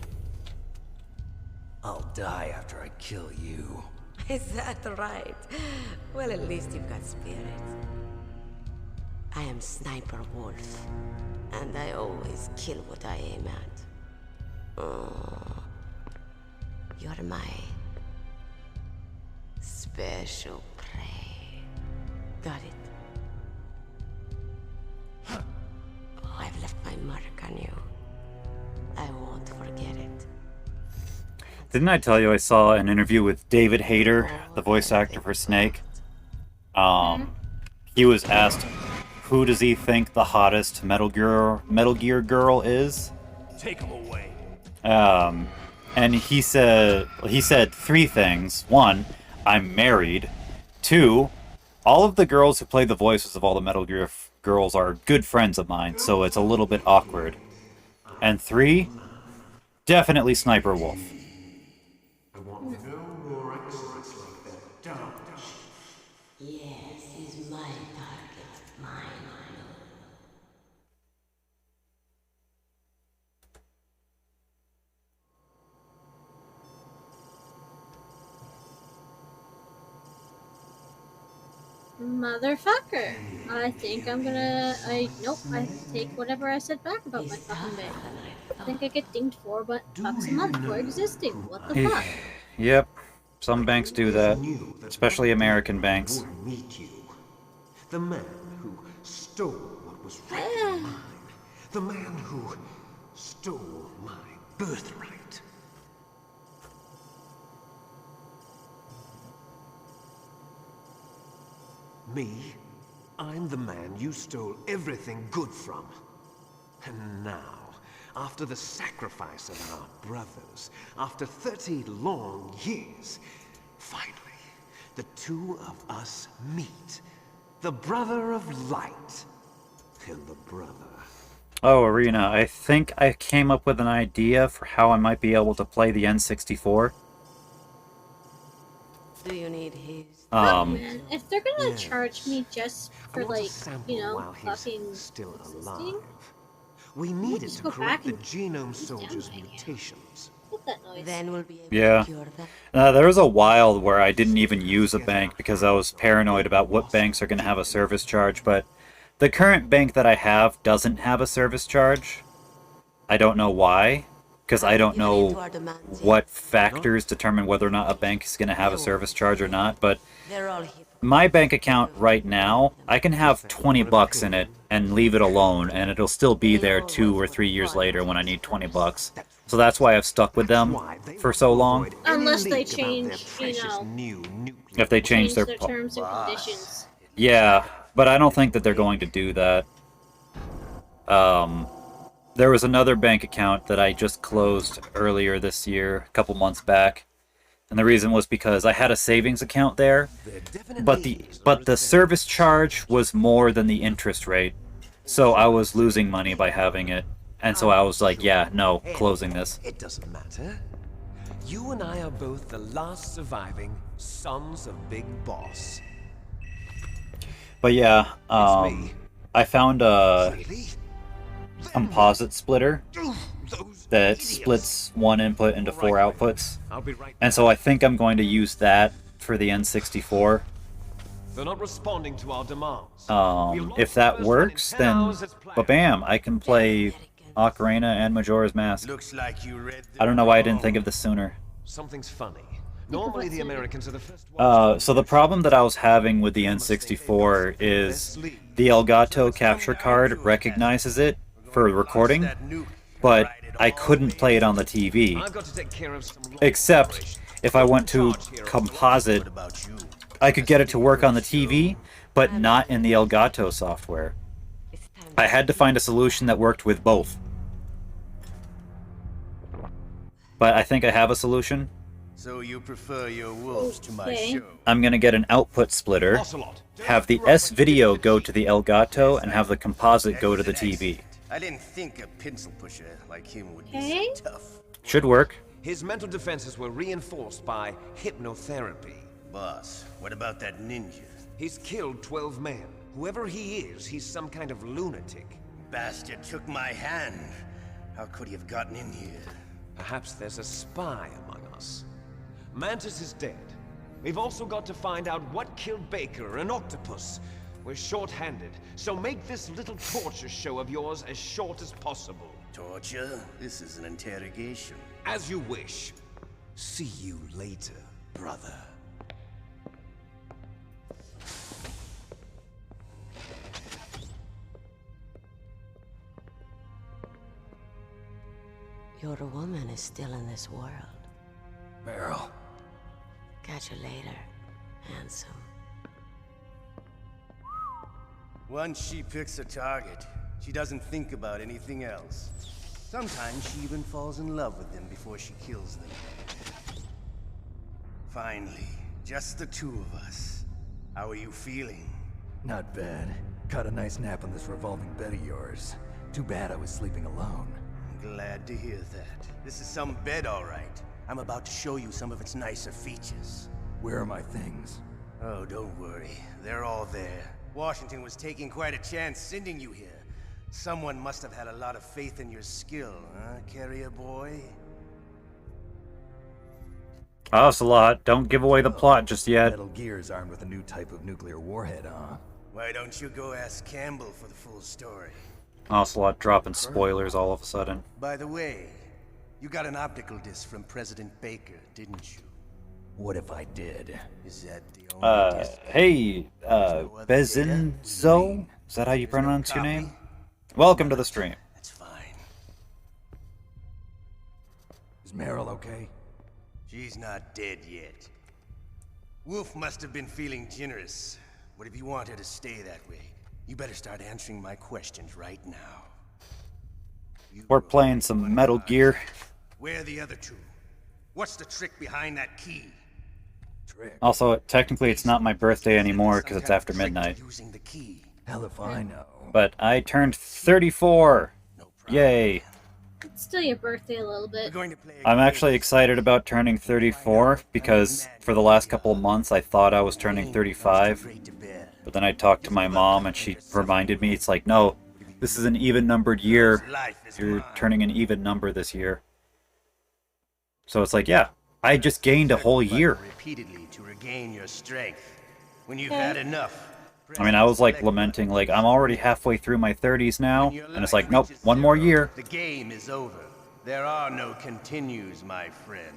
Speaker 15: I'll die after I kill you.
Speaker 21: Is that right? Well, at least you've got spirit. I am Sniper Wolf, and I always kill what I aim at. Oh, you're my special prey. Got it? Oh, I've left my mark on you. I won't forget it.
Speaker 1: Didn't I tell you I saw an interview with David Hayter, the voice actor for Snake? He was asked who does he think the hottest Metal Gear girl is?
Speaker 15: Take him away.
Speaker 1: And he said 3 things. 1, I'm married. 2, all of the girls who play the voices of all the Metal Gear girls are good friends of mine, so it's a little bit awkward. And 3, definitely Sniper Wolf.
Speaker 5: I want no more excellence like that, don't you?
Speaker 21: Yes, he's my target. Mine.
Speaker 6: Motherfucker. I think I'm gonna... Nope, I take whatever I said back about my fucking bank. I think I get dinged $4 a month for existing. What the fuck?
Speaker 1: Yep, some banks do that, especially American banks.
Speaker 5: Meet you. The man who stole what was rightfully mine. The man who stole my birthright. Me? I'm the man you stole everything good from. And now, after the sacrifice of our brothers, after 30 long years, finally, the two of us meet. The brother of light and the brother.
Speaker 1: Oh, Arena, I think I came up with an idea for how I might be able to play the N64.
Speaker 21: Do you need his?
Speaker 6: Man, if they're gonna charge me just for fucking
Speaker 5: still
Speaker 6: existing,
Speaker 5: alive. We needed
Speaker 6: just
Speaker 5: to
Speaker 6: go
Speaker 5: correct
Speaker 6: back
Speaker 5: the
Speaker 6: and
Speaker 5: genome soldier's mutations.
Speaker 6: What that noise?
Speaker 21: Then we'll be able
Speaker 1: Yeah.
Speaker 21: to cure that.
Speaker 1: There was a while where I didn't even use a bank because I was paranoid about what banks are going to have a service charge, but the current bank that I have doesn't have a service charge. I don't know why, because I don't know what factors determine whether or not a bank is going to have a service charge or not, but my bank account right now, I can have 20 bucks in it and leave it alone, and it'll still be there 2 or 3 years later when I need 20 bucks. So that's why I've stuck with them for so long.
Speaker 6: Unless they change,
Speaker 1: If they change their
Speaker 6: terms and conditions.
Speaker 1: Yeah, but I don't think that they're going to do that. There was another bank account that I just closed earlier this year, a couple months back. And the reason was because I had a savings account there, but the service charge was more than the interest rate. So I was losing money by having it. And so I was like, yeah, no, closing this.
Speaker 5: It doesn't matter. You and I are both the last surviving sons of Big Boss.
Speaker 1: But yeah, I found a composite splitter that splits one input into 4 outputs. And so I think I'm going to use that for the N64.
Speaker 5: They're not responding to our demands.
Speaker 1: If that works, then bam, I can play Ocarina and Majora's Mask.
Speaker 15: Looks like you read
Speaker 1: I don't know why I didn't think of this sooner.
Speaker 5: Something's funny. Normally the Americans are the first
Speaker 1: So the problem that I was having with the N64 is the Elgato capture card recognizes it for recording, but I couldn't play it on the TV. Except if I went to composite, I could get it to work on the TV, but not in the Elgato software. I had to find a solution that worked with both. But I think I have a solution.
Speaker 15: So you prefer your wolves to my show?
Speaker 1: I'm gonna get an output splitter, have the S-video go to the Elgato, and have the composite go to the TV.
Speaker 15: I didn't think a pencil pusher like him would be so tough.
Speaker 1: Should work.
Speaker 5: His mental defenses were reinforced by hypnotherapy.
Speaker 15: Boss, what about that ninja?
Speaker 5: He's killed 12 men. Whoever he is, he's some kind of lunatic.
Speaker 15: Bastard took my hand. How could he have gotten in here?
Speaker 5: Perhaps there's a spy among us. Mantis is dead. We've also got to find out what killed Baker and Octopus. We're short-handed, so make this little torture show of yours as short as possible.
Speaker 15: Torture? This is an interrogation.
Speaker 5: As you wish. See you later, brother.
Speaker 21: Your woman is still in this world.
Speaker 5: Meryl.
Speaker 21: Catch you later, handsome.
Speaker 9: Once she picks a target, she doesn't think about anything else. Sometimes she even falls in love with them before she kills them. Finally, just the two of us. How are you feeling?
Speaker 20: Not bad. Caught a nice nap on this revolving bed of yours. Too bad I was sleeping alone.
Speaker 9: I'm glad to hear that. This is some bed, all right. I'm about to show you some of its nicer features.
Speaker 20: Where are my things?
Speaker 9: Oh, don't worry. They're all there. Washington was taking quite a chance sending you here. Someone must have had a lot of faith in your skill, huh, carrier boy?
Speaker 1: Ocelot, don't give away the plot just yet.
Speaker 20: Metal Gear's armed with a new type of nuclear warhead, huh?
Speaker 9: Why don't you go ask Campbell for the full story?
Speaker 1: Ocelot dropping spoilers all of a sudden.
Speaker 9: By the way, you got an optical disc from President Baker, didn't you?
Speaker 20: What if I did?
Speaker 9: Is that the only disc?
Speaker 1: Hey, Bezinzo? Is that how you pronounce your name? Welcome to the stream.
Speaker 9: That's fine.
Speaker 20: Is Meryl okay?
Speaker 9: She's not dead yet. Wolf must have been feeling generous. But if you want her to stay that way, you better start answering my questions right now.
Speaker 1: We're playing some Metal Gear.
Speaker 9: Where are the other two? What's the trick behind that key?
Speaker 1: Also, technically it's not my birthday anymore because it's after midnight.
Speaker 20: Hell if I know.
Speaker 1: But I turned 34! Yay!
Speaker 6: It's still your birthday a little bit.
Speaker 1: I'm actually excited about turning 34 because for the last couple of months I thought I was turning 35. But then I talked to my mom and she reminded me, it's like, no, this is an even-numbered year. You're turning an even number this year. So it's like, yeah, I just gained a whole year.
Speaker 9: Repeatedly to regain your strength. When you've had enough.
Speaker 1: I mean, I was like lamenting, like, I'm already halfway through my 30s now, and it's like, nope, one more year.
Speaker 9: The game is over. There are no continues, my friend.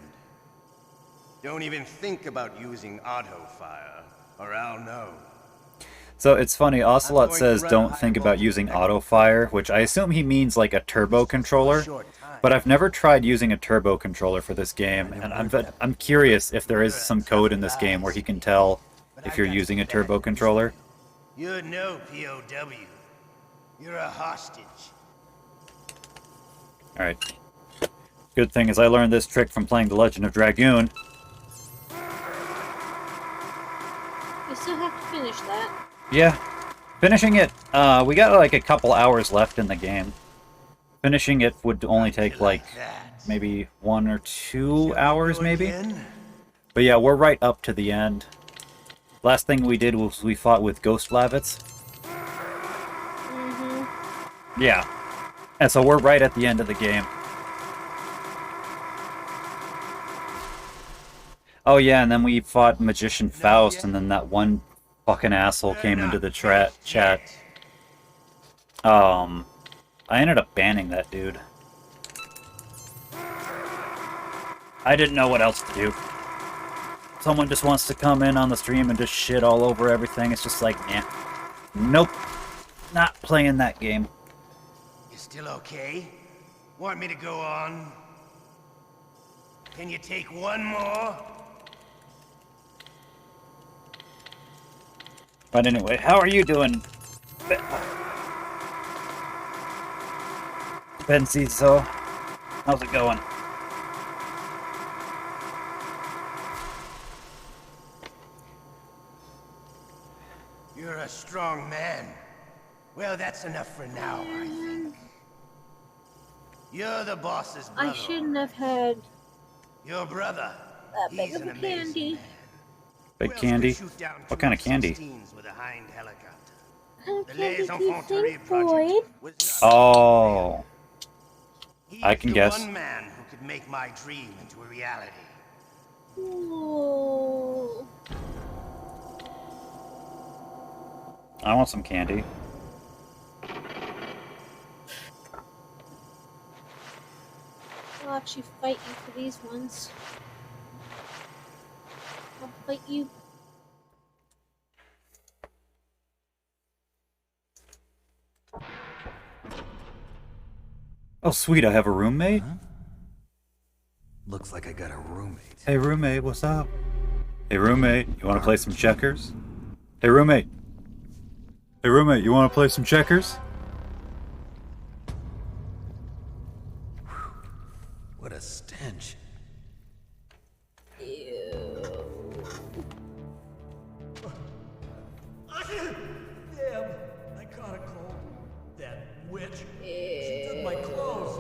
Speaker 9: Don't even think about using auto fire, or I'll know.
Speaker 1: So it's funny, Ocelot says don't think about using auto fire, which I assume he means like a turbo controller. But I've never tried using a turbo controller for this game, and I'm curious if there is some code in this game where he can tell if you're using a turbo controller.
Speaker 9: You're no POW. You're a hostage.
Speaker 1: Alright. Good thing is I learned this trick from playing The Legend of Dragoon.
Speaker 6: You still have to finish that.
Speaker 1: Yeah. Finishing it, we got like a couple hours left in the game. Finishing it would only take like maybe 1 or 2 hours maybe. But yeah, we're right up to the end. Last thing we did was we fought with Ghost Lavitz. Yeah. And so we're right at the end of the game. Oh yeah, and then we fought Magician Faust, and then that one fucking asshole came into the chat. I ended up banning that dude. I didn't know what else to do. Someone just wants to come in on the stream and just shit all over everything. It's just like, nah. Nope. Not playing that game.
Speaker 9: You still okay? Want me to go on? Can you take one more?
Speaker 1: But anyway, how are you doing? Bencizo? How's it going?
Speaker 9: You're a strong man. Well, that's enough for now, I think. You're the boss's brother.
Speaker 6: I shouldn't have had
Speaker 9: your brother.
Speaker 6: That big of a candy.
Speaker 1: Big candy? What kind of candy?
Speaker 6: What candy do you think, Boyd?
Speaker 1: Oh. I can guess.
Speaker 9: One man who could make my dream into a reality.
Speaker 6: Ooh.
Speaker 1: I want some candy.
Speaker 6: I'll actually fight you for these ones. I'll fight you.
Speaker 1: Oh sweet, I have a roommate?
Speaker 20: Huh? Looks like I got a roommate.
Speaker 1: Hey roommate, what's up? Hey roommate, you wanna play some checkers? Hey roommate. Hey roommate, you want to play some checkers?
Speaker 9: What a stench.
Speaker 8: Damn, I caught a cold. That witch. She took my clothes.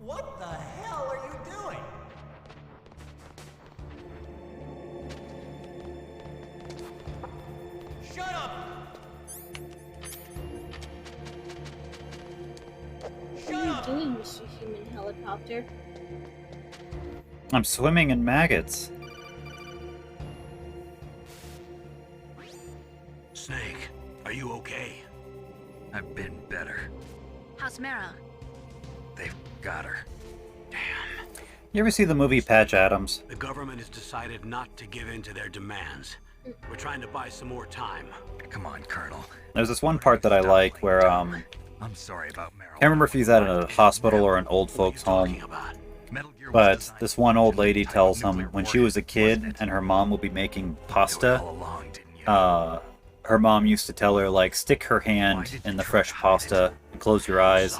Speaker 8: What the hell are you doing? Shut up!
Speaker 6: What are you doing, Mr. Human Helicopter?
Speaker 1: I'm swimming in maggots.
Speaker 2: Snake, are you okay?
Speaker 3: I've been better.
Speaker 12: How's Meryl?
Speaker 3: They've got her.
Speaker 1: You ever see the movie Patch Adams?
Speaker 2: The government has decided not to give in to their demands. We're trying to buy some more time.
Speaker 3: Come on, Colonel.
Speaker 1: There's this one part that I like where,
Speaker 3: I'm sorry about Meryl.
Speaker 1: can't remember if he's at a hospital or an old folks home, but this one old lady tells him when she was a kid and her mom would be making pasta, her mom used to tell her, like, stick her hand in the fresh pasta and close your eyes.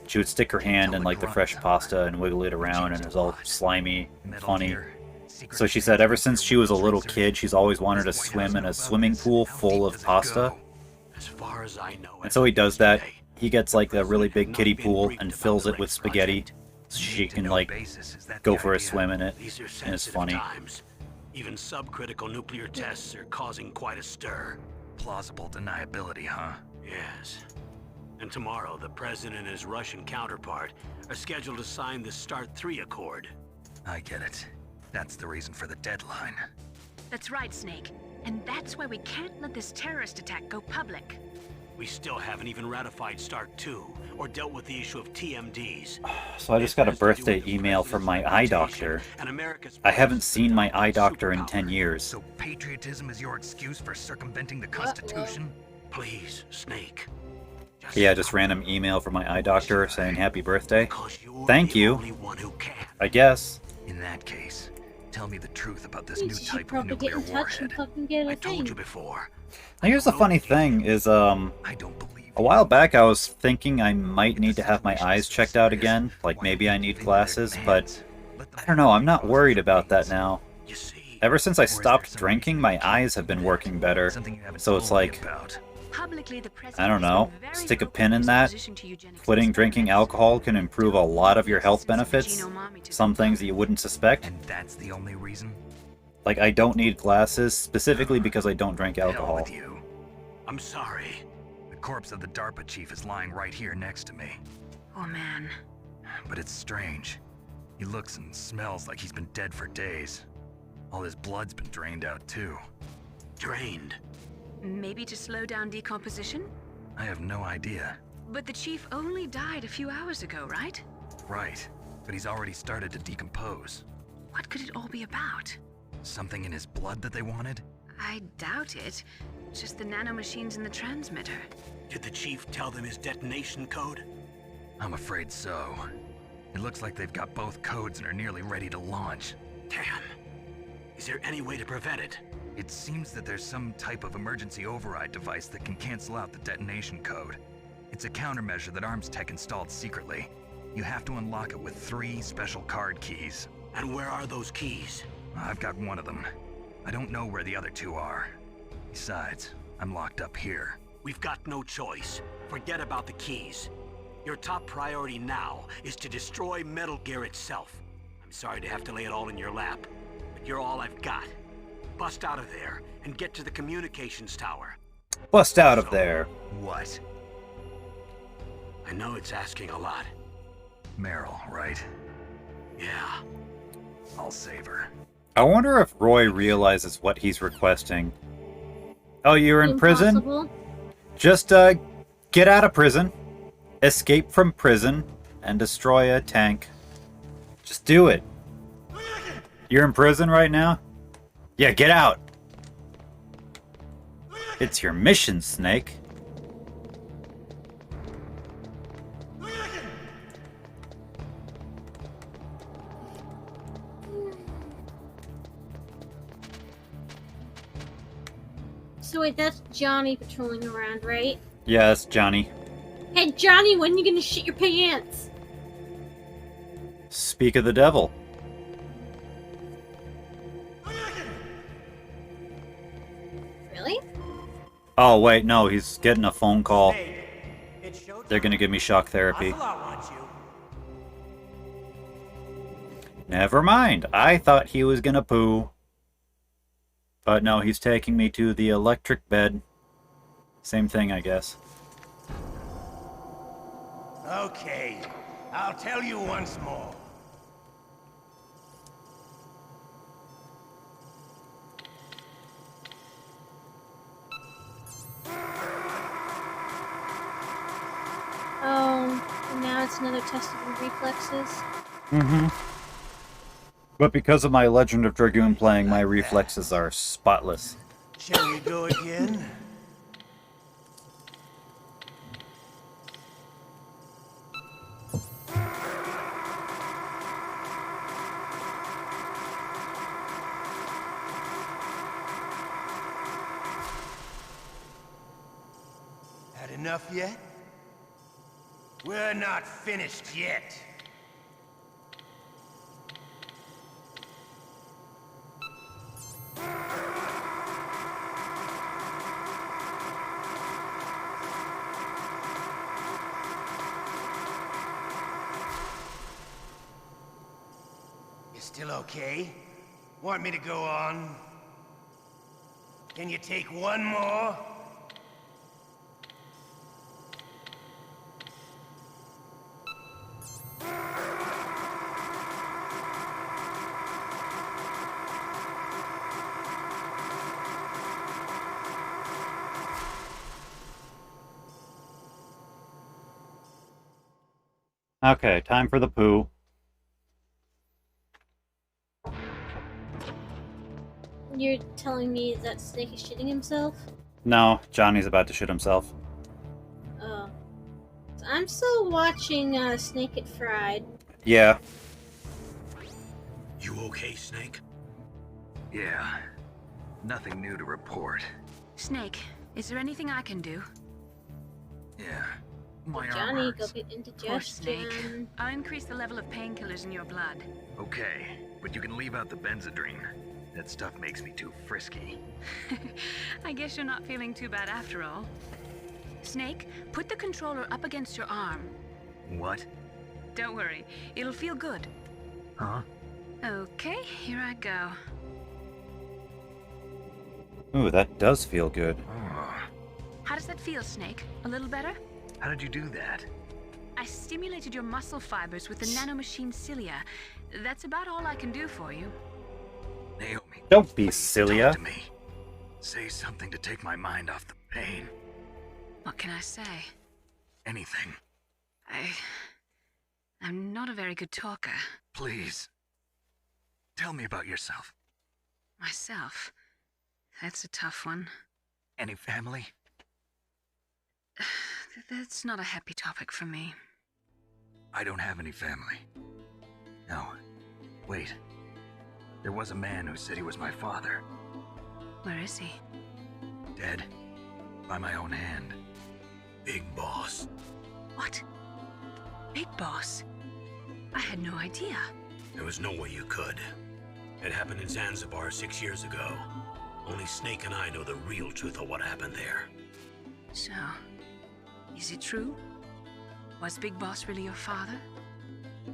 Speaker 1: She would stick her hand in, like, the fresh pasta and wiggle it around, and it was all slimy and funny. So she said ever since she was a little kid, she's always wanted to swim in a swimming pool full of pasta.
Speaker 2: As far as I know,
Speaker 1: And so he does that. He gets, like, a really big kiddie pool and fills it with spaghetti so she can, like, go for a swim in it.
Speaker 2: these are
Speaker 1: And it's
Speaker 2: sensitive
Speaker 1: funny.
Speaker 2: times. Even subcritical nuclear tests are causing quite a stir.
Speaker 3: Plausible deniability, huh?
Speaker 2: Yes. And tomorrow, the President and his Russian counterpart are scheduled to sign the START 3 Accord.
Speaker 3: I get it. That's the reason for the deadline.
Speaker 12: That's right, Snake. And that's why we can't let this terrorist attack go public.
Speaker 2: We still haven't even ratified START 2 or dealt with the issue of TMDs.
Speaker 1: So I just got a birthday email from my eye doctor. I haven't seen my eye doctor in 10 years.
Speaker 3: So patriotism is your excuse for circumventing the Constitution?
Speaker 2: Please, Snake.
Speaker 1: Yeah, just random email from my eye doctor saying happy birthday. Thank you. I guess.
Speaker 3: In that case, tell me the truth about this
Speaker 6: You
Speaker 3: new
Speaker 6: should
Speaker 3: type of
Speaker 6: probably get
Speaker 3: nuclear
Speaker 6: in touch and
Speaker 3: warhead.
Speaker 6: fucking get a
Speaker 2: I told
Speaker 6: thing.
Speaker 2: you before.
Speaker 1: Now here's the funny thing is, a while back I was thinking I might need to have my eyes checked out again. Like maybe I need glasses, but I don't know, I'm not worried about that now. Ever since I stopped drinking, my eyes have been working better. So it's like,
Speaker 12: Publicly, the
Speaker 1: I don't know, stick a pin in that. Quitting drinking alcohol can improve a lot of your health benefits. Some things that you wouldn't suspect.
Speaker 3: And that's the only reason?
Speaker 1: Like, I don't need glasses, specifically because I don't drink
Speaker 3: Hell
Speaker 1: alcohol.
Speaker 3: with you.
Speaker 2: I'm sorry.
Speaker 3: The corpse of the DARPA chief is lying right here next to me.
Speaker 12: Oh man.
Speaker 3: But it's strange. He looks and smells like he's been dead for days. All his blood's been drained out too.
Speaker 2: Drained?
Speaker 12: Maybe to slow down decomposition?
Speaker 3: I have no idea.
Speaker 12: But the chief only died a few hours ago, right?
Speaker 3: Right, but he's already started to decompose.
Speaker 12: What could it all be about?
Speaker 3: Something in his blood that they wanted?
Speaker 12: I doubt it. Just the nanomachines in the transmitter.
Speaker 2: Did the chief tell them his detonation code?
Speaker 3: I'm afraid so. It looks like they've got both codes and are nearly ready to launch.
Speaker 2: Damn. Is there any way to prevent it?
Speaker 3: It seems that there's some type of emergency override device that can cancel out the detonation code. It's a countermeasure that Arms Tech installed secretly. You have to unlock it with 3 special card keys.
Speaker 2: And where are those keys?
Speaker 3: I've got one of them. I don't know where the other 2 are. Besides, I'm locked up here.
Speaker 2: We've got no choice. Forget about the keys. Your top priority now is to destroy Metal Gear itself. I'm sorry to have to lay it all in your lap, but you're all I've got. Bust out of there and get to the communications tower.
Speaker 1: Bust out of there.
Speaker 3: What?
Speaker 2: I know it's asking a lot.
Speaker 3: Meryl, right?
Speaker 2: Yeah.
Speaker 3: I'll save her.
Speaker 1: I wonder if Roy realizes what he's requesting. Oh, you're in prison?
Speaker 6: Impossible.
Speaker 1: Just, get out of prison, escape from prison, and destroy a tank. Just do it. You're in prison right now? Yeah, get out! It's your mission, Snake.
Speaker 6: So wait, that's Johnny patrolling around, right?
Speaker 1: Yeah, it's Johnny.
Speaker 6: Hey, Johnny, when are you gonna shit your pants?
Speaker 1: Speak of the devil.
Speaker 6: Really?
Speaker 1: Oh, wait, no, he's getting a phone call. They're gonna give me shock therapy. Never mind. I thought he was gonna poo. But no, he's taking me to the electric bed. Same thing, I guess.
Speaker 9: Okay, I'll tell you once more.
Speaker 6: Oh, and now it's another test of reflexes.
Speaker 1: Mm-hmm. But because of my Legend of Dragoon playing, my reflexes are spotless.
Speaker 9: Shall we go again? Had enough yet? We're not finished yet. You still okay? Want me to go on? Can you take one more?
Speaker 1: Okay, time for the poo.
Speaker 6: You're telling me that Snake is shitting himself?
Speaker 1: No, Johnny's about to shit himself.
Speaker 6: Oh. So I'm still watching Snake Get Fried.
Speaker 1: Yeah.
Speaker 15: You okay, Snake?
Speaker 3: Yeah. Nothing new to report.
Speaker 12: Snake, is there anything I can do?
Speaker 3: Yeah. My arm
Speaker 6: Johnny,
Speaker 3: hurts.
Speaker 6: go get indigestion.
Speaker 12: Poor Snake. I'll increase the level of painkillers in your blood.
Speaker 3: Okay, but you can leave out the Benzedrine. That stuff makes me too frisky.
Speaker 12: I guess you're not feeling too bad after all. Snake, put the controller up against your arm.
Speaker 3: What?
Speaker 12: Don't worry, it'll feel good.
Speaker 3: Huh?
Speaker 12: Okay, here I go.
Speaker 1: Ooh, that does feel good.
Speaker 12: How does that feel, Snake? A little better?
Speaker 3: How did you do that?
Speaker 12: I stimulated your muscle fibers with the nanomachine cilia. That's about all I can do for you.
Speaker 3: Naomi,
Speaker 1: Don't be Cilia.
Speaker 3: talk to me. Say something to take my mind off the pain.
Speaker 12: What can I say?
Speaker 3: Anything.
Speaker 12: I'm not a very good talker.
Speaker 3: Please. Tell me about yourself.
Speaker 12: Myself? That's a tough one.
Speaker 3: Any family?
Speaker 12: That's not a happy topic for me.
Speaker 3: I don't have any family. No. Wait. There was a man who said he was my father.
Speaker 12: Where is he?
Speaker 3: Dead. By my own hand.
Speaker 15: Big Boss.
Speaker 12: What? Big Boss? I had no idea.
Speaker 15: There was no way you could. It happened in Zanzibar 6 years ago. Only Snake and I know the real truth of what happened there.
Speaker 12: So, is it true? Was Big Boss really your father?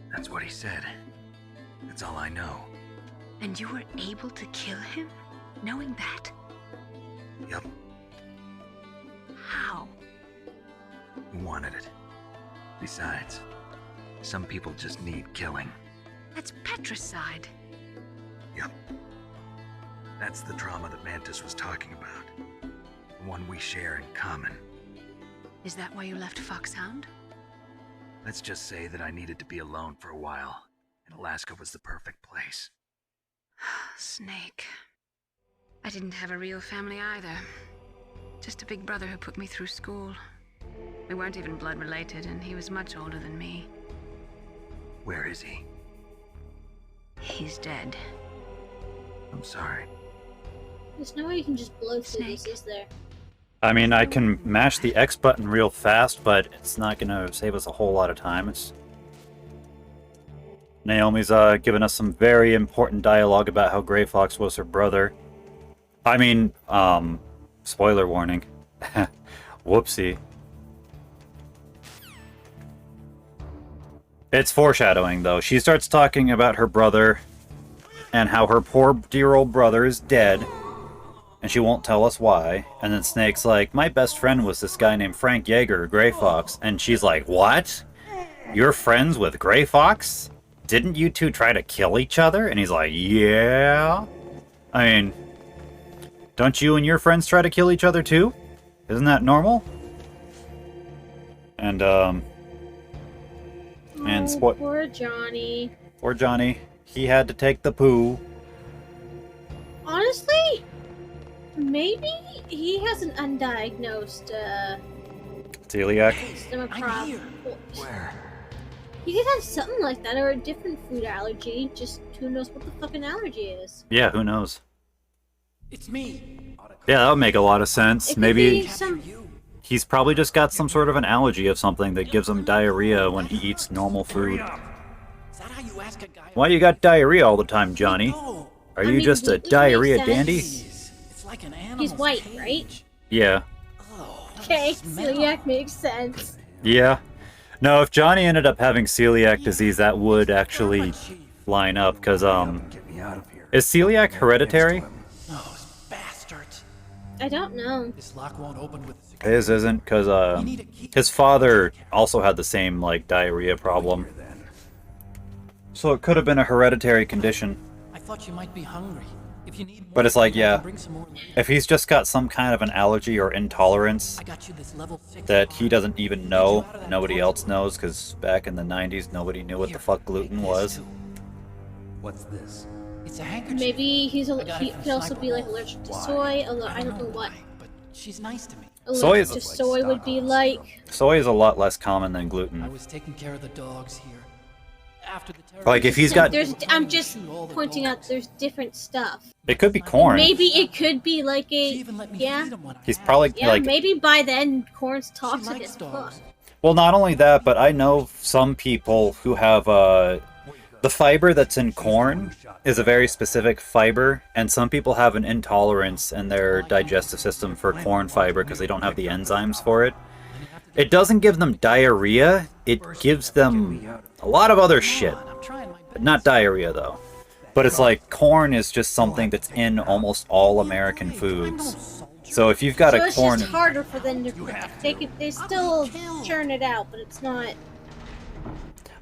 Speaker 3: That's what he said. That's all I know.
Speaker 12: And you were able to kill him, knowing that?
Speaker 3: Yep.
Speaker 12: How?
Speaker 3: He wanted it. Besides, some people just need killing.
Speaker 12: That's patricide.
Speaker 3: Yep. That's the trauma that Mantis was talking about. The one we share in common.
Speaker 12: Is that why you left Foxhound?
Speaker 3: Let's just say that I needed to be alone for a while, and Alaska was the perfect place.
Speaker 12: Snake. I didn't have a real family either. Just a big brother who put me through school. We weren't even blood related, and he was much older than me.
Speaker 3: Where is he?
Speaker 12: He's dead.
Speaker 3: I'm sorry.
Speaker 6: There's no way you can just blow through this, is there?
Speaker 1: I mean, I can mash the X button real fast, but it's not gonna save us a whole lot of time. It's... Naomi's given us some very important dialogue about how Grey Fox was her brother. I mean, spoiler warning. Whoopsie. It's foreshadowing, though. She starts talking about her brother and how her poor dear old brother is dead, and she won't tell us why. And then Snake's like, my best friend was this guy named Frank Yeager, Grey Fox. And she's like, what? You're friends with Grey Fox? Didn't you two try to kill each other? And he's like, yeah. I mean, don't you and your friends try to kill each other too? Isn't that normal? And
Speaker 6: poor Johnny.
Speaker 1: Poor Johnny. He had to take the poo.
Speaker 6: Honestly, maybe he has an undiagnosed
Speaker 1: Celiac?
Speaker 6: stomach problem.
Speaker 20: Where?
Speaker 6: He could have something like that, or a different food allergy. Just who knows what the fucking allergy is.
Speaker 1: Yeah, who knows?
Speaker 16: It's me.
Speaker 1: Yeah, that would make a lot of sense.
Speaker 6: It could
Speaker 1: Maybe
Speaker 6: be some...
Speaker 1: he's probably just got some sort of an allergy of something that gives him diarrhea when he eats normal food. Why you got diarrhea all the time, Johnny? Are you just a diarrhea dandy?
Speaker 6: He's white, right?
Speaker 1: Yeah.
Speaker 6: Okay, celiac makes sense.
Speaker 1: Yeah. No, if Johnny ended up having celiac disease, that would actually line up, because, is celiac hereditary?
Speaker 6: I don't know.
Speaker 16: This lock won't open with
Speaker 1: His isn't, because, his father also had the same, like, diarrhea problem. So it could have been a hereditary condition.
Speaker 16: I thought you might be hungry. If you need more,
Speaker 1: But it's like,
Speaker 16: I
Speaker 1: yeah,
Speaker 16: can bring some more later.
Speaker 1: if he's just got some kind of an allergy or intolerance
Speaker 16: I got you this level 6
Speaker 1: that he doesn't even know, nobody else knows, because back in the 90s, nobody knew what the fuck gluten was.
Speaker 20: What's this?
Speaker 16: It's a handkerchief.
Speaker 6: Maybe he could also be like allergic to soy, although I don't know what.
Speaker 16: She's nice to me.
Speaker 1: Soy
Speaker 6: Allergic to soy would be like.
Speaker 1: Soy is a lot less common than gluten.
Speaker 16: I was taking care of the dogs here. After the terror,
Speaker 1: Like, if he's got...
Speaker 6: I'm just pointing out there's different stuff.
Speaker 1: It could be corn.
Speaker 6: Maybe it could be like a. Yeah.
Speaker 1: He's probably,
Speaker 6: Yeah,
Speaker 1: like...
Speaker 6: maybe by then corn's toxic as fuck.
Speaker 1: Well, not only that, but I know some people who have, the fiber that's in corn is a very specific fiber, and some people have an intolerance in their digestive system for corn fiber because they don't have the enzymes for it. It doesn't give them diarrhea, it gives them a lot of other shit. Not diarrhea, though. But it's like, corn is just something that's in almost all American foods. So if you've got
Speaker 6: So
Speaker 1: a
Speaker 6: it's
Speaker 1: corn...
Speaker 6: just harder for them to. They still churn it out, but it's not.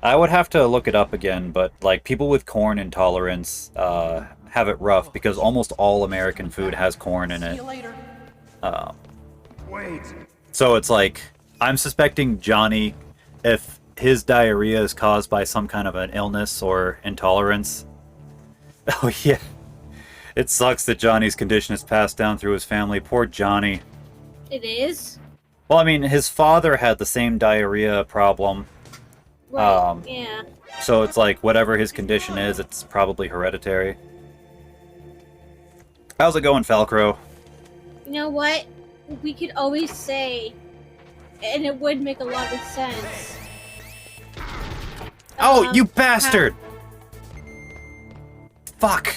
Speaker 1: I would have to look it up again, but like people with corn intolerance have it rough because almost all American food has corn in it. So it's like, I'm suspecting Johnny, if his diarrhea is caused by some kind of an illness or intolerance. Oh yeah. It sucks that Johnny's condition is passed down through his family. Poor Johnny.
Speaker 6: It is.
Speaker 1: Well, I mean, his father had the same diarrhea problem.
Speaker 6: Right. Yeah.
Speaker 1: So it's like, whatever his condition is, it's probably hereditary. How's it going, Falcro?
Speaker 6: You know what? We could always say, and it would make a lot of sense.
Speaker 1: Oh, you bastard! Fuck!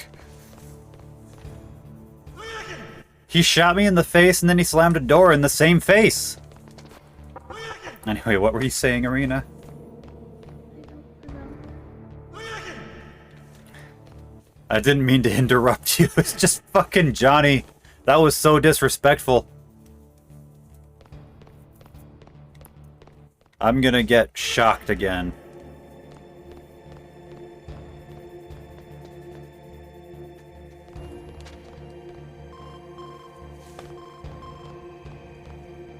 Speaker 1: He shot me in the face and then he slammed a door in the same face! Anyway, what were you saying, Arena? I didn't mean to interrupt you. It's just fucking Johnny. That was so disrespectful. I'm gonna get shocked again.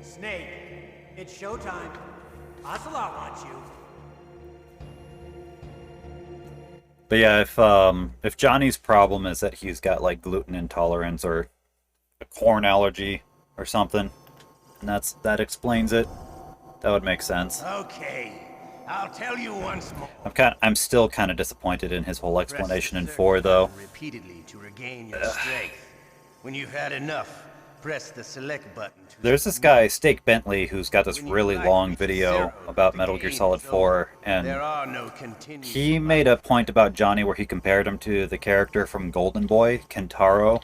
Speaker 4: Snake, it's showtime. Ocelot wants you.
Speaker 1: But yeah, if Johnny's problem is that he's got like gluten intolerance or a corn allergy or something, and that explains it, that would make sense.
Speaker 9: Okay, I'll tell you once more.
Speaker 1: I'm still kind of disappointed in his whole explanation in 4, though.
Speaker 9: Repeatedly to regain your strength. When you've had enough, press the select button.
Speaker 1: There's this guy, Steak Bentley, who's got this really long video about Metal Gear Solid 4, and he made a point about Johnny where he compared him to the character from Golden Boy, Kentaro.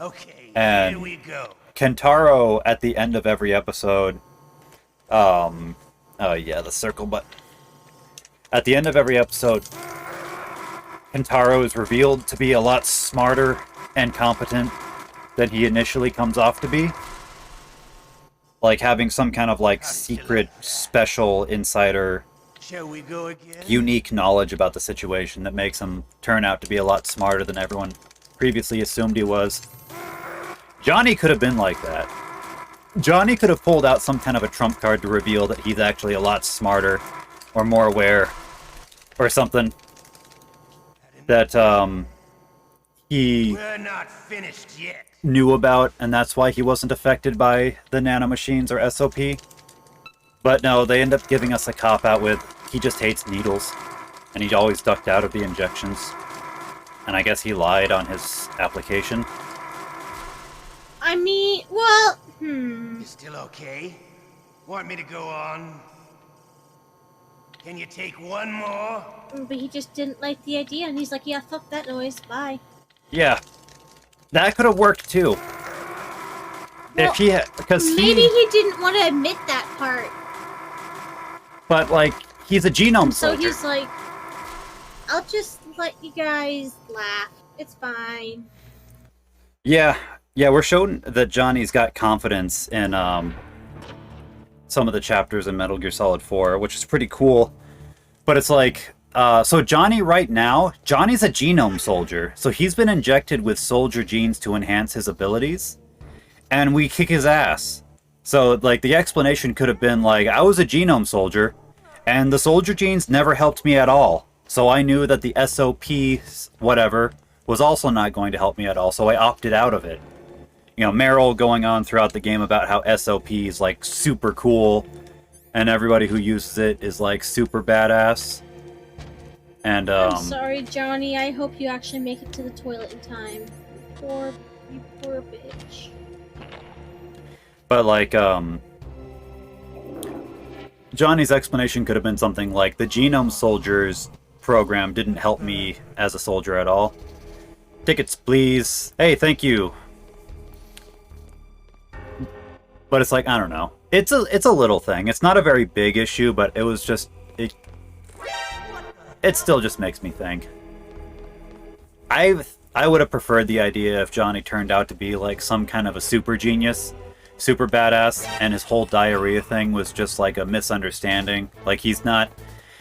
Speaker 9: Okay,
Speaker 1: and
Speaker 9: here we go.
Speaker 1: Kentaro, at the end of every episode, oh yeah, the circle button. At the end of every episode, Kentaro is revealed to be a lot smarter and competent than he initially comes off to be. Like having some kind of like secret, special, insider,
Speaker 9: Shall we go again?
Speaker 1: unique knowledge about the situation that makes him turn out to be a lot smarter than everyone previously assumed he was. Johnny could have been like that. Johnny could have pulled out some kind of a trump card to reveal that he's actually a lot smarter or more aware or something. That he
Speaker 9: We're not finished yet.
Speaker 1: knew about, and that's why he wasn't affected by the nanomachines or SOP. But no, they end up giving us a cop-out with, he just hates needles, and he always ducked out of the injections. And I guess he lied on his application.
Speaker 6: I mean, well,
Speaker 9: You still okay? Want me to go on? Can you take one more?
Speaker 6: But he just didn't like the idea, and he's like, yeah, fuck that noise, bye.
Speaker 1: Yeah. That could have worked too.
Speaker 6: Well,
Speaker 1: if he had, because
Speaker 6: maybe he didn't want to admit that part.
Speaker 1: But like, he's a genome
Speaker 6: So
Speaker 1: soldier.
Speaker 6: he's like, I'll just let you guys laugh. It's fine.
Speaker 1: Yeah, we're shown that Johnny's got confidence in some of the chapters in Metal Gear Solid 4, which is pretty cool. But it's like, so Johnny right now, Johnny's a genome soldier. So he's been injected with soldier genes to enhance his abilities. And we kick his ass. So, like, the explanation could have been like, I was a genome soldier, and the soldier genes never helped me at all. So I knew that the SOP, whatever, was also not going to help me at all, so I opted out of it. You know, Meryl going on throughout the game about how SOP is, like, super cool, and everybody who uses it is, like, super badass. And,
Speaker 6: I'm sorry, Johnny. I hope you actually make it to the toilet in time. You poor bitch.
Speaker 1: But, like, Johnny's explanation could have been something like, the Genome Soldiers program didn't help me as a soldier at all. Tickets, please. Hey, thank you. But it's like, I don't know. It's a little thing. It's not a very big issue, but it was just... It still just makes me think. I would have preferred the idea if Johnny turned out to be like some kind of a super genius, super badass, and his whole diarrhea thing was just like a misunderstanding. Like he's not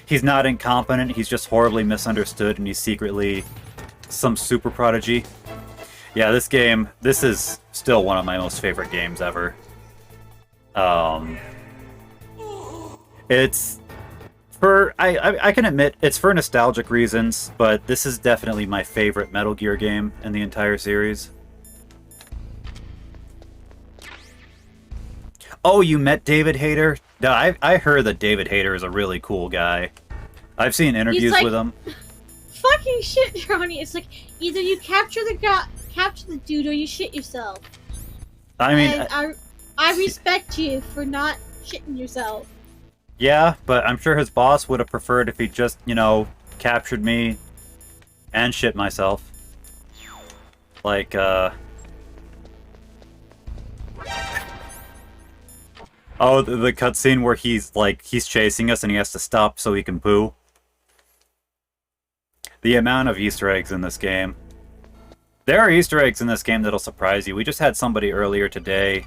Speaker 1: incompetent, he's just horribly misunderstood, and he's secretly some super prodigy. Yeah, this is still one of my most favorite games ever. It's for I can admit it's for nostalgic reasons, but this is definitely my favorite Metal Gear game in the entire series. Oh, you met David Hayter? No, I heard that David Hayter is a really cool guy. I've seen interviews
Speaker 6: like,
Speaker 1: with him.
Speaker 6: Fucking shit, Johnny. It's like either you capture the dude or you shit yourself.
Speaker 1: I mean,
Speaker 6: and I respect you for not shitting yourself.
Speaker 1: yeah, but I'm sure his boss would have preferred if he just, you know, captured me and shit myself. Like, oh, the cutscene where he's chasing us and he has to stop so he can poo. The amount of Easter eggs in this game. There are Easter eggs in this game that'll surprise you. We just had somebody earlier today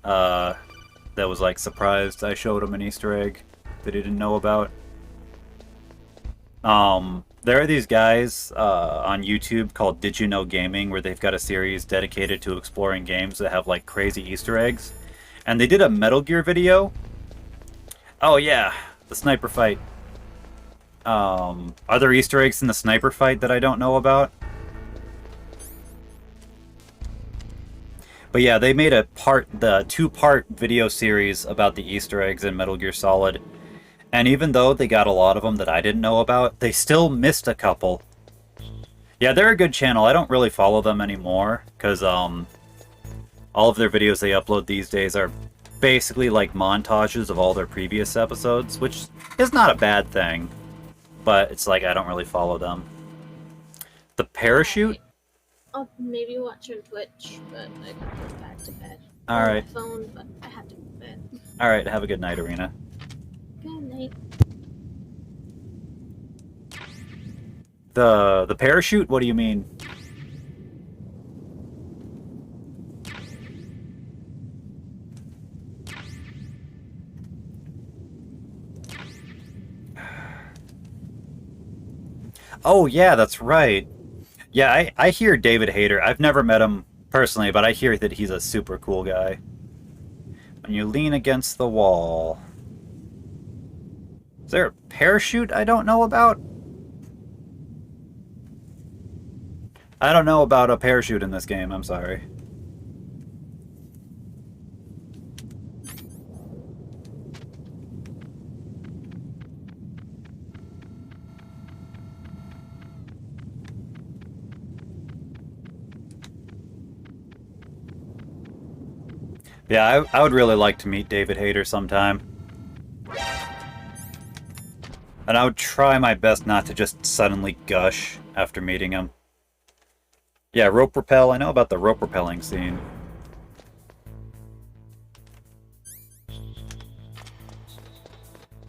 Speaker 1: that was like surprised I showed him an Easter egg that he didn't know about. There are these guys on YouTube called Did You Know Gaming, where they've got a series dedicated to exploring games that have like crazy Easter eggs. And they did a Metal Gear video. Oh yeah, the sniper fight. Are there Easter eggs in the sniper fight that I don't know about? But yeah, they made the two-part video series about the Easter eggs in Metal Gear Solid. And even though they got a lot of them that I didn't know about, they still missed a couple. Yeah, they're a good channel. I don't really follow them anymore, because, all of their videos they upload these days are basically like montages of all their previous episodes, which is not a bad thing, but it's like I don't really follow them. The Parachute?
Speaker 6: I'll maybe watch on Twitch, but I gotta go back to bed.
Speaker 1: All right.
Speaker 6: On my phone, but I have to go to bed.
Speaker 1: All right, have a good night, Arena.
Speaker 6: Good night.
Speaker 1: The Parachute? What do you mean? Oh, yeah, that's right. Yeah, I hear David Hayter. I've never met him personally, but I hear that he's a super cool guy. When you lean against the wall. Is there a parachute I don't know about? I don't know about a parachute in this game, I'm sorry. Yeah, I would really like to meet David Hayter sometime. And I would try my best not to just suddenly gush after meeting him. Yeah, rope rappel. I know about the rope rappelling scene.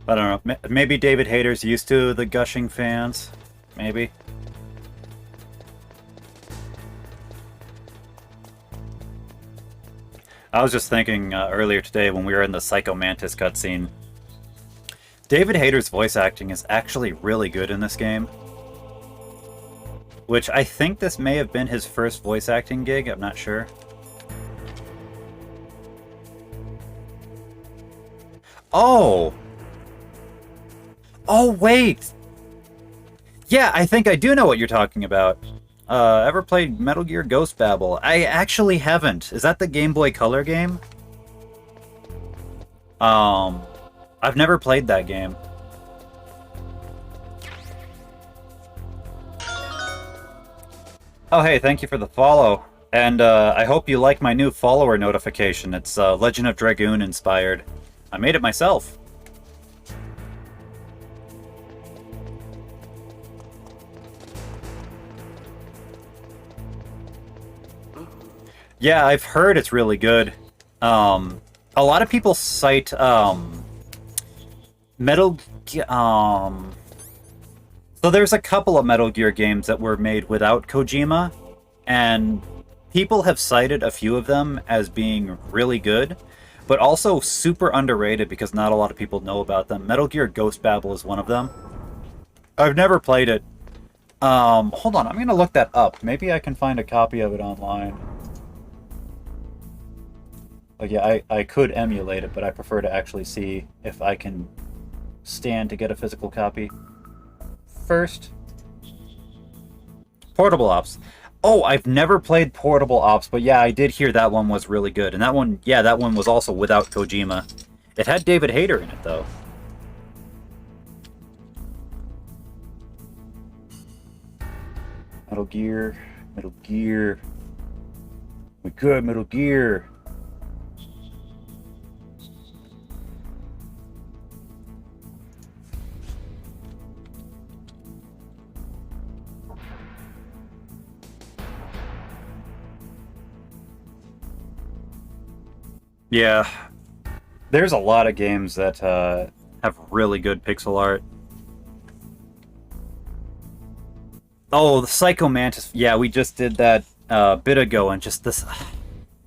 Speaker 1: I don't know. Maybe David Hayter's used to the gushing fans. Maybe. I was just thinking earlier today when we were in the Psycho Mantis cutscene. David Hayter's voice acting is actually really good in this game. Which I think this may have been his first voice acting gig, I'm not sure. Oh! Oh, wait! Yeah, I think I do know what you're talking about. Ever played Metal Gear Ghost Babel? I actually haven't. Is that the Game Boy Color game? I've never played that game. Oh, hey, thank you for the follow. And I hope you like my new follower notification. It's Legend of Dragoon inspired. I made it myself. Yeah, I've heard it's really good. A lot of people cite Metal Gear. So there's a couple of Metal Gear games that were made without Kojima, and people have cited a few of them as being really good, but also super underrated because not a lot of people know about them. Metal Gear Ghost Babel is one of them. I've never played it. Hold on, I'm gonna look that up. Maybe I can find a copy of it online. Like, yeah, I could emulate it, but I prefer to actually see if I can stand to get a physical copy. First, Portable Ops. Oh, I've never played Portable Ops, but yeah, I did hear that one was really good. And that one, yeah, that one was also without Kojima. It had David Hayter in it, though. Metal Gear, Metal Gear. We good, Metal Gear. Yeah, there's a lot of games that have really good pixel art. Oh, the Psycho Mantis. Yeah, we just did that a bit ago, and just this...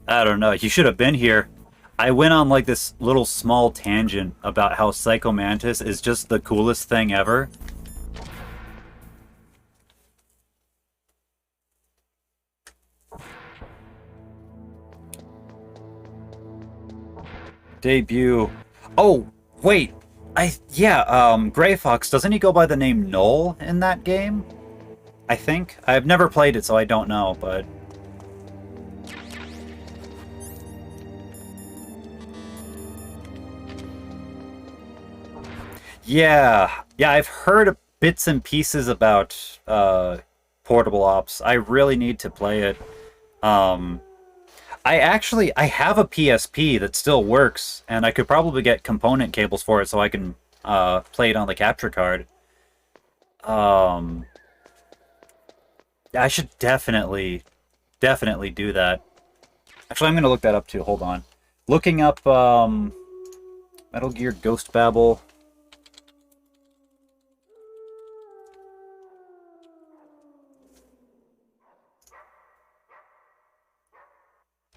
Speaker 1: I don't know, you should have been here. I went on like this little small tangent about how Psycho Mantis is just the coolest thing ever. Debut. Oh, wait. Gray Fox, doesn't he go by the name Noel in that game? I think. I've never played it, so I don't know, but... Yeah, I've heard bits and pieces about Portable Ops. I really need to play it. I have a PSP that still works, and I could probably get component cables for it so I can play it on the capture card. I should definitely do that. Actually, I'm going to look that up too. Hold on. Looking up Metal Gear Ghost Babel.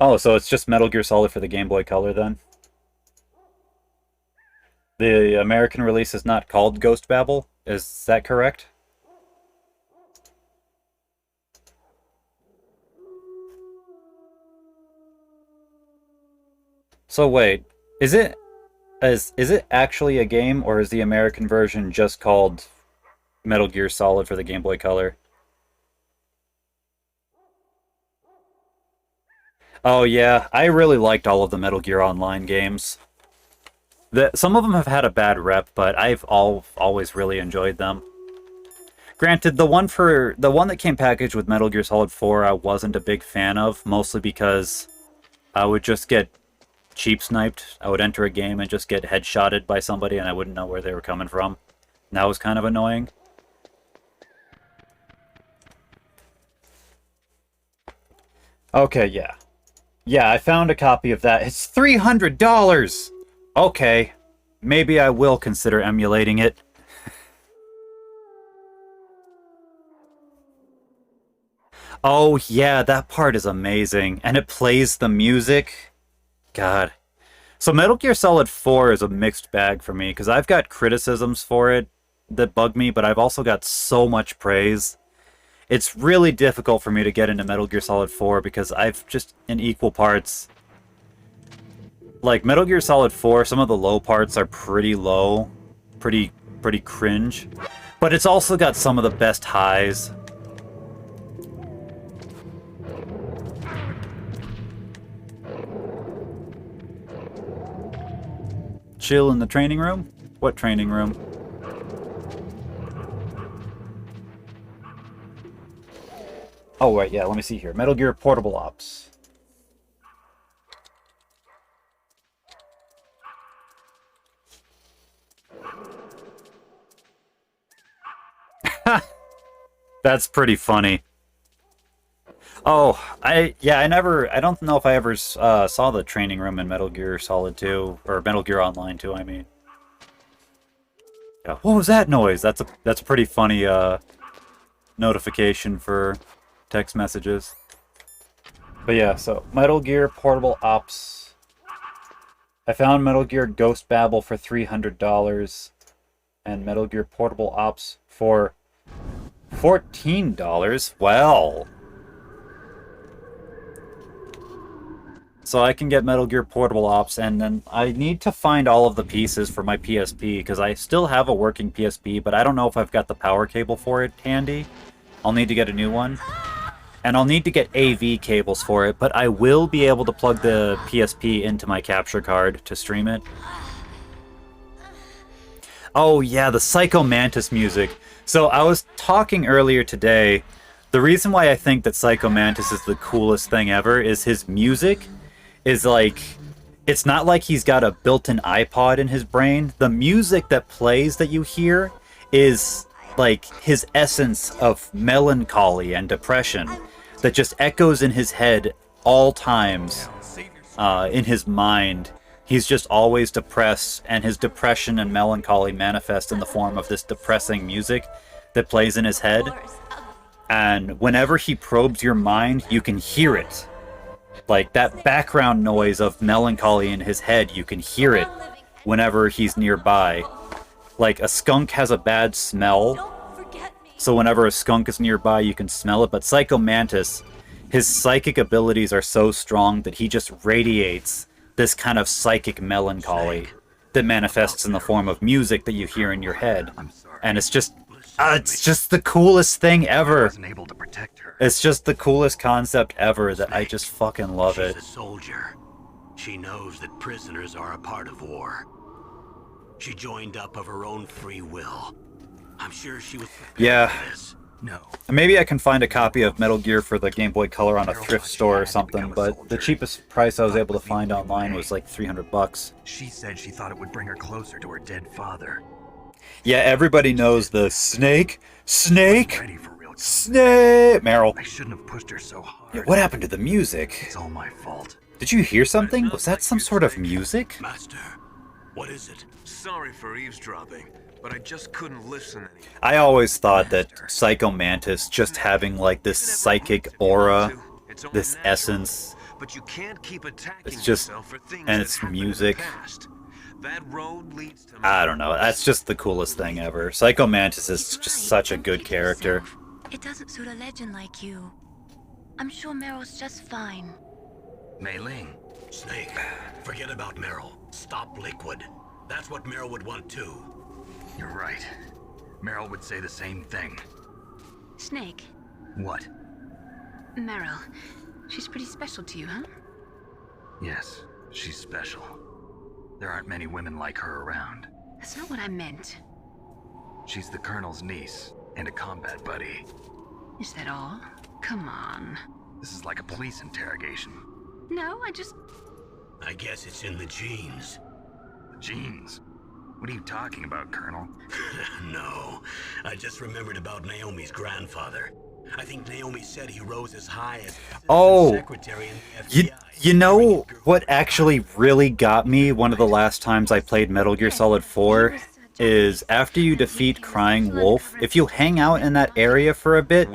Speaker 1: Oh, so it's just Metal Gear Solid for the Game Boy Color then? The American release is not called Ghost Babel? Is that correct? So wait, is it actually a game, or is the American version just called Metal Gear Solid for the Game Boy Color? Oh yeah, I really liked all of the Metal Gear Online games. Some of them have had a bad rep, but I've always really enjoyed them. Granted, the one that came packaged with Metal Gear Solid 4 I wasn't a big fan of, mostly because I would just get cheap sniped. I would enter a game and just get headshotted by somebody and I wouldn't know where they were coming from. And that was kind of annoying. Okay, yeah. Yeah, I found a copy of that. It's $300! Okay, maybe I will consider emulating it. Oh yeah, that part is amazing. And it plays the music. God. So Metal Gear Solid 4 is a mixed bag for me, because I've got criticisms for it that bug me, but I've also got so much praise. It's really difficult for me to get into Metal Gear Solid 4 because I've just, in equal parts... Like, Metal Gear Solid 4, some of the low parts are pretty low. Pretty cringe. But it's also got some of the best highs. Chill in the training room? What training room? Oh, wait, yeah, let me see here. Metal Gear Portable Ops. That's pretty funny. Oh, I don't know if I ever saw the training room in Metal Gear Solid 2, or Metal Gear Online 2, I mean. Yeah, what was that noise? That's a pretty funny notification for text messages. But yeah, so Metal Gear Portable Ops. I found Metal Gear Ghost Babel for $300 and Metal Gear Portable Ops for $14. Well, so I can get Metal Gear Portable Ops, and then I need to find all of the pieces for my PSP, because I still have a working PSP, but I don't know if I've got the power cable for it handy. I'll need to get a new one. And I'll need to get AV cables for it, but I will be able to plug the PSP into my capture card to stream it. Oh yeah, the Psycho Mantis music. So I was talking earlier today, the reason why I think that Psycho Mantis is the coolest thing ever is his music is like, it's not like he's got a built-in iPod in his brain. The music that plays that you hear is like his essence of melancholy and depression that just echoes in his head all times, in his mind. He's just always depressed, and his depression and melancholy manifest in the form of this depressing music that plays in his head. And whenever he probes your mind, you can hear it. Like, that background noise of melancholy in his head, you can hear it whenever he's nearby. Like, a skunk has a bad smell, so whenever a skunk is nearby, you can smell it. But Psycho Mantis, his psychic abilities are so strong that he just radiates this kind of psychic melancholy that manifests in the form of music that you hear in your head. And it's just the coolest thing ever. It's just the coolest concept ever that I just fucking love it.
Speaker 15: She's a soldier. She knows that prisoners are a part of war. She joined up of her own free will. I'm sure she was prepared for this.
Speaker 3: No.
Speaker 1: Maybe I can find a copy of Metal Gear for the Game Boy Color on a thrift store or something, but the cheapest price I was able to find online was like $300.
Speaker 3: She said she thought it would bring her closer to her dead father.
Speaker 1: Yeah, everybody knows the Snake, Snake, Meryl.
Speaker 3: I shouldn't have pushed her so hard.
Speaker 1: Yeah, what happened to the music?
Speaker 3: It's all my fault.
Speaker 1: Did you hear something? Was that some sort of music?
Speaker 15: Master, what is it?
Speaker 5: Sorry for eavesdropping, but I just couldn't listen anymore.
Speaker 1: I always thought that Psycho Mantis just having like this psychic aura, this essence,
Speaker 5: but you can't keep attacking
Speaker 1: it's just,
Speaker 5: yourself for things
Speaker 1: and
Speaker 5: that
Speaker 1: it's
Speaker 5: happened in the
Speaker 1: music.
Speaker 5: past. That road leads to
Speaker 1: I don't know, that's just the coolest thing ever. Psycho Mantis is just such a good character.
Speaker 11: It doesn't suit a legend like you. I'm sure Meryl's just fine.
Speaker 3: Mei Ling.
Speaker 15: Snake, forget about Meryl. Stop Liquid. That's what Meryl would want too.
Speaker 3: You're right. Meryl would say the same thing.
Speaker 12: Snake,
Speaker 3: What?
Speaker 12: Meryl. She's pretty special to you, huh?
Speaker 3: Yes, she's special. There aren't many women like her around.
Speaker 12: That's not what I meant.
Speaker 3: She's the Colonel's niece and a combat buddy.
Speaker 12: Is that all? Come on.
Speaker 3: This is like a police interrogation.
Speaker 12: No,
Speaker 15: I guess it's in the genes.
Speaker 3: Genes? What are you talking about, Colonel?
Speaker 15: No, I just remembered about Naomi's grandfather. I think Naomi said he rose as high as secretary in the FBI.
Speaker 1: You know what actually really got me one of the last times I played Metal Gear Solid 4 is after you defeat Crying Wolf, if you hang out in that area for a bit,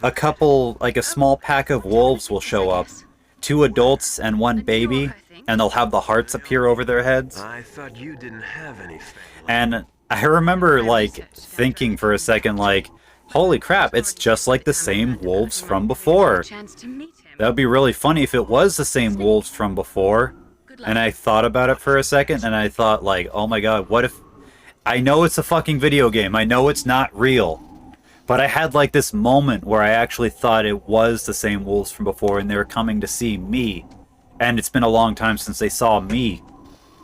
Speaker 1: a couple, like a small pack of wolves will show up. 2 adults and 1 baby, and they'll have the hearts appear over their heads.
Speaker 5: I thought you didn't have any family.
Speaker 1: And I remember, like, thinking for a second, like, holy crap, it's just like the same wolves from before. That would be really funny if it was the same wolves from before. And I thought about it for a second, and I thought, like, oh my god, what if... I know it's a fucking video game, I know it's not real. But I had, like, this moment where I actually thought it was the same wolves from before, and they were coming to see me. And it's been a long time since they saw me.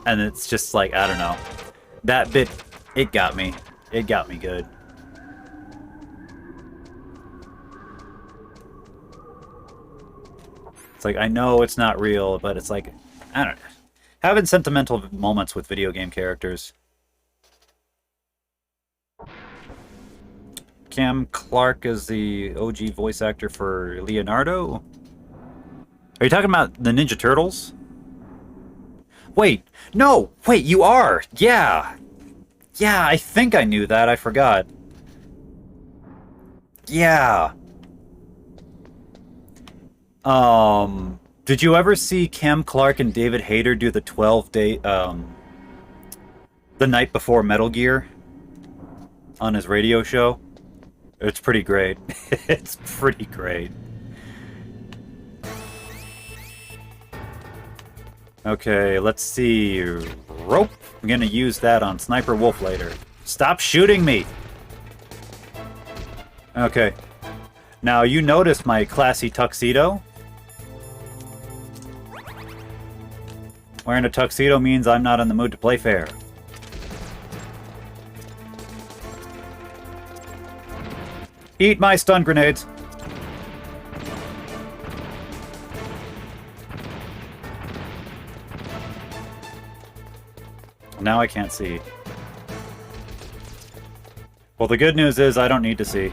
Speaker 1: And it's just like, I don't know. That bit, it got me. It got me good. It's like, I know it's not real, but it's like, I don't know. Having sentimental moments with video game characters. Cam Clark is the OG voice actor for Leonardo? Are you talking about the Ninja Turtles? Wait, no, wait, you are! Yeah! Yeah, I think I knew that, I forgot. Yeah. Did you ever see Cam Clark and David Hayter do the 12-day, the night before Metal Gear? On his radio show? It's pretty great. It's pretty great. Okay, let's see. Rope. I'm gonna use that on Sniper Wolf later. Stop shooting me! Okay. Now, you notice my classy tuxedo? Wearing a tuxedo means I'm not in the mood to play fair. Eat my stun grenades! Now I can't see. Well, the good news is I don't need to see.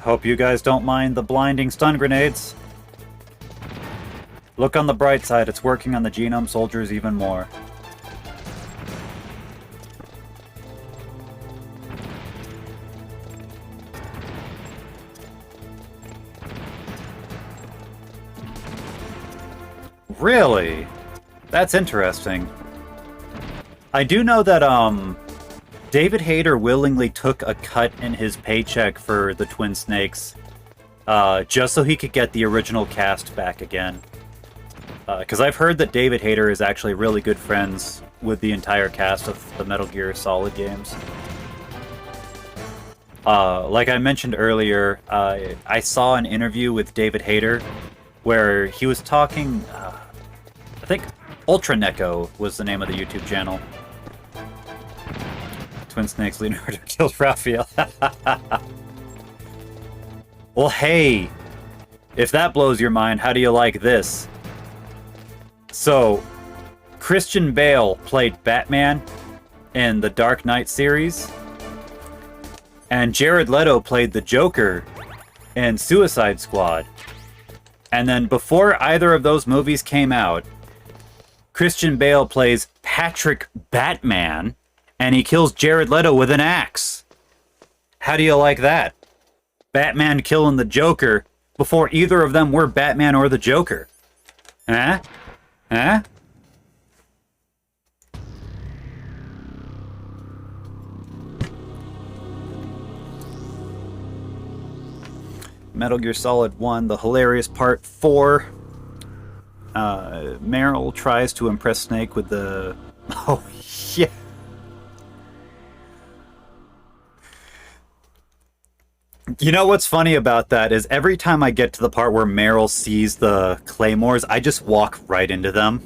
Speaker 1: Hope you guys don't mind the blinding stun grenades. Look on the bright side, it's working on the Genome soldiers even more. Really? That's interesting. I do know that, David Hayter willingly took a cut in his paycheck for the Twin Snakes, just so he could get the original cast back again. Because I've heard that David Hayter is actually really good friends with the entire cast of the Metal Gear Solid games. Like I mentioned earlier, I saw an interview with David Hayter where he was talking, I think Ultra Neko was the name of the YouTube channel. Twin Snakes, Leonardo killed Raphael. Well, hey, if that blows your mind, how do you like this? So, Christian Bale played Batman in the Dark Knight series, and Jared Leto played the Joker in Suicide Squad. And then before either of those movies came out, Christian Bale plays Patrick Batman, and he kills Jared Leto with an axe. How do you like that? Batman killing the Joker before either of them were Batman or the Joker. Huh? Huh? Metal Gear Solid 1, the hilarious part 4. Meryl tries to impress Snake with the... Oh, yeah. You know what's funny about that is every time I get to the part where Meryl sees the claymores, I just walk right into them.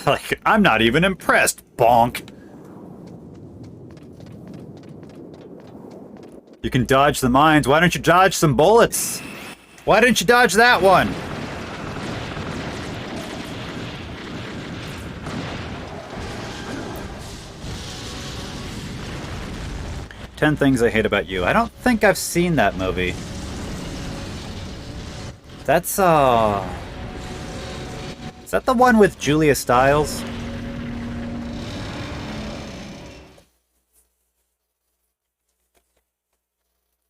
Speaker 1: Like, I'm not even impressed, bonk. You can dodge the mines. Why don't you dodge some bullets? Why didn't you dodge that one? Ten Things I Hate About You. I don't think I've seen that movie. That's, is that the one with Julia Stiles?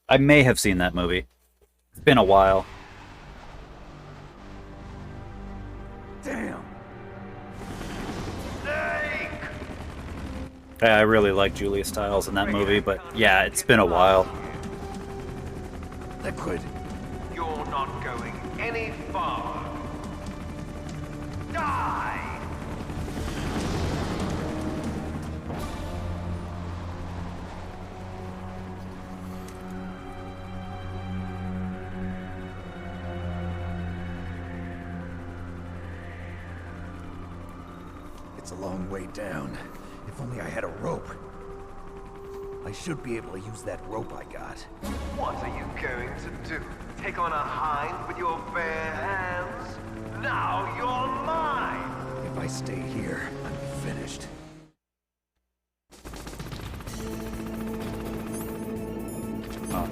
Speaker 1: I may have seen that movie. It's been a while.
Speaker 19: Damn.
Speaker 1: I really like Julia Stiles in that movie, but yeah, it's been a while.
Speaker 5: Liquid, you're not going any farther. Die!
Speaker 20: It's a long way down. If only I had a rope. I should be able to use that rope I got.
Speaker 5: What are you going to do? Take on a hind with your bare hands? Now you're mine!
Speaker 20: If I stay here, I'm finished.
Speaker 1: Oh.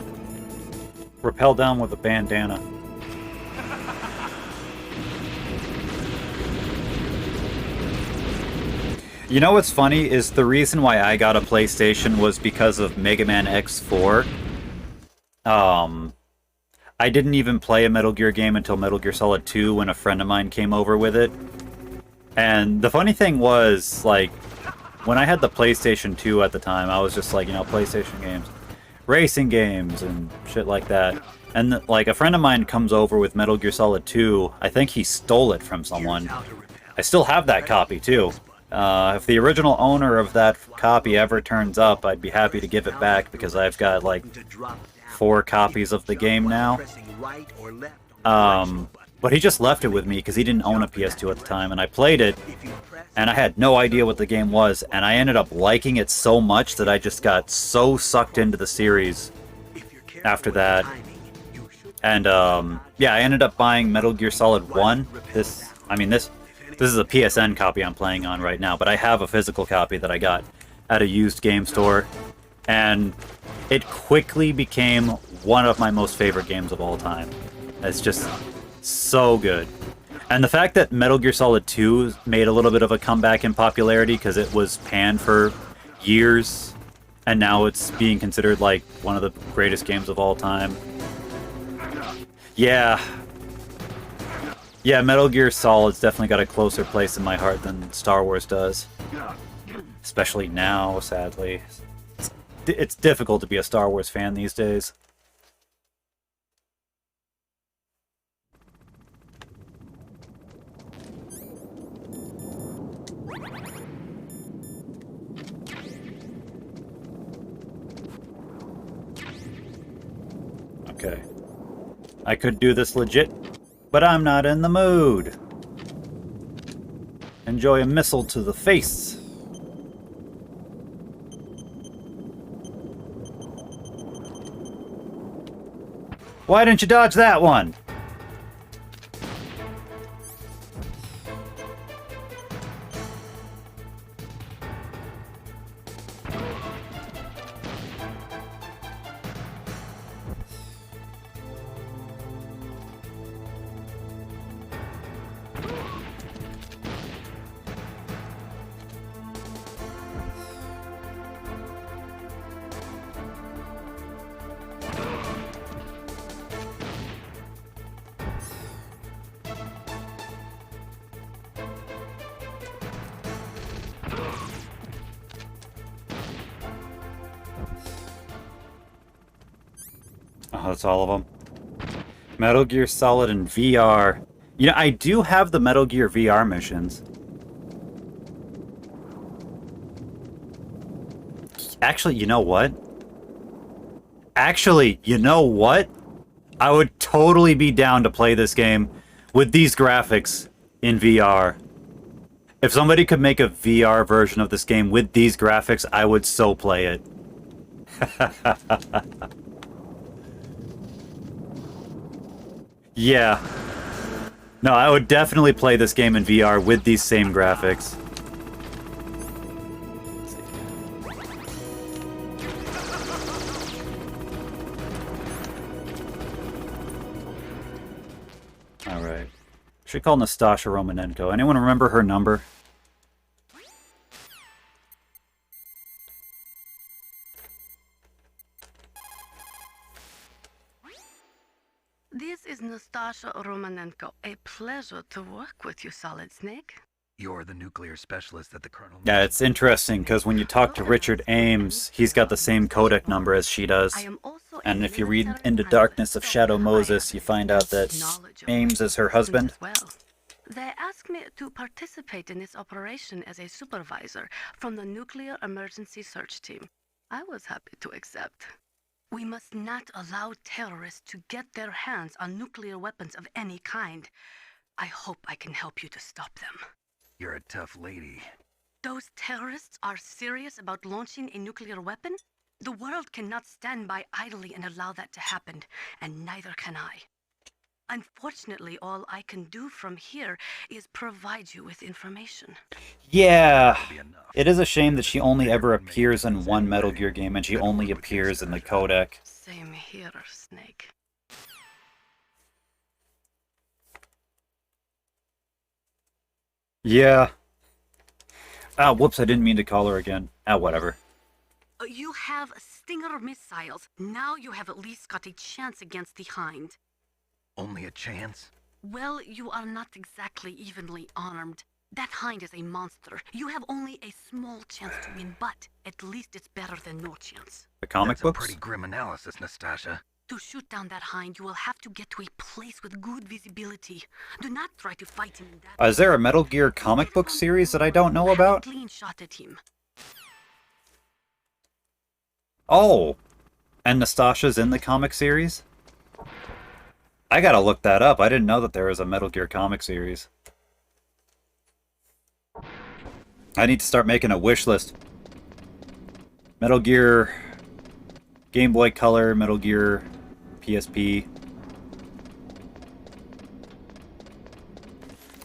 Speaker 1: Rappel down with a bandana. You know what's funny is the reason why I got a PlayStation was because of Mega Man X4. I didn't even play a Metal Gear game until Metal Gear Solid 2 when a friend of mine came over with it. And the funny thing was, like, when I had the PlayStation 2 at the time, I was just like, you know, PlayStation games, racing games, and shit like that. And, like, a friend of mine comes over with Metal Gear Solid 2. I think he stole it from someone. I still have that copy, too. If the original owner of that copy ever turns up, I'd be happy to give it back because I've got like 4 copies of the game now. But he just left it with me because he didn't own a PS2 at the time, and I played it, and I had no idea what the game was, and I ended up liking it so much that I just got so sucked into the series after that. And yeah, I ended up buying Metal Gear Solid 1. This is a PSN copy I'm playing on right now, but I have a physical copy that I got at a used game store, and it quickly became one of my most favorite games of all time. It's just so good. And the fact that Metal Gear Solid 2 made a little bit of a comeback in popularity because it was panned for years, and now it's being considered like one of the greatest games of all time. Yeah, Metal Gear Solid's definitely got a closer place in my heart than Star Wars does. Especially now, sadly. It's difficult to be a Star Wars fan these days. Okay. I could do this legit. But I'm not in the mood. Enjoy a missile to the face. Why didn't you dodge that one? Oh, that's all of them. Metal Gear Solid in VR. You know, I do have the Metal Gear VR missions. Actually, you know what? I would totally be down to play this game with these graphics in VR. If somebody could make a VR version of this game with these graphics, I would so play it. Yeah. No, I would definitely play this game in VR with these same graphics. Alright. Should call Nastasha Romanenko. Anyone remember her number?
Speaker 13: This is Nastasha Romanenko. A pleasure to work with you, Solid Snake.
Speaker 3: You're the nuclear specialist that the Colonel...
Speaker 1: Yeah, it's interesting, because when you talk to Richard Ames, he's got the same codec number as she does. And if you read Into Darkness of Shadow Moses, you find out that Ames is her husband.
Speaker 13: They asked me to participate in this operation as a supervisor from the Nuclear Emergency Search Team. I was happy to accept. We must not allow terrorists to get their hands on nuclear weapons of any kind. I hope I can help you to stop them.
Speaker 3: You're a tough lady.
Speaker 13: Those terrorists are serious about launching a nuclear weapon? The world cannot stand by idly and allow that to happen, and neither can I. Unfortunately, all I can do from here is provide you with information.
Speaker 1: Yeah, it is a shame that she only ever appears in one Metal Gear game, and she only appears in the codec.
Speaker 13: Same here, Snake.
Speaker 1: Yeah. Ah, whoops, I didn't mean to call her again. Ah, whatever.
Speaker 13: You have Stinger missiles. Now you have at least got a chance against the Hind.
Speaker 3: Only a chance?
Speaker 13: Well, you are not exactly evenly armed. That Hind is a monster. You have only a small chance to win, but at least it's better than no chance.
Speaker 1: The comic
Speaker 3: That's
Speaker 1: books?
Speaker 3: a pretty grim analysis, Nastasha.
Speaker 13: To shoot down that Hind, you will have to get to a place with good visibility. Do not try to fight him in that...
Speaker 1: Is there a Metal Gear comic book series that I don't know about?
Speaker 13: Clean shot at him.
Speaker 1: Oh! And Nastasha's in the comic series? I gotta look that up. I didn't know that there was a Metal Gear comic series. I need to start making a wish list. Metal Gear... Game Boy Color, Metal Gear... PSP...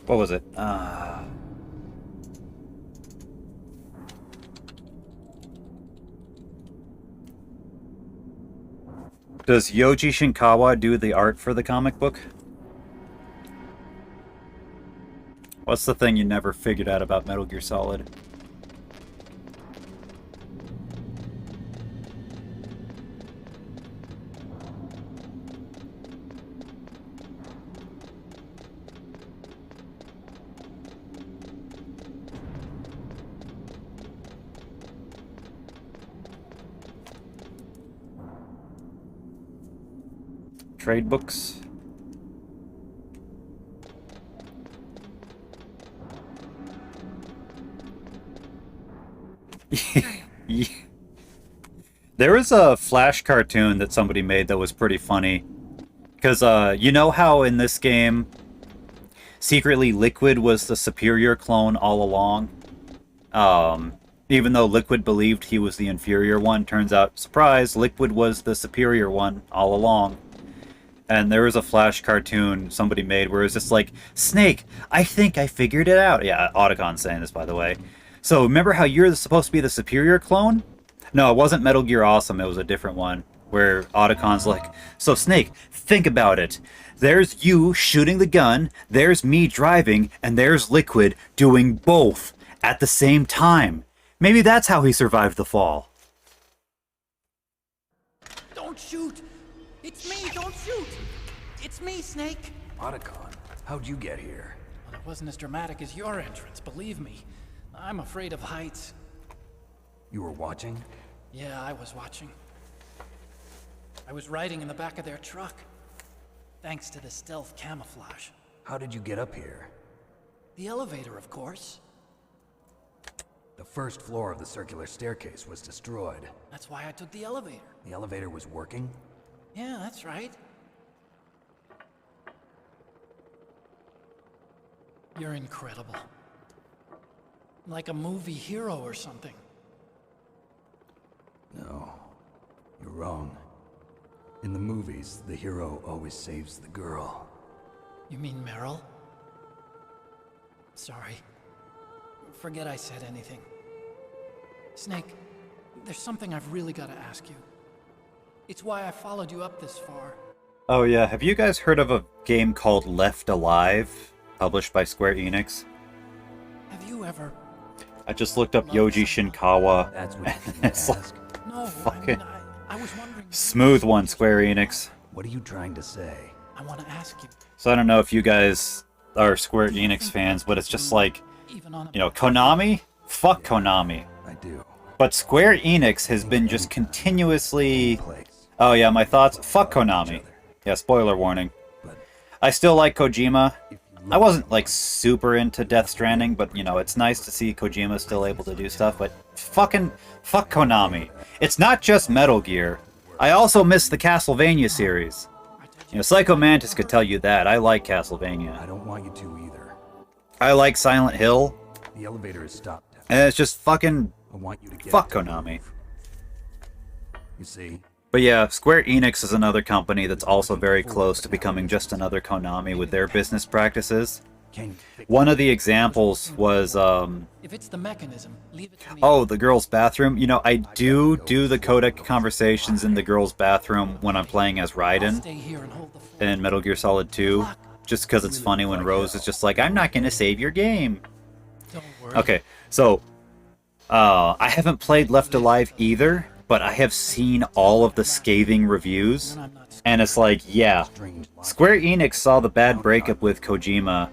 Speaker 1: What was it? Does Yoji Shinkawa do the art for the comic book? What's the thing you never figured out about Metal Gear Solid? Trade books. There was a Flash cartoon that somebody made that was pretty funny. Because, you know how in this game, secretly Liquid was the superior clone all along? Even though Liquid believed he was the inferior one, turns out, surprise, Liquid was the superior one all along. And there was a Flash cartoon somebody made where it was just like, Snake, I think I figured it out. Yeah, Otacon saying this, by the way. So remember how you're supposed to be the superior clone? No, it wasn't Metal Gear Awesome, it was a different one. Where Otacon's like, so Snake, think about it. There's you shooting the gun, there's me driving, and there's Liquid doing both at the same time. Maybe that's how he survived the fall.
Speaker 16: Don't shoot! It's me, don't shoot! It's me, Snake!
Speaker 20: Otacon, how'd you get here?
Speaker 16: Well, it wasn't as dramatic as your entrance, believe me. I'm afraid of heights.
Speaker 20: You were watching?
Speaker 16: Yeah, I was watching. I was riding in the back of their truck. Thanks to the stealth camouflage.
Speaker 20: How did you get up here?
Speaker 16: The elevator, of course.
Speaker 20: The first floor of the circular staircase was destroyed.
Speaker 16: That's why I took the elevator.
Speaker 20: The elevator was working?
Speaker 16: Yeah, that's right. You're incredible. Like a movie hero or something.
Speaker 20: No, you're wrong. In the movies, the hero always saves the girl.
Speaker 16: You mean Meryl? Sorry. Forget I said anything. Snake, there's something I've really got to ask you. It's why I followed you up this far.
Speaker 1: Oh yeah, have you guys heard of a game called Left Alive, published by Square Enix?
Speaker 16: Have you ever...
Speaker 1: I just looked up Yoji Shinkawa, and it's like,
Speaker 16: no,
Speaker 1: fucking
Speaker 16: I was wondering...
Speaker 1: smooth one, Square Enix.
Speaker 20: What are you trying to say?
Speaker 16: I want to ask you.
Speaker 1: So I don't know if you guys are Square Enix fans, but it's just like, you know, Konami? Fuck Konami.
Speaker 20: I do.
Speaker 1: But Square Enix has been just continuously... Oh yeah, my thoughts? Fuck Konami. Yeah, spoiler warning. I still like Kojima. I wasn't, like, super into Death Stranding, but, you know, it's nice to see Kojima still able to do stuff, but fuck Konami. It's not just Metal Gear. I also miss the Castlevania series. You know, Psycho Mantis could tell you that. I like Castlevania.
Speaker 20: I don't want you to either.
Speaker 1: I like Silent Hill.
Speaker 20: The elevator is stopped.
Speaker 1: And it's just fucking...
Speaker 20: I want you to get
Speaker 1: fuck Konami.
Speaker 20: You see?
Speaker 1: But yeah, Square Enix is another company that's also very close to becoming just another Konami with their business practices. One of the examples was,
Speaker 16: If it's the mechanism, leave it to me.
Speaker 1: oh, the girls' bathroom. You know, I do the codec conversations in the girls' bathroom when I'm playing as Raiden in Metal Gear Solid 2, just because it's funny when Rose is just like, I'm not going to save your game. Okay, so, I haven't played Left Alive either, but I have seen all of the scathing reviews, and it's like, yeah, Square Enix saw the bad breakup with Kojima,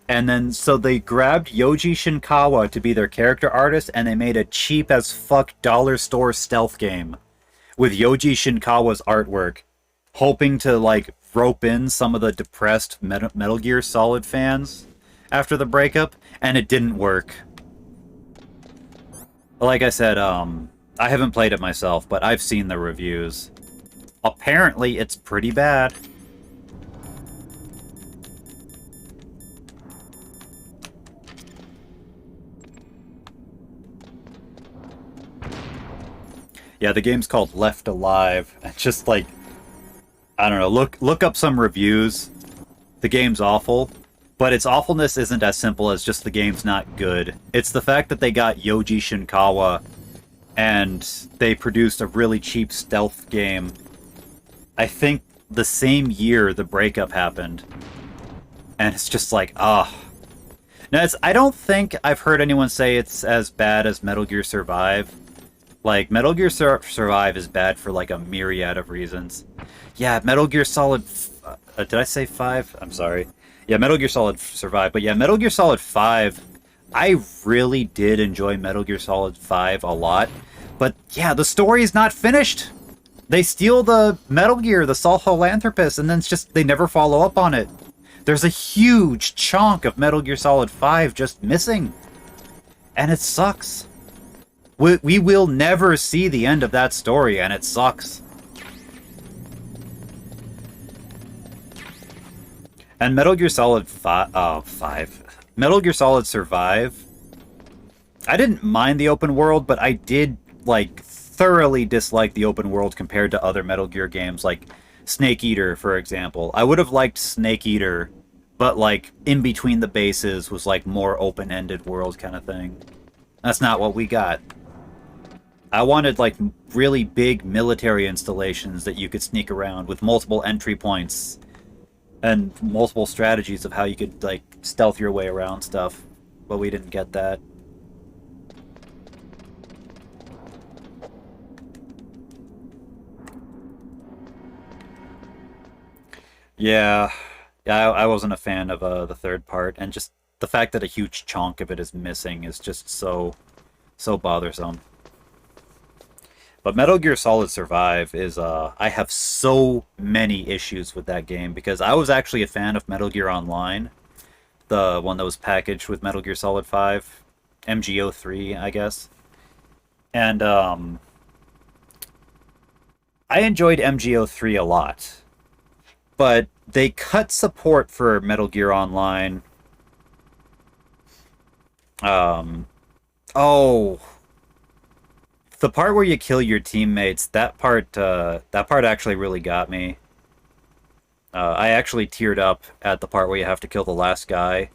Speaker 1: and then so they grabbed Yoji Shinkawa to be their character artist, and they made a cheap as fuck dollar store stealth game with Yoji Shinkawa's artwork, hoping to like rope in some of the depressed Metal Gear Solid fans after the breakup, and it didn't work. Like I said, I haven't played it myself, but I've seen the reviews. Apparently, it's pretty bad. Yeah, the game's called Left Alive. It's just like, I don't know, look up some reviews. The game's awful, but its awfulness isn't as simple as just the game's not good. It's the fact that they got Yoji Shinkawa and they produced a really cheap stealth game. I think the same year the breakup happened. And it's just like, ah. Now, I don't think I've heard anyone say it's as bad as Metal Gear Survive. Like, Metal Gear Survive is bad for, like, a myriad of reasons. Yeah, Metal Gear Solid... did I say 5? I'm sorry. Yeah, Metal Gear Solid Survive. But yeah, Metal Gear Solid 5... I really did enjoy Metal Gear Solid 5 a lot. But yeah, the story is not finished. They steal the Metal Gear, the Sahelanthropus, and then it's just... they never follow up on it. There's a huge chunk of Metal Gear Solid 5 just missing. And it sucks. We will never see the end of that story, and it sucks. And Metal Gear Solid 5. Metal Gear Solid Survive. I didn't mind the open world, but I did, like, thoroughly dislike the open world compared to other Metal Gear games, like Snake Eater, for example. I would have liked Snake Eater, but, like, in between the bases was, like, more open-ended world kind of thing. That's not what we got. I wanted, like, really big military installations that you could sneak around with multiple entry points and multiple strategies of how you could, like, stealth your way around stuff, but we didn't get that. Yeah, I wasn't a fan of the third part, and just the fact that a huge chunk of it is missing is just so bothersome. But Metal Gear Solid Survive is, I have so many issues with that game, because I was actually a fan of Metal Gear Online, the one that was packaged with Metal Gear Solid 5, MGO3, I guess. And, I enjoyed MGO3 a lot. But they cut support for Metal Gear Online. Oh, the part where you kill your teammates, that part actually really got me. I actually teared up at the part where you have to kill the last guy.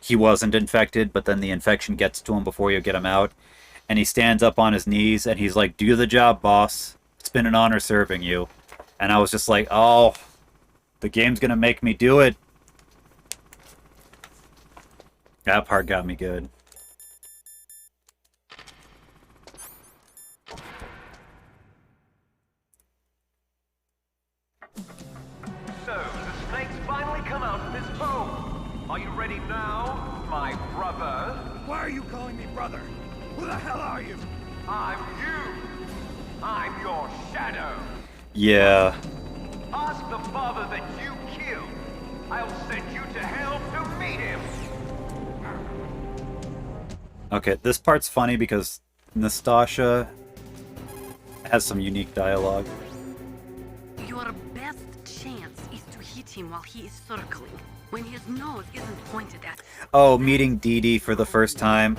Speaker 1: He wasn't infected, but then the infection gets to him before you get him out. And he stands up on his knees, and he's like, "Do the job, boss. It's been an honor serving you." And I was just like, oh, the game's gonna make me do it. That part got me good.
Speaker 14: So, the snakes finally come out of this home. Are you ready now, my brother?
Speaker 19: Why are you calling me brother? Who the hell are you?
Speaker 14: I'm you. I'm your shadow.
Speaker 1: Yeah.
Speaker 14: Ask the father that you killed. I'll send you to hell to meet him.
Speaker 1: Okay, this part's funny because Nastasha has some unique dialogue.
Speaker 13: Your best chance is to hit him while he is circling, when his nose isn't pointed at.
Speaker 1: Oh, meeting Dee Dee for the first time.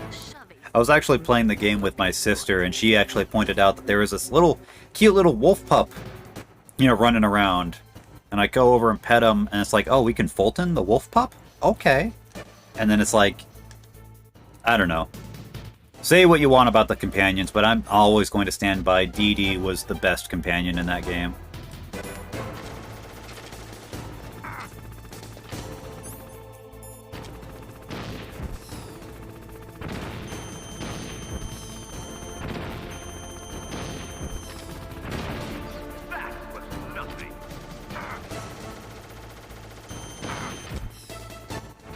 Speaker 1: I was actually playing the game with my sister, and she actually pointed out that there was this cute little wolf pup, running around. And I go over and pet him, and it's like, oh, we can Fulton the wolf pup? Okay. And then it's like, I don't know. Say what you want about the companions, but I'm always going to stand by Dee Dee was the best companion in that game.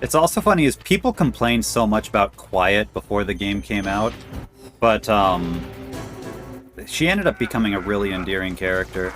Speaker 1: It's also funny is people complained so much about Quiet before the game came out, but she ended up becoming a really endearing character.